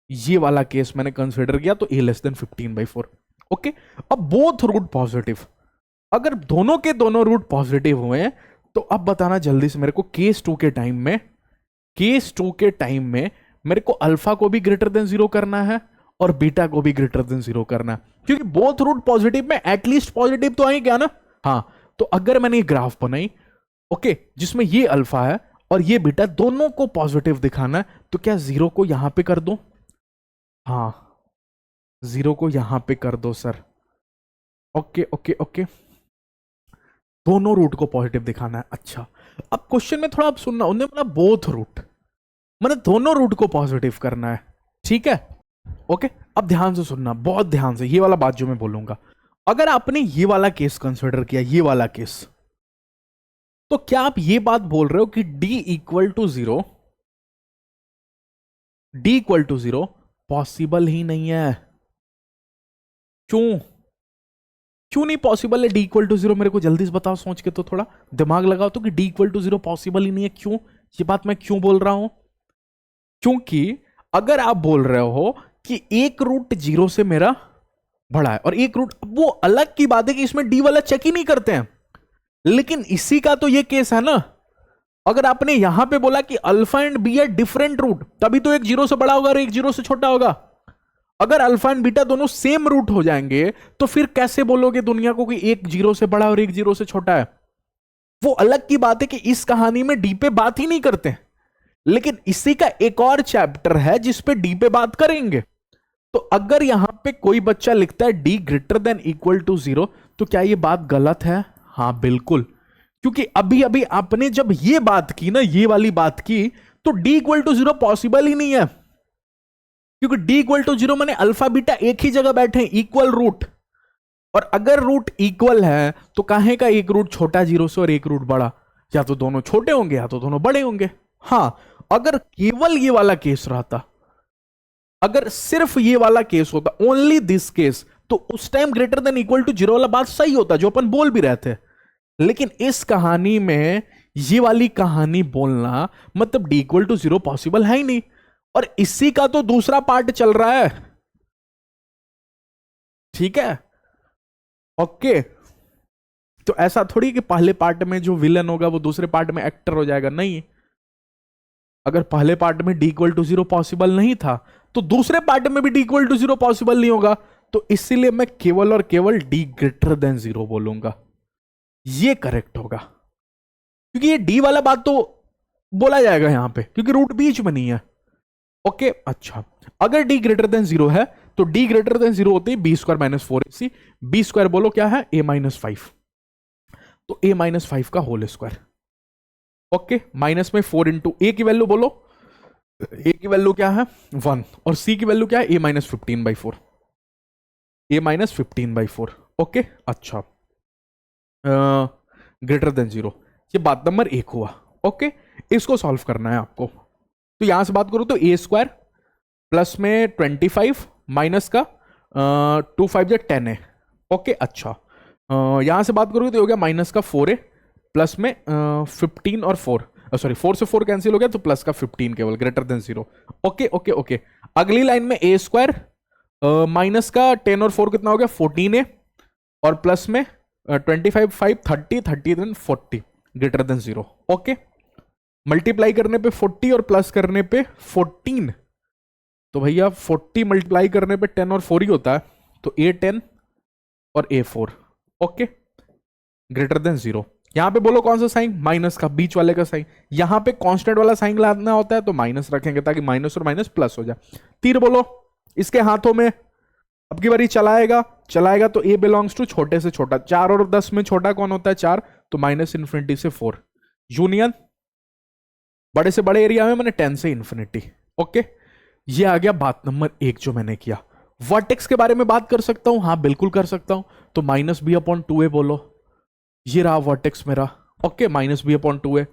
ये वाला केस मैंने कंसिडर किया तो a लेस देन 15/4। ओके, अब बोथ रूट पॉजिटिव, अगर दोनों के दोनों रूट पॉजिटिव हुए तो अब बताना जल्दी से मेरे को केस 2 के टाइम में, केस 2 के टाइम में मेरे को अल्फा को भी ग्रेटर देन 0 करना है और बीटा को भी ग्रेटर देन 0 करना है, क्योंकि बोथ रूट पॉजिटिव में एटलीस्ट पॉजिटिव तो आए क्या ना। हाँ, तो अगर मैंने ये ग्राफ बनाई, ओके, जिसमें ये अल्फा है और ये बीटा, दोनों को पॉजिटिव दिखाना है, तो क्या 0 को यहां पे कर दो? हाँ, 0 को यहां पे कर दो सर। ओके ओके ओके, दोनों रूट को पॉजिटिव दिखाना है। अच्छा, अब क्वेश्चन में थोड़ा आप सुनना, उन्होंने बोला बोथ रूट, मतलब दोनों रूट को पॉजिटिव करना है, ठीक है। ओके, अब ध्यान से सुनना, बहुत ध्यान से, ये वाला बात जो मैं बोलूंगा। अगर आपने ये वाला केस कंसिडर किया, ये वाला केस, तो क्या आप ये बात बोल रहे हो कि d equal to 0, d equal to 0 possible ही नहीं है? क्यों? क्यों नहीं पॉसिबल है d इक्वल टू 0? मेरे को जल्दी से बताओ, सोच के तो थोड़ा दिमाग लगाओ तो, कि d इक्वल टू 0 पॉसिबल ही नहीं है। क्यों? ये बात मैं क्यों बोल रहा हूं? क्योंकि अगर आप बोल रहे हो कि एक रूट 0 से मेरा बड़ा है और एक रूट, वो अलग की बात है कि इसमें d वाला चेक ही नहीं करते हैं, लेकिन इसी का तो ये केस है ना। अगर आपने यहां पे बोला कि अल्फा एंड बी है डिफरेंट रूट, तभी तो एक 0 से बड़ा होगा और एक 0 से छोटा होगा। अगर अल्फा एंड बीटा दोनों सेम रूट हो जाएंगे तो फिर कैसे बोलोगे दुनिया को कि एक 0 से बड़ा और एक 0 से छोटा है? वो अलग की बात है कि इस कहानी में डी पे बात ही नहीं करते, लेकिन इसी का एक और चैप्टर है जिस पे डी पे बात करेंगे। तो अगर यहां पे कोई बच्चा लिखता है D greater than equal to 0, तो क्या ये बात गलत है? हाँ बिल्कुल, क्योंकि अभी अभी आपने जब ये बात की ना, ये वाली बात की, तो d इक्वल टू 0 पॉसिबल ही नहीं है, क्योंकि d इक्वल टू 0 माने अल्फा बीटा एक ही जगह बैठे हैं, इक्वल रूट। और अगर रूट इक्वल है तो काहे का एक रूट छोटा 0 से और एक रूट बड़ा? या तो दोनों छोटे होंगे या तो दोनों बड़े होंगे। हाँ, अगर केवल ये वाला केस रहता, अगर सिर्फ ये वाला केस होता, ओनली दिस केस, तो उस time greater than equal to 0 वाला बात सही होता, जो अपन बोल भी रहे थे। लेकिन इस कहानी में ये वाली कहानी बोलना मतलब d इक्वल टू 0 पॉसिबल है ही नहीं, और इसी का तो दूसरा पार्ट चल रहा है, ठीक है। ओके, तो ऐसा थोड़ी कि पहले पार्ट में जो विलन होगा वो दूसरे पार्ट में एक्टर हो जाएगा, नहीं। अगर पहले पार्ट में d इक्वल टू 0 पॉसिबल नहीं था तो दूसरे पार्ट में भी d इक्वल टू 0 पॉसिबल नहीं होगा। तो इसीलिए मैं केवल और केवल d ग्रेटर देन 0 बोलूंगा, ये करेक्ट होगा, क्योंकि ये d वाला बात तो बोला जाएगा यहां पे, क्योंकि रूट बीच में नहीं है। ओके, अच्छा, अगर d ग्रेटर देन 0 है तो d ग्रेटर देन 0 होते ही b square minus 4ac, b square बोलो क्या है? a माइनस 5, तो a माइनस 5 का होल स्क्वायर। ओके, माइनस में 4 इंटू a की वैल्यू बोलो, a की वैल्यू क्या है? 1, और c की वैल्यू क्या है? a minus 15/4, a minus 15/4। Okay, अच्छा, ग्रेटर देन 0, ये बात नंबर 1 हुआ। ओके, इसको सॉल्व करना है आपको, तो यहां से बात करो तो a स्क्वायर प्लस में 25 माइनस का 2 5 10 है। ओके, अच्छा, यहां से बात करोगे तो हो गया माइनस का 4a प्लस में 15 और 4, सॉरी 4 से 4 कैंसिल हो गया, तो प्लस का 15 केवल, greater than 0। Okay okay okay, अगली लाइन में a स्क्वायर माइनस का 10 और 4 कितना हो गया? 14a, और प्लस में 25 5 30 30 then 40 greater than 0। Okay, multiply करने पे 40 और प्लस करने पे 14, तो भैया 40 मल्टीप्लाई करने पे 10 और 4 ही होता है, तो a 10 और a 4। Okay, greater than 0। यहां पे बोलो कौन सा साइन? माइनस का, बीच वाले का साइन। यहां पे कांस्टेंट वाला साइन लाना होता है तो माइनस रखेंगे ताकि माइनस और माइनस प्लस हो जाए। तीर बोलो इसके हाथों में, अब की बारी चलाएगा, चलाएगा तो ए बिलोंग्स टू छोटे से छोटा, 4 और 10 में छोटा कौन होता है 4, तो माइनस इन्फिनिटी से 4, यूनियन बड़े से बड़े एरिया में मैंने 10 से इन्फिनिटी। ओके, ये आ गया बात नंबर 1 जो मैंने किया। वर्टेक्स के बारे में बात कर सकता हूं, हाँ बिल्कुल कर सकता हूं, तो माइनस बी अपॉन 2a बोलो, ये रहा वर्टेक्स मेरा। Okay, minus B upon 2a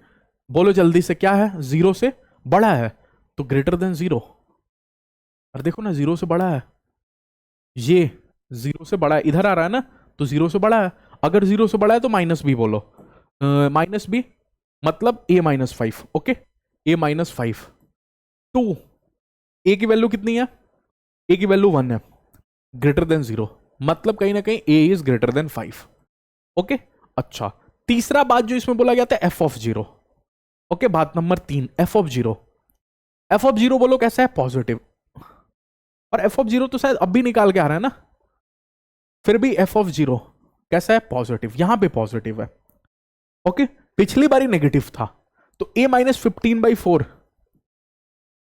बोलो जल्दी से, क्या है, 0 से बड़ा है तो ग्रेटर देन 0, और देखो ना 0 से बड़ा है, ये 0 से बड़ा है, इधर आ रहा है ना, तो 0 से बड़ा है, अगर 0 से बड़ा है तो माइनस बी बोलो, माइनस बी मतलब a minus 5। Okay, a minus 5 2, a की वैल्यू कितनी है, a की वैल्यू 1 है, ग्रेटर देन 0 मतलब कहीं ना कहीं a is greater then 5। Okay, अच्छा तीसरा बात जो इसमें बोला गया था f ऑफ 0। ओके, बात number 3 f of 0, f of 0 बोलो कैसा है, पॉजिटिव, और f ऑफ 0 तो शायद अब भी निकाल के आ रहा है ना, फिर भी f ऑफ 0 कैसा है, पॉजिटिव, यहां पे पॉजिटिव है। ओके, पिछली बारी नेगेटिव था, तो a माइनस 15/4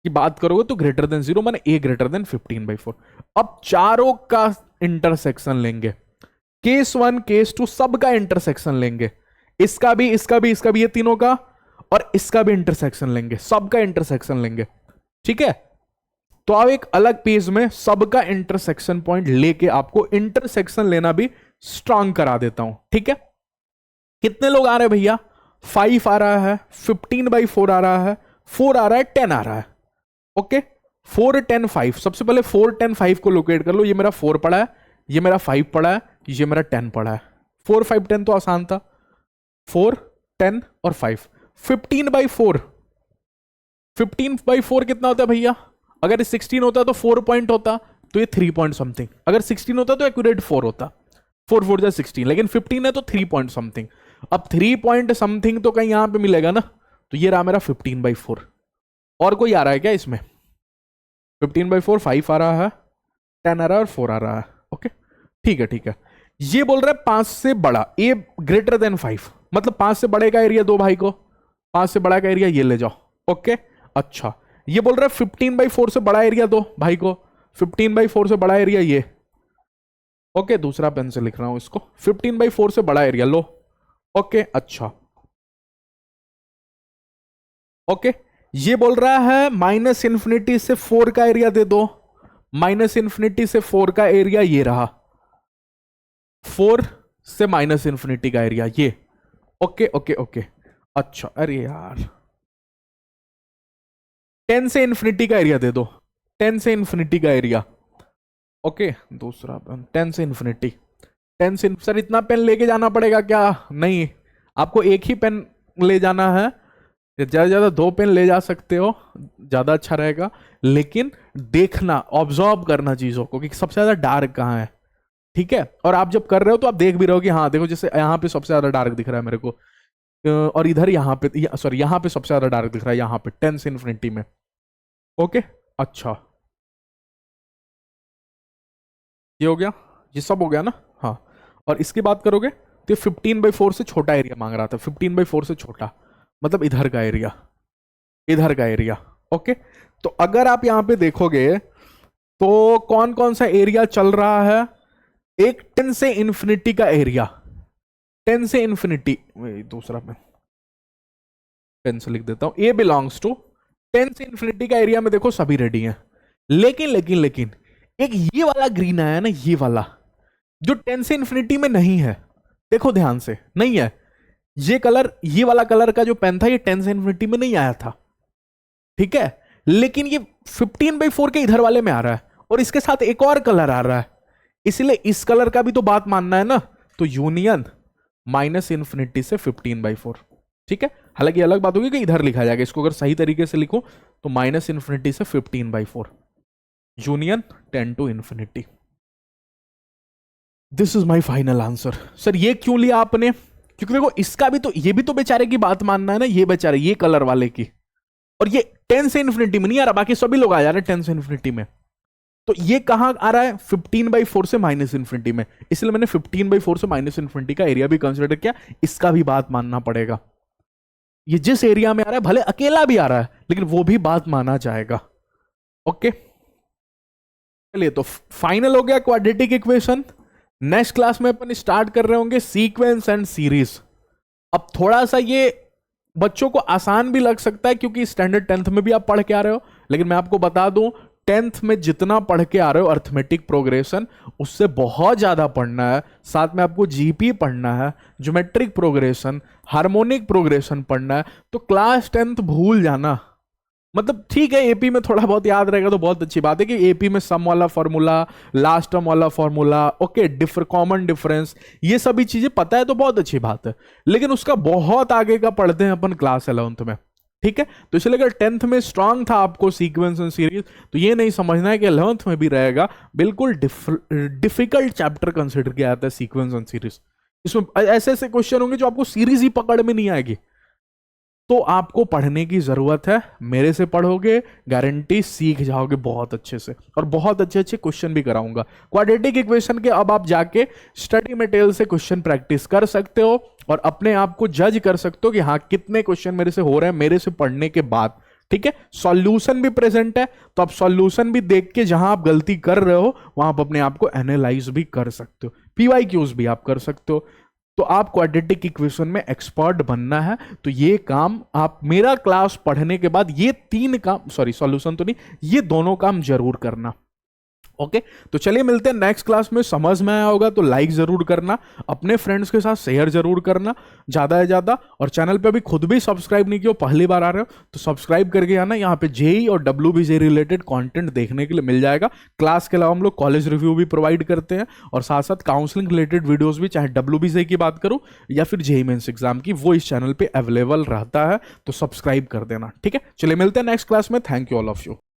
की बात करोगे तो ग्रेटर देन 0, माने a ग्रेटर देन 15/4। अब चारों का इंटरसेक्शन लेंगे, केस 1 केस 2 सबका इंटरसेक्शन लेंगे, इसका भी इसका भी इसका भी, ये तीनों का, और इसका भी इंटरसेक्शन लेंगे, सबका इंटरसेक्शन लेंगे। ठीक है, तो आप एक अलग पेज में सबका इंटरसेक्शन पॉइंट लेके आपको इंटरसेक्शन लेना भी स्ट्रांग करा देता हूं। ठीक है, कितने लोग आ रहे हैं भैया, 5 आ रहा है, 15/4 आ रहा है, 4 आ रहा है, 10 आ रहा है। ओके, 4 10 5, सबसे पहले 4 10 5 को लोकेट कर लो, ये मेरा 4 पड़ा है, ये मेरा 5 पड़ा है, ये मेरा 10 पड़ा है, 4 5 10 तो आसान था, 4 10 और 5, 15/4, 15/4 कितना होता है भैया, अगर 16 होता तो 4 पॉइंट होता, तो ये 3 पॉइंट समथिंग, अगर 16 होता तो एक्यूरेट 4 होता, 4 4 जा 16, लेकिन 15 है तो 3 पॉइंट समथिंग। अब 3 पॉइंट समथिंग तो कहीं यहां पे मिलेगा ना, तो ये रहा मेरा 15/4। और कोई आ रहा है क्या इसमें, 15/4 5 आ रहा है, 10 आ रहा है और 4 आ रहा है। ओके, ठीक है ठीक है, ये बोल रहा है 5 से बड़ा, ए ग्रेटर देन 5, मतलब 5 से बड़े का एरिया दो भाई को, 5 से बड़ा का एरिया ये ले जाओ। ओके, अच्छा ये बोल रहा है 15/4 से बड़ा एरिया दो भाई को, 15/4 से बड़ा एरिया ये। ओके, दूसरा पेन से लिख रहा हूं इसको, 15/4 से बड़ा एरिया लो। ओके, अच्छा ओके, ये बोल रहा है माइनस इन्फिनिटी से 4 का एरिया दे दो, माइनस इन्फिनिटी से 4 का एरिया ये रहा, 4 से माइनस इन्फिनिटी का एरिया ये। ओके ओके ओके, अच्छा अरे यार 10 से इन्फिनिटी का एरिया दे दो, 10 से इन्फिनिटी का एरिया। ओके, दूसरा पेन 10 से इन्फिनिटी, 10 से सर इतना पेन लेके जाना पड़ेगा क्या, नहीं आपको एक ही पेन ले जाना है, ज्यादा ज्यादा 2 पेन ले जा सकते हो, ज्यादा अच्छा रहेगा, लेकिन देखना ऑब्जर्व करना चीजों को कि सबसे ज्यादा डार्क कहाँ है। ठीक है, और आप जब कर रहे हो तो आप देख भी रहे हो कि हाँ देखो जैसे यहाँ पे सबसे ज्यादा डार्क दिख रहा है मेरे को, और इधर यहाँ पे सॉरी यहाँ पे सबसे ज्यादा डार्क दिख रहा है, यहाँ पे 10 से इन्फिनिटी में। ओके, अच्छा ये हो गया, ये सब हो गया ना, हाँ। और इसकी बात करोगे तो 15/4 से छोटा एरिया मांग रहा था, 15/4 से छोटा मतलब इधर का एरिया, इधर का एरिया। ओके, तो अगर आप यहां पे देखोगे तो कौन कौन सा एरिया चल रहा है, एक 10 से इन्फिनिटी का एरिया, 10 से इन्फिनिटी, दूसरा मैं पेन से लिख देता हूं, ए बिलोंग्स टू 10 से इन्फिनिटी का एरिया में देखो सभी रेडी हैं, लेकिन लेकिन लेकिन एक ये वाला ग्रीन आया ना, ये वाला जो 10 से इन्फिनिटी में नहीं है, देखो ध्यान से नहीं है, ये कलर, ये वाला कलर का जो पेन था ये 10 से इन्फिनिटी में नहीं आया था। ठीक है, लेकिन ये 15/4 के इधर वाले में आ रहा है, और इसके साथ एक और कलर आ रहा है, इसलिए इस कलर का भी तो बात मानना है ना, तो यूनियन माइनस इन्फिनिटी से 15/4। ठीक है, हालांकि अलग बात होगी कि इधर लिखा जाएगा, इसको अगर सही तरीके से लिखो तो माइनस इन्फिनिटी से 15/4 union 10 to infinity. This is my final answer. Sir ये क्यों लिया आपने, क्योंकि देखो इसका भी तो, ये भी तो बेचारे की बात मानना है ना, ये बेचारे ये कलर वाले की, और ये 10 से इन्फिनिटी में नहीं आ रहा, बाकी सभी लोग आ जा रहे हैं 10 से इन्फिनिटी में, तो ये कहां आ रहा है 15/4 से माइनस इन्फिनिटी में, इसलिए मैंने 15/4 से माइनस इन्फिनिटी का एरिया भी कंसिडर किया, इसका भी बात मानना पड़ेगा, ये जिस एरिया में आ रहा है भले अकेला भी आ रहा है लेकिन वो भी बात माना जाएगा। ओके चलिए तो फाइनल हो गया क्वाड्रेटिक इक्वेशन। नेक्स्ट क्लास में अपन स्टार्ट कर रहे होंगे सीक्वेंस एंड सीरीज। अब थोड़ा सा ये बच्चों को आसान भी लग सकता है क्योंकि स्टैंडर्ड 10th में भी आप पढ़ के आ रहे हो, लेकिन मैं आपको बता दूं 10th में जितना पढ़ के आ रहे हो अर्थमेटिक प्रोग्रेशन, उससे बहुत ज्यादा पढ़ना है। साथ में आपको जीपी पढ़ना है, ज्योमेट्रिक प्रोग्रेशन, हार्मोनिक प्रोग्रेशन पढ़ना है। तो क्लास 10th भूल जाना, मतलब ठीक है एपी में थोड़ा बहुत याद रहेगा तो बहुत अच्छी बात है कि एपी में सम वाला फॉर्मूला, लास्ट टर्म वाला फॉर्मूला, ओके, कॉमन डिफरेंस, ये सभी चीजें पता है तो बहुत अच्छी बात है, लेकिन उसका बहुत आगे का पढ़ते हैं अपन क्लास 11th में, ठीक है। तो इसलिए अगर 10th में स्ट्रांग था आपको सीक्वेंस एंड सीरीज, तो ये नहीं समझना है कि 11th में भी रहेगा। बिल्कुल डिफिकल्ट चैप्टर कंसिडर किया जाता है सीक्वेंस एंड सीरीज। इसमें ऐसे ऐसे क्वेश्चन होंगे जो आपको सीरीज ही पकड़ में नहीं आएगी, तो आपको पढ़ने की जरूरत है। मेरे से पढ़ोगे गारंटी सीख जाओगे बहुत अच्छे से, और बहुत अच्छे अच्छे क्वेश्चन भी कराऊंगा क्वाड्रेटिक इक्वेशन के। अब आप जाके स्टडी मटेरियल से क्वेश्चन प्रैक्टिस कर सकते हो और अपने आप को जज कर सकते हो कि हाँ कितने क्वेश्चन मेरे से हो रहे हैं मेरे से पढ़ने के बाद, ठीक है। सॉल्यूशन भी प्रेजेंट है, तो आप सॉल्यूशन भी देख के जहां आप गलती कर रहे हो वहां आप अपने आप को एनालाइज भी कर सकते हो, पीवाईक्यूज भी आप कर सकते हो। तो आप क्वाड्रेटिक इक्वेशन में एक्सपर्ट बनना है, तो ये काम आप मेरा क्लास पढ़ने के बाद ये तीन काम, सॉरी सॉल्यूशन तो नहीं, ये दोनों काम जरूर करना, ओके। तो चलिए मिलते हैं नेक्स्ट क्लास में। समझ में आया होगा तो लाइक जरूर करना, अपने फ्रेंड्स के साथ शेयर जरूर करना ज्यादा से ज्यादा, और चैनल पे अभी खुद भी सब्सक्राइब नहीं किया, पहली बार आ रहे हो तो सब्सक्राइब करके आना। यहाँ पे जेई और WBJ रिलेटेड कंटेंट देखने के लिए मिल जाएगा। क्लास के अलावा हम लोग कॉलेज रिव्यू भी प्रोवाइड करते हैं, और साथ साथ काउंसलिंग रिलेटेड वीडियोज भी, चाहे WBJ की बात करूं या फिर जेई मेंस एग्जाम की, वो इस चैनल पे अवेलेबल रहता है, तो सब्सक्राइब कर देना, ठीक है। चलिए मिलते हैं नेक्स्ट क्लास में। Thank you all of you.